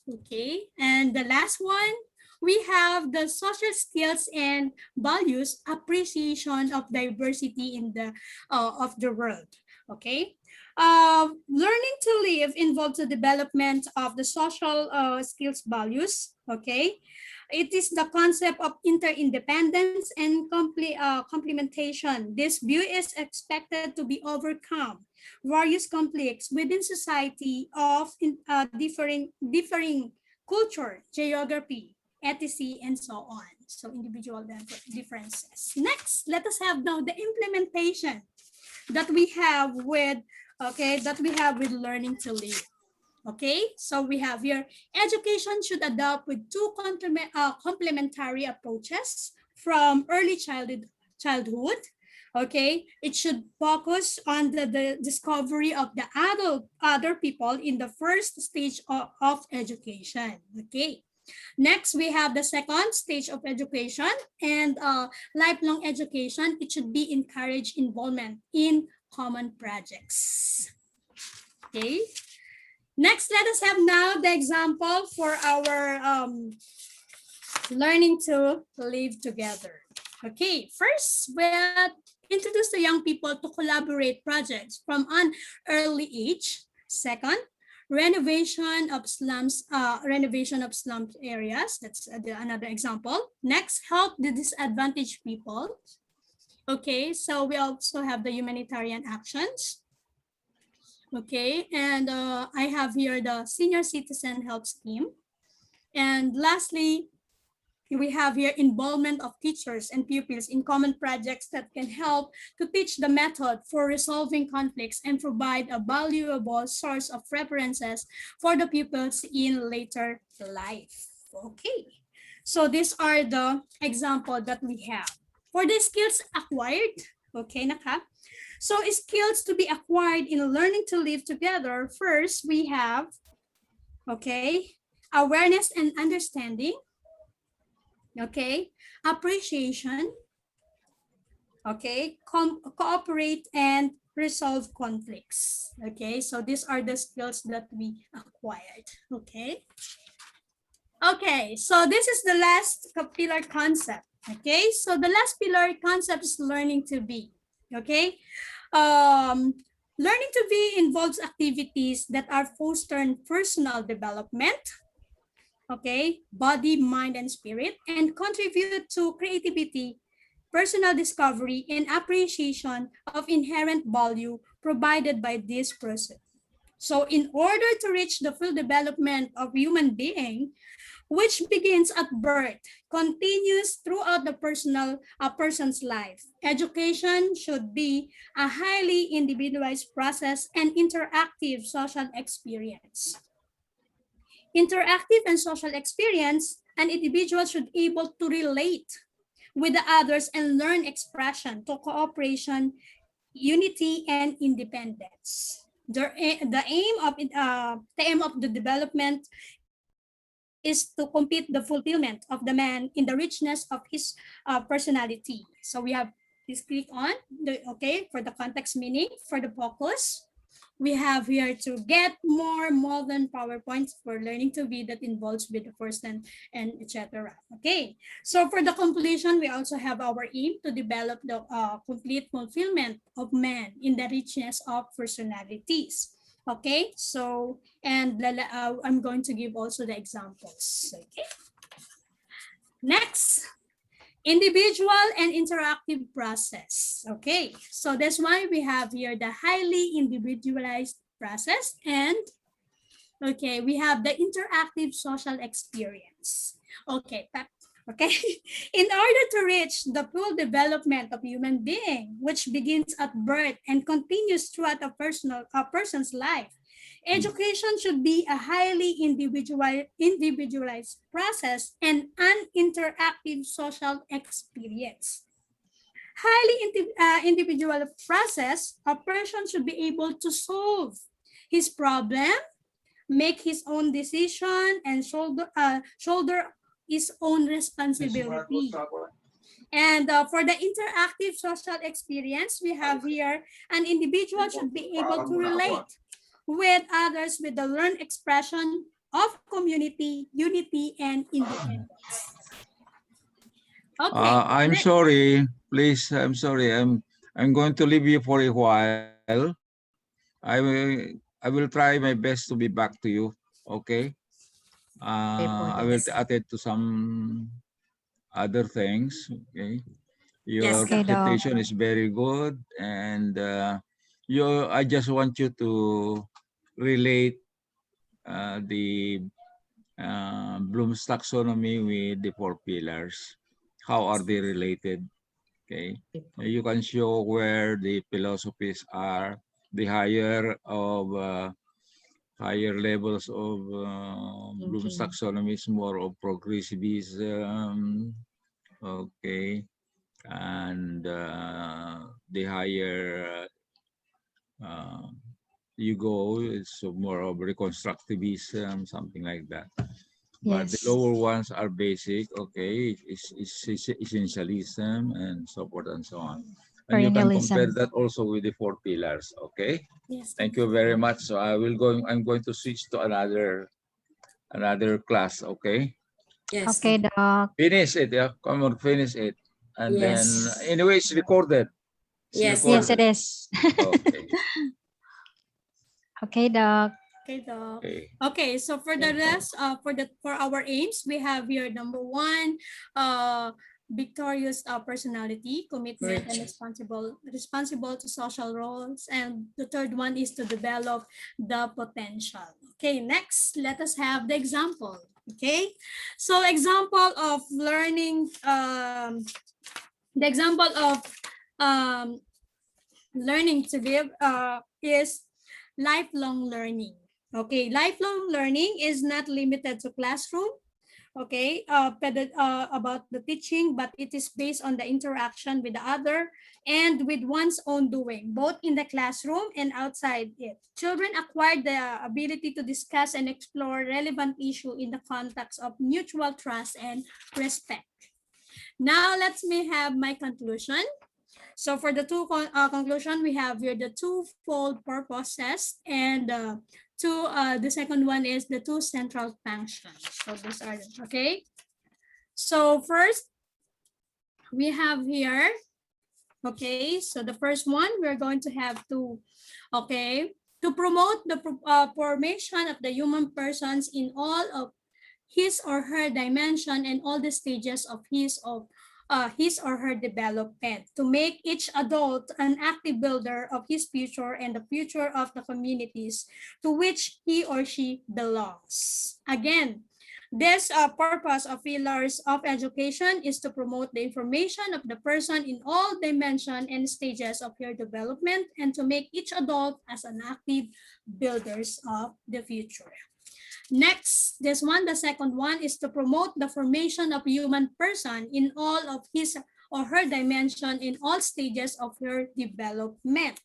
Okay, and the last one, we have the social skills and values, appreciation of diversity in the of the world. Okay, learning to live involves the development of the social skills values. Okay, it is the concept of interdependence and complementation. This view is expected to be overcome various conflicts within society of differing culture, geography, ethnicity, and so on. So individual differences. Next, let us have now the implementation that we have with learning to live. Okay, so we have here, education should adopt with two complementary approaches from early childhood. Okay, it should focus on the discovery of the other people in the first stage of education. Okay, next we have the second stage of education and lifelong education. It should be encouraged involvement in common projects. Okay, next let us have now the example for our learning to live together. Okay, first we'll introduce the young people to collaborate projects from an early age. Second, renovation of slums areas. That's another example. Next, help the disadvantaged people. Okay, so we also have the humanitarian actions. Okay, and I have here the senior citizen help scheme. And lastly, we have here involvement of teachers and pupils in common projects that can help to teach the method for resolving conflicts and provide a valuable source of references for the pupils in later life. Okay, so these are the examples that we have. For the skills acquired, okay, naka. So skills to be acquired in learning to live together. First, we have, okay, awareness and understanding. Okay, appreciation, okay, cooperate and resolve conflicts. Okay, so these are the skills that we acquired. Okay, okay, so this is the last pillar concept. Okay, so the last pillar concept is learning to be. Okay, learning to be involves activities that are fostering personal development, okay, body, mind, and spirit, and contribute to creativity, personal discovery, and appreciation of inherent value provided by this process. So in order to reach the full development of human being, which begins at birth, continues throughout the person's life, education should be a highly individualized process and interactive social experience. Interactive and social experience, an individual should be able to relate with the others and learn expression to cooperation, unity, and independence. The aim of the development is to complete the fulfillment of the man in the richness of his personality. So we have this click on the, okay, for the context meaning, for the focus. We have here to get more modern PowerPoints for learning to be that involves with the first and etc. Okay, so for the completion, we also have our aim to develop the complete fulfillment of man in the richness of personalities. Okay, so and I'm going to give also the examples. Okay, next. Individual and interactive process. Okay, so that's why we have here the highly individualized process, and okay, we have the interactive social experience. Okay, okay. In order to reach the full development of human being, which begins at birth and continues throughout a person's life, Education should be a highly individualized process and an interactive social experience. Highly individual process, a person should be able to solve his problem, make his own decision, and shoulder his own responsibility. And for the interactive social experience, we have here an individual should be able to relate with others with the learned expression of community, unity, and independence. Okay. I'm sorry, please. I'm sorry. I'm going to leave you for a while. I will try my best to be back to you. Okay. I will attend to some other things. Okay. Your Okay, Doc. presentation is very good, and I just want you to relate the Bloom's taxonomy with the 4 pillars. How are they related? Okay, you can show where the philosophies are, the higher levels of Bloom's taxonomy is more of progressivism. Okay, and the higher you go, it's more of reconstructivism, something like that. But the Yes. lower ones are basic, okay, it's essentialism and so forth and so on. And you can compare Perennialism. that also with the 4 pillars, okay? Yes. Thank you very much. So I'm going to switch to another class, okay? Yes. Okay, Doc. Finish it, yeah. Come on, finish it. And Yes. then anyway, it's recorded. It's Yes. recorded. Yes, it is. Okay. Okay, Doc. Okay, Doc. Okay. Okay, so for the rest, for our aims, we have here number 1, victorious personality, commitment, and responsible to social roles, and the third one is to develop the potential. Okay, next, let us have the example. Okay, so example of learning, the example of learning to live is lifelong learning. Okay, lifelong learning is not limited to classroom, okay, about the teaching, but it is based on the interaction with the other and with one's own doing, both in the classroom and outside it. Children acquire the ability to discuss and explore relevant issue in the context of mutual trust and respect. Now, let me have my conclusion. So for the conclusion, we have here the twofold purposes, and the second one is the 2 central functions. So these are them, okay? So first, we have here, okay, so the first one, we're going to have to, okay, to promote the formation of the human persons in all of his or her dimension and all the stages of his or her development, to make each adult an active builder of his future and the future of the communities to which he or she belongs. Again, this purpose of pillars of education is to promote the information of the person in all dimensions and stages of your development and to make each adult as an active builders of the future. Next, this one, the second one, is to promote the formation of human person in all of his or her dimension in all stages of her development.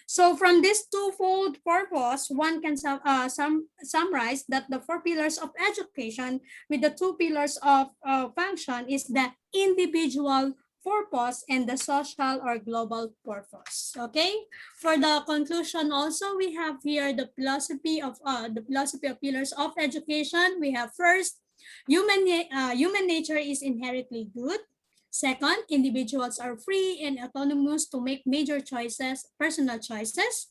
So from this twofold purpose, one can summarize that the 4 pillars of education with the 2 pillars of function is the individual purpose and the social or global purpose. Okay, for the conclusion also, we have here the philosophy of pillars of education. We have first, human nature is inherently good. Second, individuals are free and autonomous to make major choices, personal choices.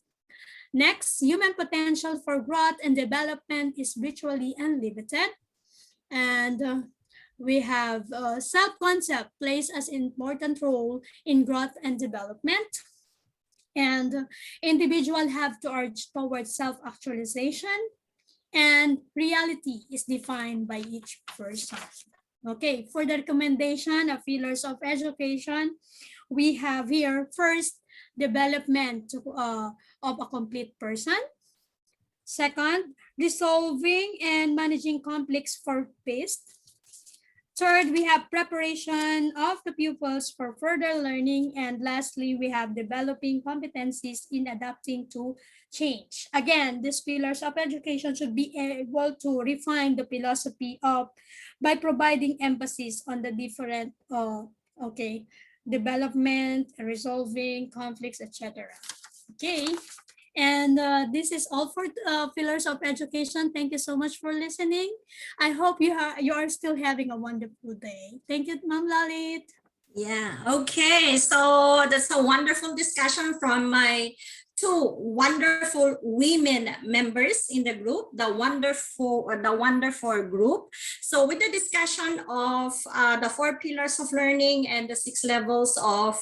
Next, human potential for growth and development is virtually unlimited. And we have self-concept plays an important role in growth and development. And individuals have to urge towards self-actualization, and reality is defined by each person. Okay, for the recommendation of pillars of education, we have here first, development of a complete person. Second, resolving and managing conflicts for peace. Third, we have preparation of the pupils for further learning. And lastly, we have developing competencies in adapting to change. Again, these pillars of education should be able to refine the philosophy of by providing emphasis on the different development, resolving conflicts, etc. Okay. And this is all for pillars of education. Thank you so much for listening. I hope you are still having a wonderful day. Thank you, Ma'am Lalit. Yeah, okay. So that's a wonderful discussion from my two wonderful women members in the group, the wonderful group. So with the discussion of the 4 pillars of learning and the 6 levels of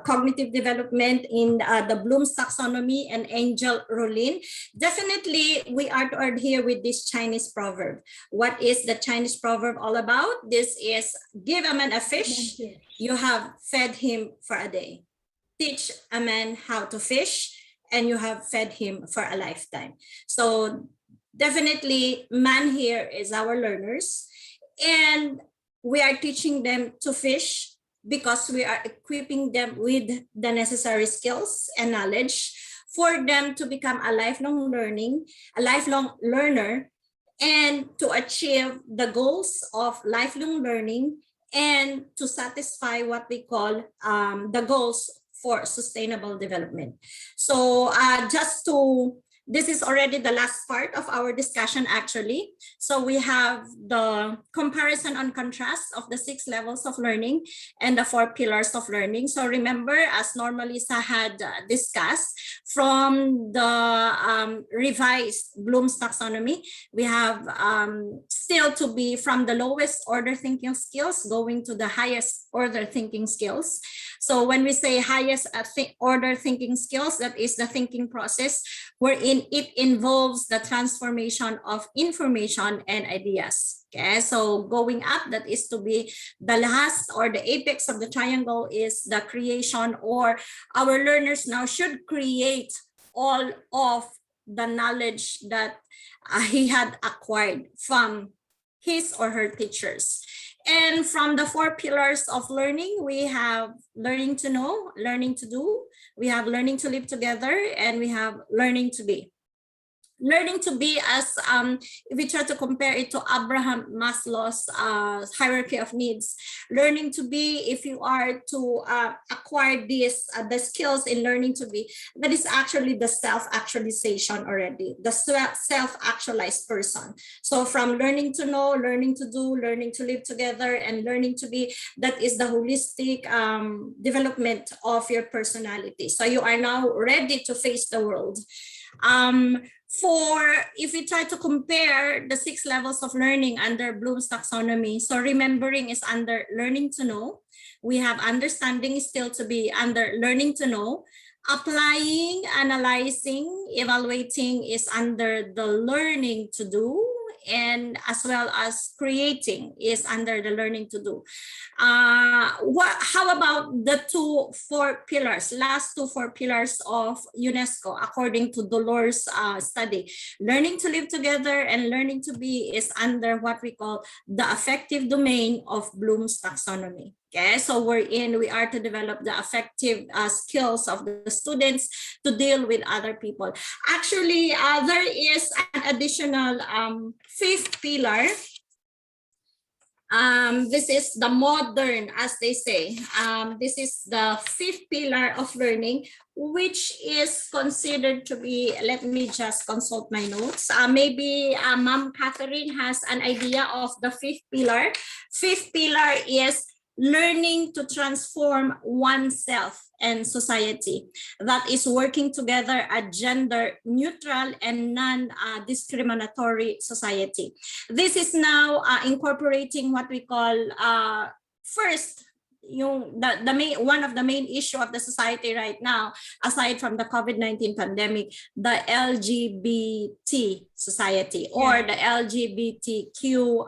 cognitive development in the Bloom's taxonomy and Angel Rolin, definitely we are to adhere with this Chinese proverb. What is the Chinese proverb all about? This is, give a man a fish, you have fed him for a day. Teach a man how to fish, and you have fed him for a lifetime. So definitely man here is our learners, and we are teaching them to fish because we are equipping them with the necessary skills and knowledge for them to become a lifelong learner, and to achieve the goals of lifelong learning and to satisfy what we call the goals for sustainable development. So this is already the last part of our discussion actually. So we have the comparison and contrast of the 6 levels of learning and the 4 pillars of learning. So remember, as Normalisa had discussed, from the revised Bloom's taxonomy, we have still to be from the lowest order thinking skills going to the highest order thinking skills. So when we say highest order thinking skills, that is the thinking process wherein it involves the transformation of information and ideas. Okay, so going up, that is to be the last or the apex of the triangle is the creation, or our learners now should create all of the knowledge that he had acquired from his or her teachers. And from the 4 pillars of learning, we have learning to know, learning to do, we have learning to live together, and we have learning to be. Learning to be, as if we try to compare it to Abraham Maslow's hierarchy of needs, learning to be, if you are to acquire this the skills in learning to be, that is actually the self-actualization already, the self-actualized person. So from learning to know, learning to do, learning to live together, and learning to be, that is the holistic development of your personality. So you are now ready to face the world. If we try to compare the 6 levels of learning under Bloom's taxonomy, so remembering is under learning to know. We have understanding is still to be under learning to know. Applying, analyzing, evaluating is under the learning to do, and as well as creating is under the learning to do. How about the 4 pillars, last 4 pillars of UNESCO according to Dolores' study? Learning to live together and learning to be is under what we call the affective domain of Bloom's taxonomy. Okay, so we are to develop the affective skills of the students to deal with other people. Actually, there is an additional 5th pillar. This is the modern, as they say. This is the 5th pillar of learning, which is considered to be, let me just consult my notes. Maybe Ma'am Catherine has an idea of the 5th pillar. 5th pillar is learning to transform oneself and society. That is working together a gender neutral and non-discriminatory society. This is now incorporating what we call first, one of the main issue of the society right now, aside from the COVID-19 pandemic, the LGBT society, or the LGBTQ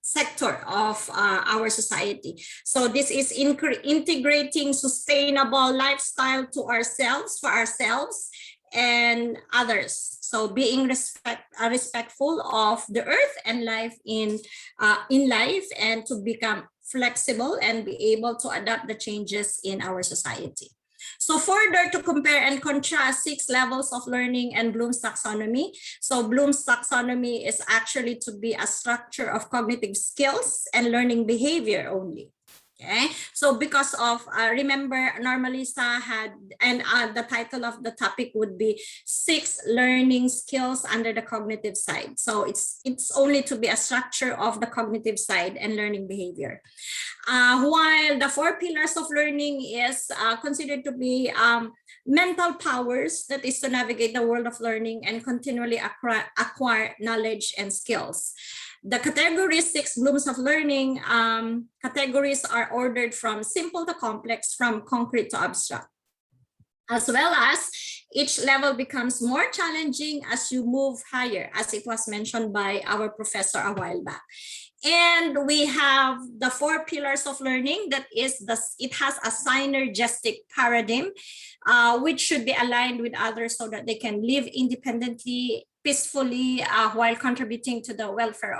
sector of our society. So this is integrating sustainable lifestyle to ourselves, for ourselves, and others. So being respectful of the earth and life in life, and to become flexible and be able to adapt the changes in our society. So further, to compare and contrast 6 levels of learning and Bloom's taxonomy. So Bloom's taxonomy is actually to be a structure of cognitive skills and learning behavior only. Okay, so because of, remember, Normalisa had, and the title of the topic would be 6 learning skills under the cognitive side. So it's only to be a structure of the cognitive side and learning behavior. While the 4 pillars of learning is considered to be mental powers, that is to navigate the world of learning and continually acquire knowledge and skills. The categories 6 blooms of learning categories are ordered from simple to complex, from concrete to abstract. As well as each level becomes more challenging as you move higher, as it was mentioned by our professor a while back. And we have the 4 pillars of learning, that is, it has a synergistic paradigm, which should be aligned with others so that they can live independently, peacefully, while contributing to the welfare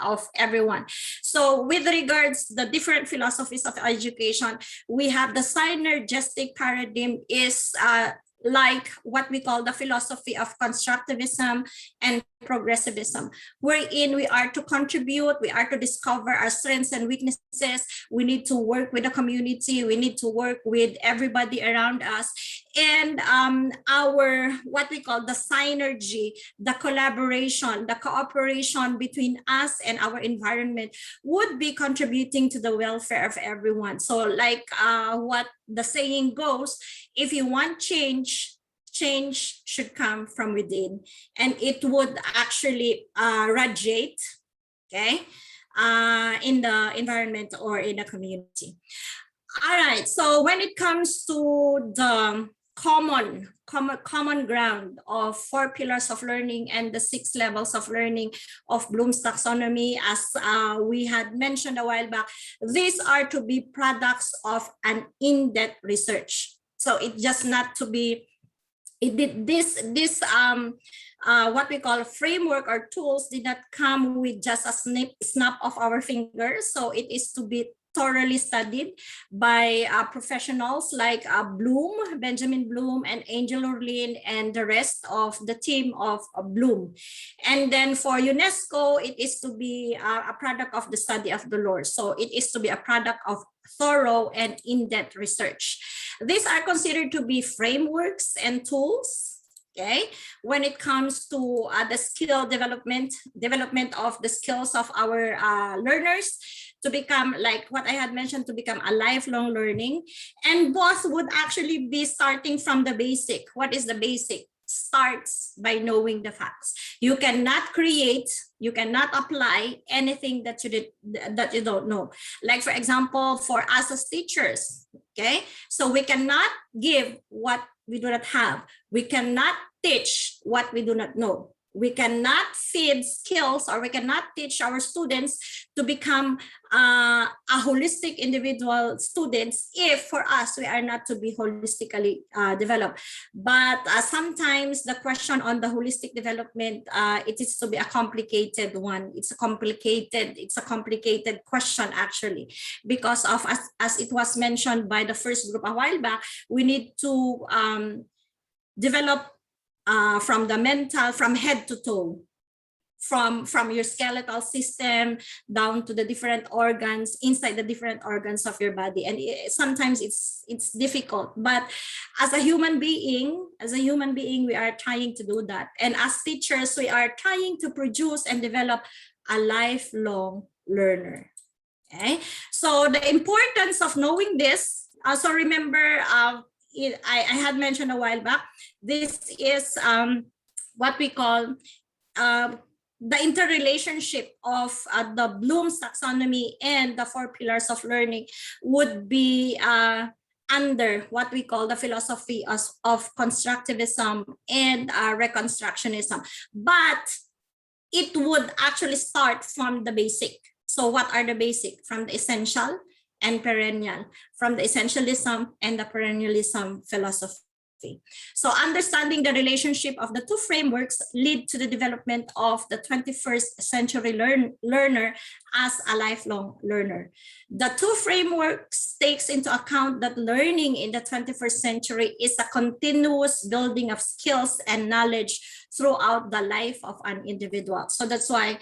of everyone. So with regards to the different philosophies of education, we have the synergistic paradigm is like what we call the philosophy of constructivism and progressivism, wherein we are to contribute, we are to discover our strengths and weaknesses, we need to work with the community, we need to work with everybody around us, and our, what we call the synergy, the collaboration, the cooperation between us and our environment would be contributing to the welfare of everyone. So like what the saying goes, if you want change, change should come from within, and it would actually radiate, okay, in the environment or in the community. All right, so when it comes to the common ground of 4 pillars of learning and the 6 levels of learning of Bloom's taxonomy, as we had mentioned a while back, these are to be products of an in-depth research. So it just not to be, what we call framework or tools did not come with just a snap of our fingers. So it is to be thoroughly studied by professionals like Bloom, Benjamin Bloom, and Angel Orlin, and the rest of the team of Bloom. And then for UNESCO, it is to be a product of the study of the Lord. So it is to be a product of thorough and in-depth research. These are considered to be frameworks and tools, okay, when it comes to the skill development of the skills of our learners, to become, like what I had mentioned, to become a lifelong learning. And both would actually be starting from the basic. What is the basic? Starts by knowing the facts. You cannot create, you cannot apply anything that you don't know. Like for example, for us as teachers, okay, so we cannot give what we do not have. We cannot teach what we do not know. We cannot feed skills, or we cannot teach our students to become a holistic individual students if for us we are not to be holistically developed. But sometimes the question on the holistic development, it is to be a complicated one. It's a complicated question actually, because of, as it was mentioned by the first group a while back, we need to develop from the mental, from head to toe, from your skeletal system down to the different organs, inside the different organs of your body. And sometimes it's difficult, but as a human being, we are trying to do that. And as teachers, we are trying to produce and develop a lifelong learner. Okay, so the importance of knowing this. Also remember, I had mentioned a while back, this is what we call the interrelationship of the Bloom's taxonomy and the 4 pillars of learning would be under what we call the philosophy of constructivism and reconstructionism. But it would actually start from the basic. So what are the basic? From the essential and perennial, from the essentialism and the perennialism philosophy. So understanding the relationship of the two frameworks lead to the development of the 21st century learner as a lifelong learner. The two frameworks takes into account that learning in the 21st century is a continuous building of skills and knowledge throughout the life of an individual. So that's why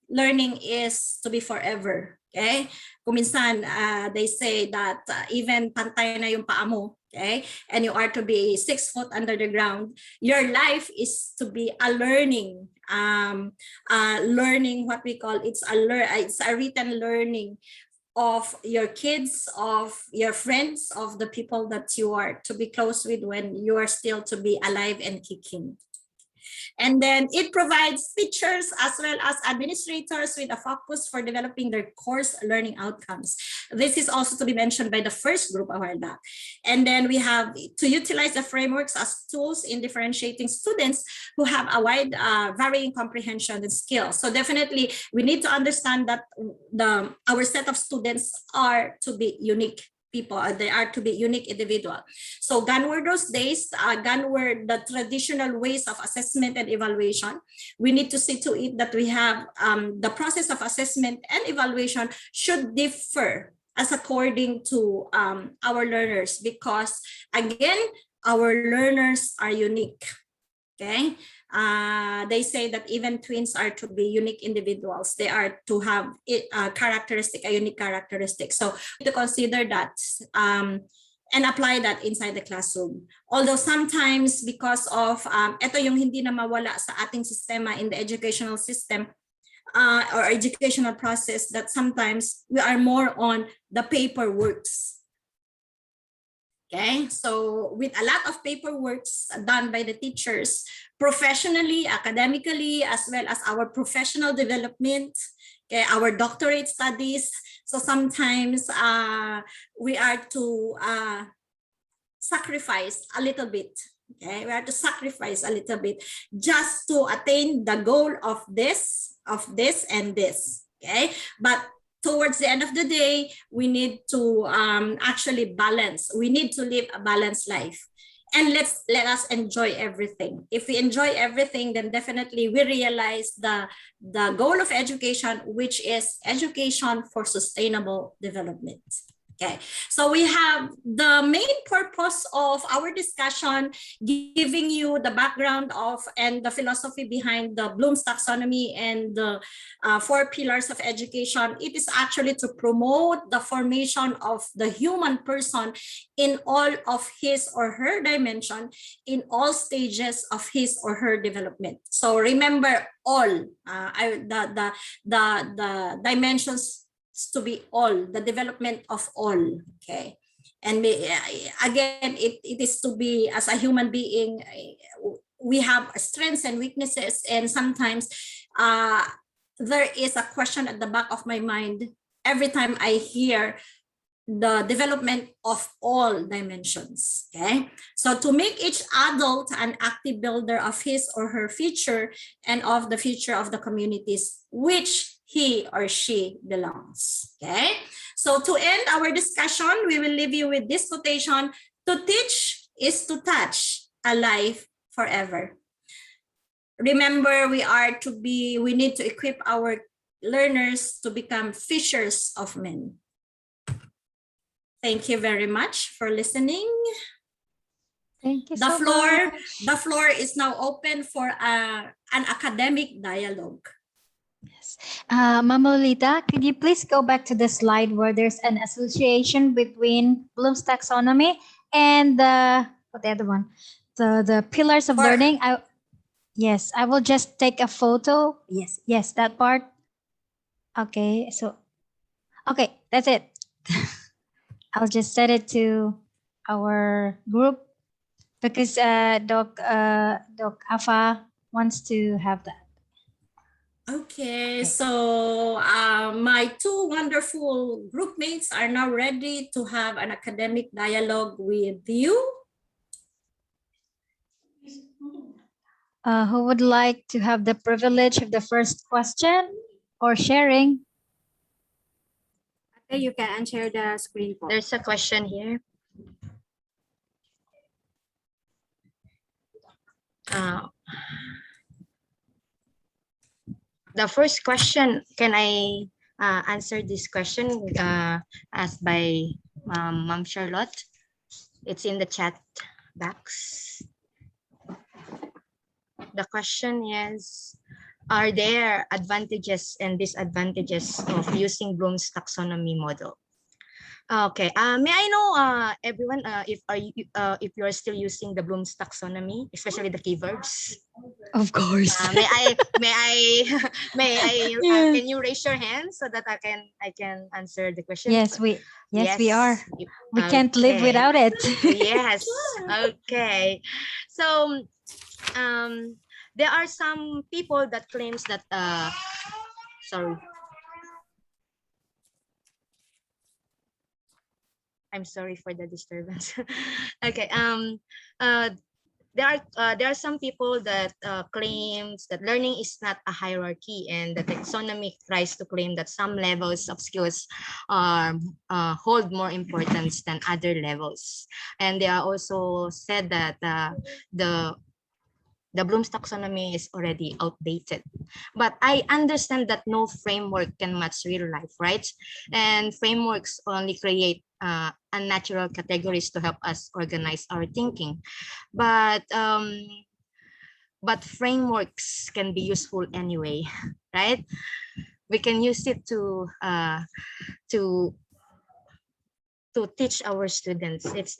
learning is to be forever. Okay? Kuminsan, they say that even pantay na yung paa mo, okay, and you are to be 6 foot under the ground, your life is to be a learning, learning what we call it's a written learning of your kids, of your friends, of the people that you are to be close with when you are still to be alive and kicking. And then it provides teachers as well as administrators with a focus for developing their course learning outcomes. This is also to be mentioned by the first group a while back. And then we have to utilize the frameworks as tools in differentiating students who have a wide varying comprehension and skills. So definitely we need to understand that our set of students are to be unique people, they are to be unique individual. So gone were those days, gone were the traditional ways of assessment and evaluation. We need to see to it that we have the process of assessment and evaluation should differ as according to our learners, because again, our learners are unique. Okay, they say that even twins are to be unique individuals. They are to have a unique characteristic. So to consider that and apply that inside the classroom. Although sometimes because of ito yung hindi na mawala sa ating sistema in the educational system or educational process, that sometimes we are more on the paperworks. Okay, so with a lot of paperwork done by the teachers, professionally, academically, as well as our professional development, okay, our doctorate studies. So sometimes we are to sacrifice a little bit. Okay, we have to sacrifice a little bit just to attain the goal of this, and this. Okay, but towards the end of the day, we need to actually balance. We need to live a balanced life. And let us enjoy everything. If we enjoy everything, then definitely we realize the goal of education, which is education for sustainable development. Okay, so we have the main purpose of our discussion, giving you the background of and the philosophy behind the Bloom's taxonomy and the 4 pillars of education. It is actually to promote the formation of the human person in all of his or her dimension, in all stages of his or her development. So remember all the dimensions to be all, the development of all. Okay, and again, it is to be, as a human being, we have strengths and weaknesses, and sometimes there is a question at the back of my mind every time I hear the development of all dimensions. Okay, so to make each adult an active builder of his or her future and of the future of the communities which he or she belongs. Okay, so to end our discussion, we will leave you with this quotation: to teach is to touch a life forever. Remember, we need to equip our learners to become fishers of men. Thank you very much for listening. Thank you The so floor, much. the floor is now open for an academic dialogue. Yes. Mama Lolita, could you please go back to the slide where there's an association between Bloom's taxonomy and the other one, the pillars of learning? Yes, I will just take a photo. Yes, that part. Okay, so that's it. I'll just set it to our group because Doc Afa wants to have that. Okay, so my 2 wonderful group mates are now ready to have an academic dialogue with you. Who would like to have the privilege of the first question or sharing? Okay, you can share the screen. There's a question here. Uh, the first question, can I answer this question asked by Ma'am Charlotte? It's in the chat box. The question is, are there advantages and disadvantages of using Bloom's taxonomy model? Okay. May I know, everyone, if you are still using the Bloom's taxonomy, especially the keywords? Of course. May I may I Yeah. can you raise your hand so that I can answer the question? Yes, we are. you- We can't live okay. without it. Yes. Okay. So there are some people that claims that sorry. I'm sorry for the disturbance. Okay. There are some people that claims that learning is not a hierarchy, and the taxonomy tries to claim that some levels of skills hold more importance than other levels. And they are also said that the Bloom's taxonomy is already outdated. But I understand that no framework can match real life, right? And frameworks only create unnatural categories to help us organize our thinking. But frameworks can be useful anyway, right? We can use it to teach our students. It's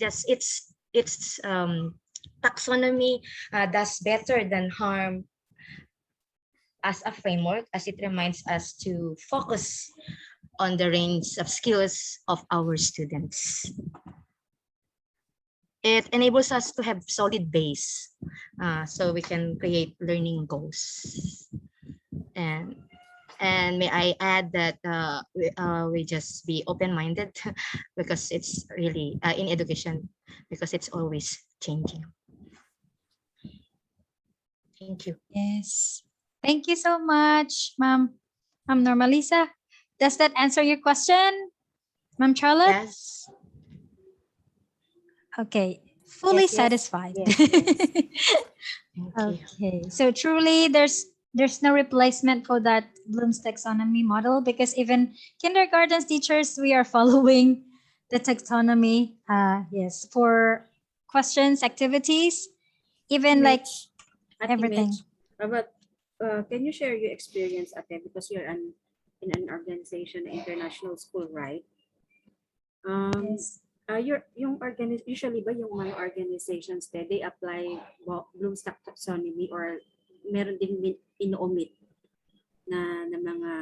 taxonomy does better than harm as a framework, as it reminds us to focus on the range of skills of our students. It enables us to have solid base, so we can create learning goals. And may I add that we just be open-minded because it's really in education, because it's always changing. Thank you. Yes. Thank you so much, Ma'am Normalisa. Does that answer your question, Ma'am Charlotte? Yes. Okay. Fully Yes, yes. satisfied. Yes, yes. Okay. So truly there's no replacement for that Bloom's taxonomy model, because even kindergarten teachers, we are following the taxonomy. Yes, for questions, activities, even like everything. But can you share your experience, Ate, because you're in an organization, international school, right? Yes. Usually ba yung mga organizations they apply Bloom's taxonomy, or meron ding ino-omit na mga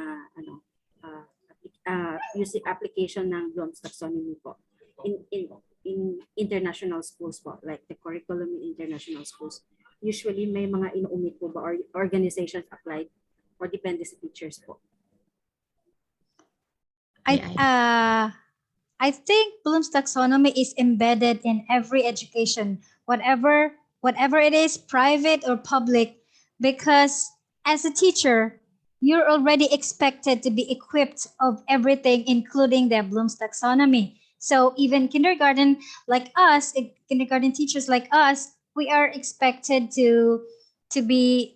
using application ng Bloom's taxonomy po in international schools po, like the curriculum in international schools? Usually may mga ino-omit po ba, or organizations applied, or depende sa teachers po? I think Bloom's taxonomy is embedded in every education, whatever it is, private or public, because as a teacher, you're already expected to be equipped of everything, including the Bloom's taxonomy. So even kindergarten teachers like us, we are expected to be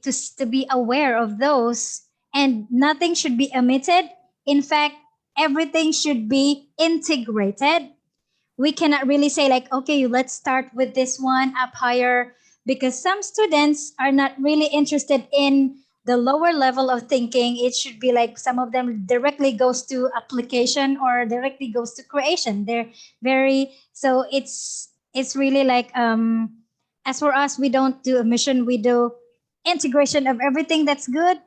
aware of those, and nothing should be omitted. In fact, everything should be integrated. We cannot really say like, okay, let's start with this one up higher, because some students are not really interested in the lower level of thinking. It should be like some of them directly goes to application or directly goes to creation. They're so it's really like, as for us, we don't do omission, we do integration of everything that's good.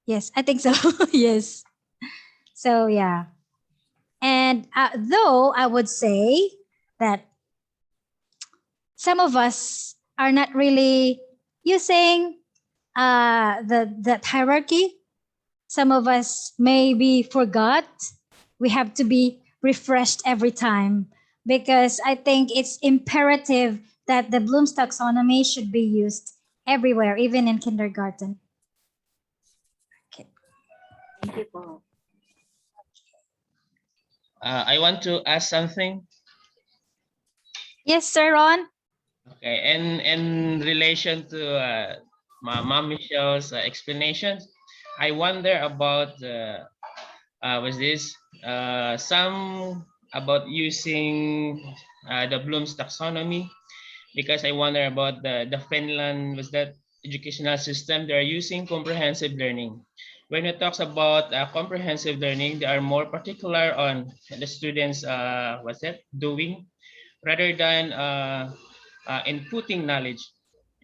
Yes, I think so. Yes. So yeah, and though I would say that some of us are not really using that hierarchy, some of us maybe forgot. We have to be refreshed every time, because I think it's imperative that the Bloom's taxonomy should be used everywhere, even in kindergarten. Okay. Thank you po. I want to ask something. Yes, sir, Ron. Okay, and in relation to Ma'am Michelle's explanations, I wonder about was this some about using the Bloom's taxonomy, because I wonder about the Finland was that educational system they are using comprehensive learning. When it talks about comprehensive learning, they are more particular on the students what's that doing rather than inputting knowledge.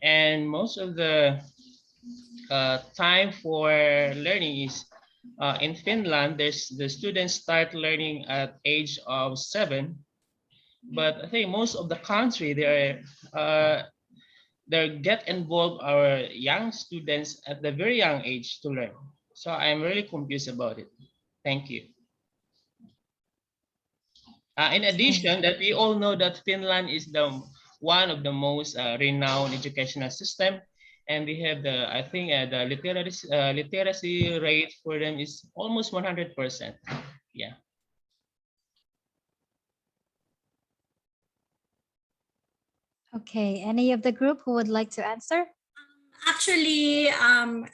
And most of the time for learning is in Finland. There's the students start learning at age of 7, but I think most of the country they get involved our young students at the very young age to learn. So I'm really confused about it. Thank you. In addition, that we all know that Finland is the one of the most renowned educational system, and we have the I think the literacy rate for them is almost 100%. Yeah. Okay, any of the group who would like to answer? Actually,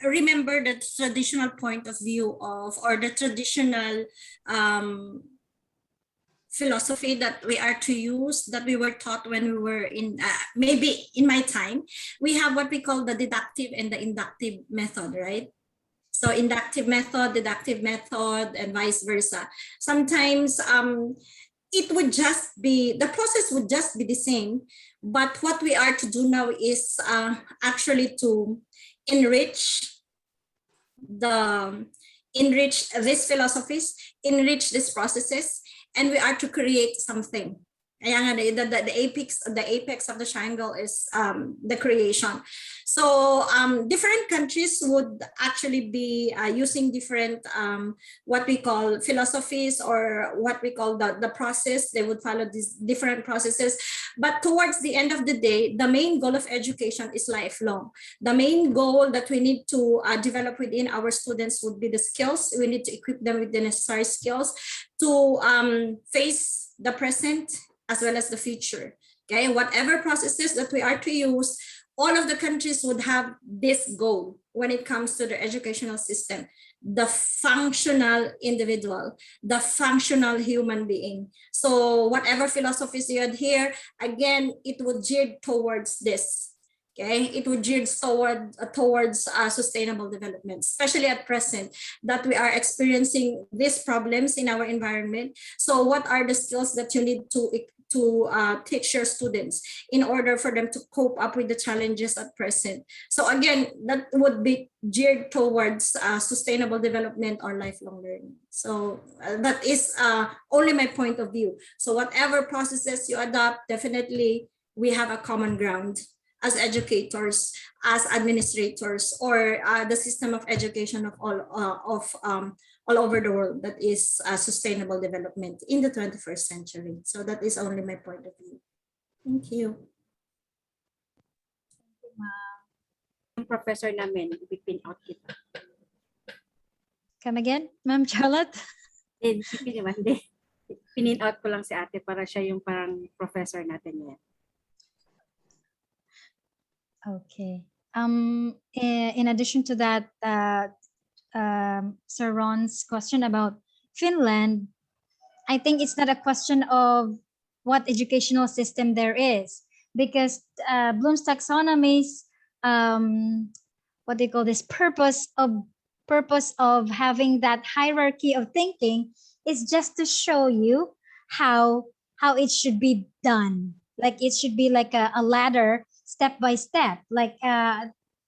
remember the traditional point of view of, or the traditional philosophy that we are to use, that we were taught when we were in, maybe in my time, we have what we call the deductive and the inductive method, right? So inductive method, deductive method, and vice versa. Sometimes it would just be, the process would just be the same, but what we are to do now is actually to enrich these philosophies, enrich these processes, and we are to create something. The apex of the triangle is the creation. So different countries would actually be using different what we call philosophies, or what we call the process. They would follow these different processes. But towards the end of the day, the main goal of education is lifelong. The main goal that we need to develop within our students would be the skills. We need to equip them with the necessary skills to face the present as well as the future. Okay, whatever processes that we are to use, all of the countries would have this goal when it comes to the educational system: the functional individual, the functional human being. So whatever philosophies you adhere, again, it would gear towards this. Okay, it would gear towards sustainable development, especially at present that we are experiencing these problems in our environment. So what are the skills that you need to teach your students in order for them to cope up with the challenges at present? So again, that would be geared towards sustainable development or lifelong learning. So that is only my point of view. So whatever processes you adopt, definitely we have a common ground as educators, as administrators, or the system of education of all over the world, that is sustainable development in the 21st century. So that is only my point of view. Thank you. Professor namin, ipipin out kita. Come again, Ma'am Charlotte? Pinin out ko lang si ate para siya yung parang professor natin yan. Okay. In addition to that, Sir Ron's question about Finland, I think it's not a question of what educational system there is, because Bloom's taxonomy's what they call this purpose of having that hierarchy of thinking is just to show you how it should be done. Like it should be like a ladder, step by step, like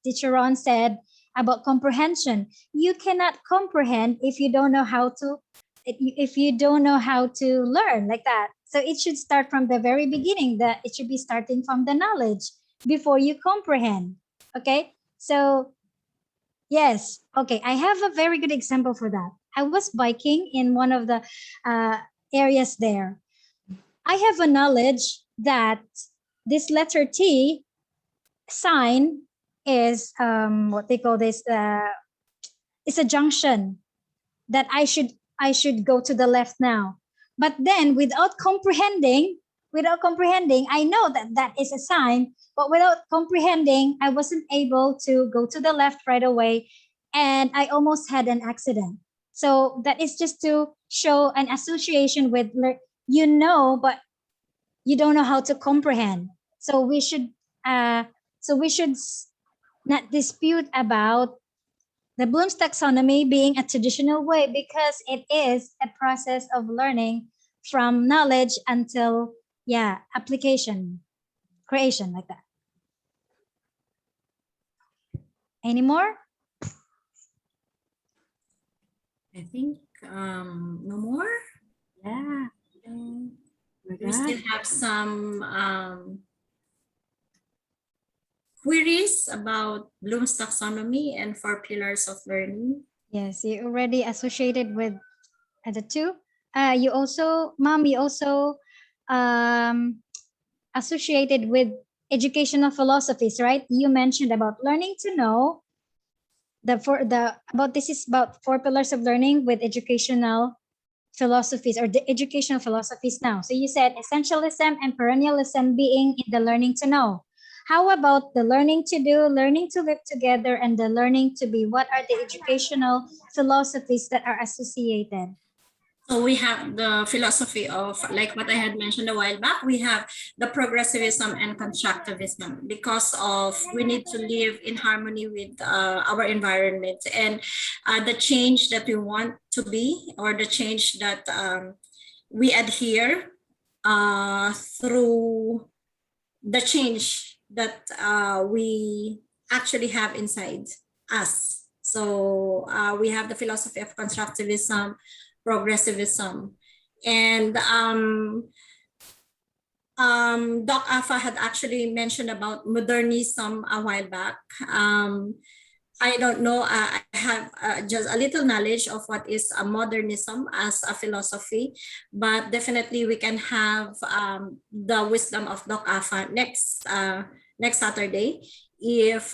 Teacher Ron said about comprehension. You cannot comprehend if you don't know how to learn like that. So it should start from the very beginning. That it should be starting from the knowledge before you comprehend. Okay, so yes, okay, I have a very good example for that. I was biking in one of the areas there. I have a knowledge that this letter T sign is what they call this it's a junction that I should go to the left now. But then without comprehending without comprehending, I know that that is a sign, but without comprehending, I wasn't able to go to the left right away, and I almost had an accident. So that is just to show an association with, but you don't know how to comprehend. So we should not dispute about the Bloom's taxonomy being a traditional way, because it is a process of learning from knowledge until application, creation, like that. Any more? I think no more. Yeah. We still have some queries about Bloom's taxonomy and 4 pillars of learning. Yes, you already associated with the two. You also, Mom, you also associated with educational philosophies, right? You mentioned about learning to know. This is about 4 pillars of learning with educational philosophies, or the educational philosophies now. So you said essentialism and perennialism being in the learning to know. How about the learning to do, learning to live together, and the learning to be? What are the educational philosophies that are associated? So we have the philosophy of, like what I had mentioned a while back, we have the progressivism and constructivism, because of we need to live in harmony with our environment, and the change that we want to be, or the change that we adhere through the change that we actually have inside us. So we have the philosophy of constructivism, progressivism, and Doc Afa had actually mentioned about modernism a while back. I don't know, I have just a little knowledge of what is a modernism as a philosophy, but definitely we can have the wisdom of Doc Afa next Saturday, if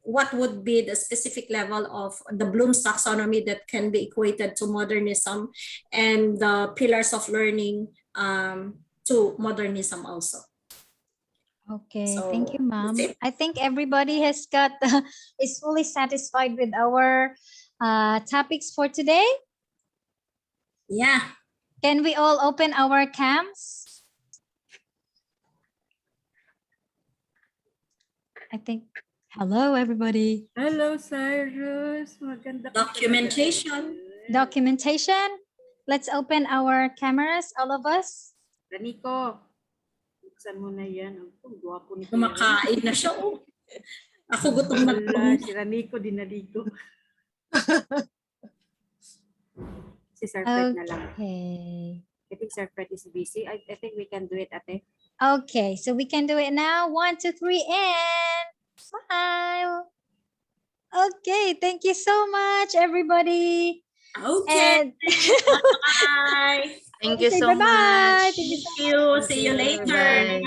what would be the specific level of the Bloom's taxonomy that can be equated to modernism, and the pillars of learning to modernism also. Okay, So, thank you, Mom. that's it. I think everybody has is fully satisfied with our topics for today. Yeah. Can we all open our cams? I think. Hello, everybody. Hello, Cyrus. Maganda ka Documentation. Documentation. Let's open our cameras, all of us. Raniko, buksan mo na yan. Ang gwapo ni Kumakain na siya. Oh. Ako gutom na Wala, si Raniko dinaligo. Si Sir Fred na lang. Okay. I think Sir Fred is busy. I think we can do it, ate. Okay, so we can do it now. 1, 2, 3, and smile. Okay, thank you so much, everybody. Okay. And bye. Thank you so bye-bye. much. Thank you so See you. See you later. Bye.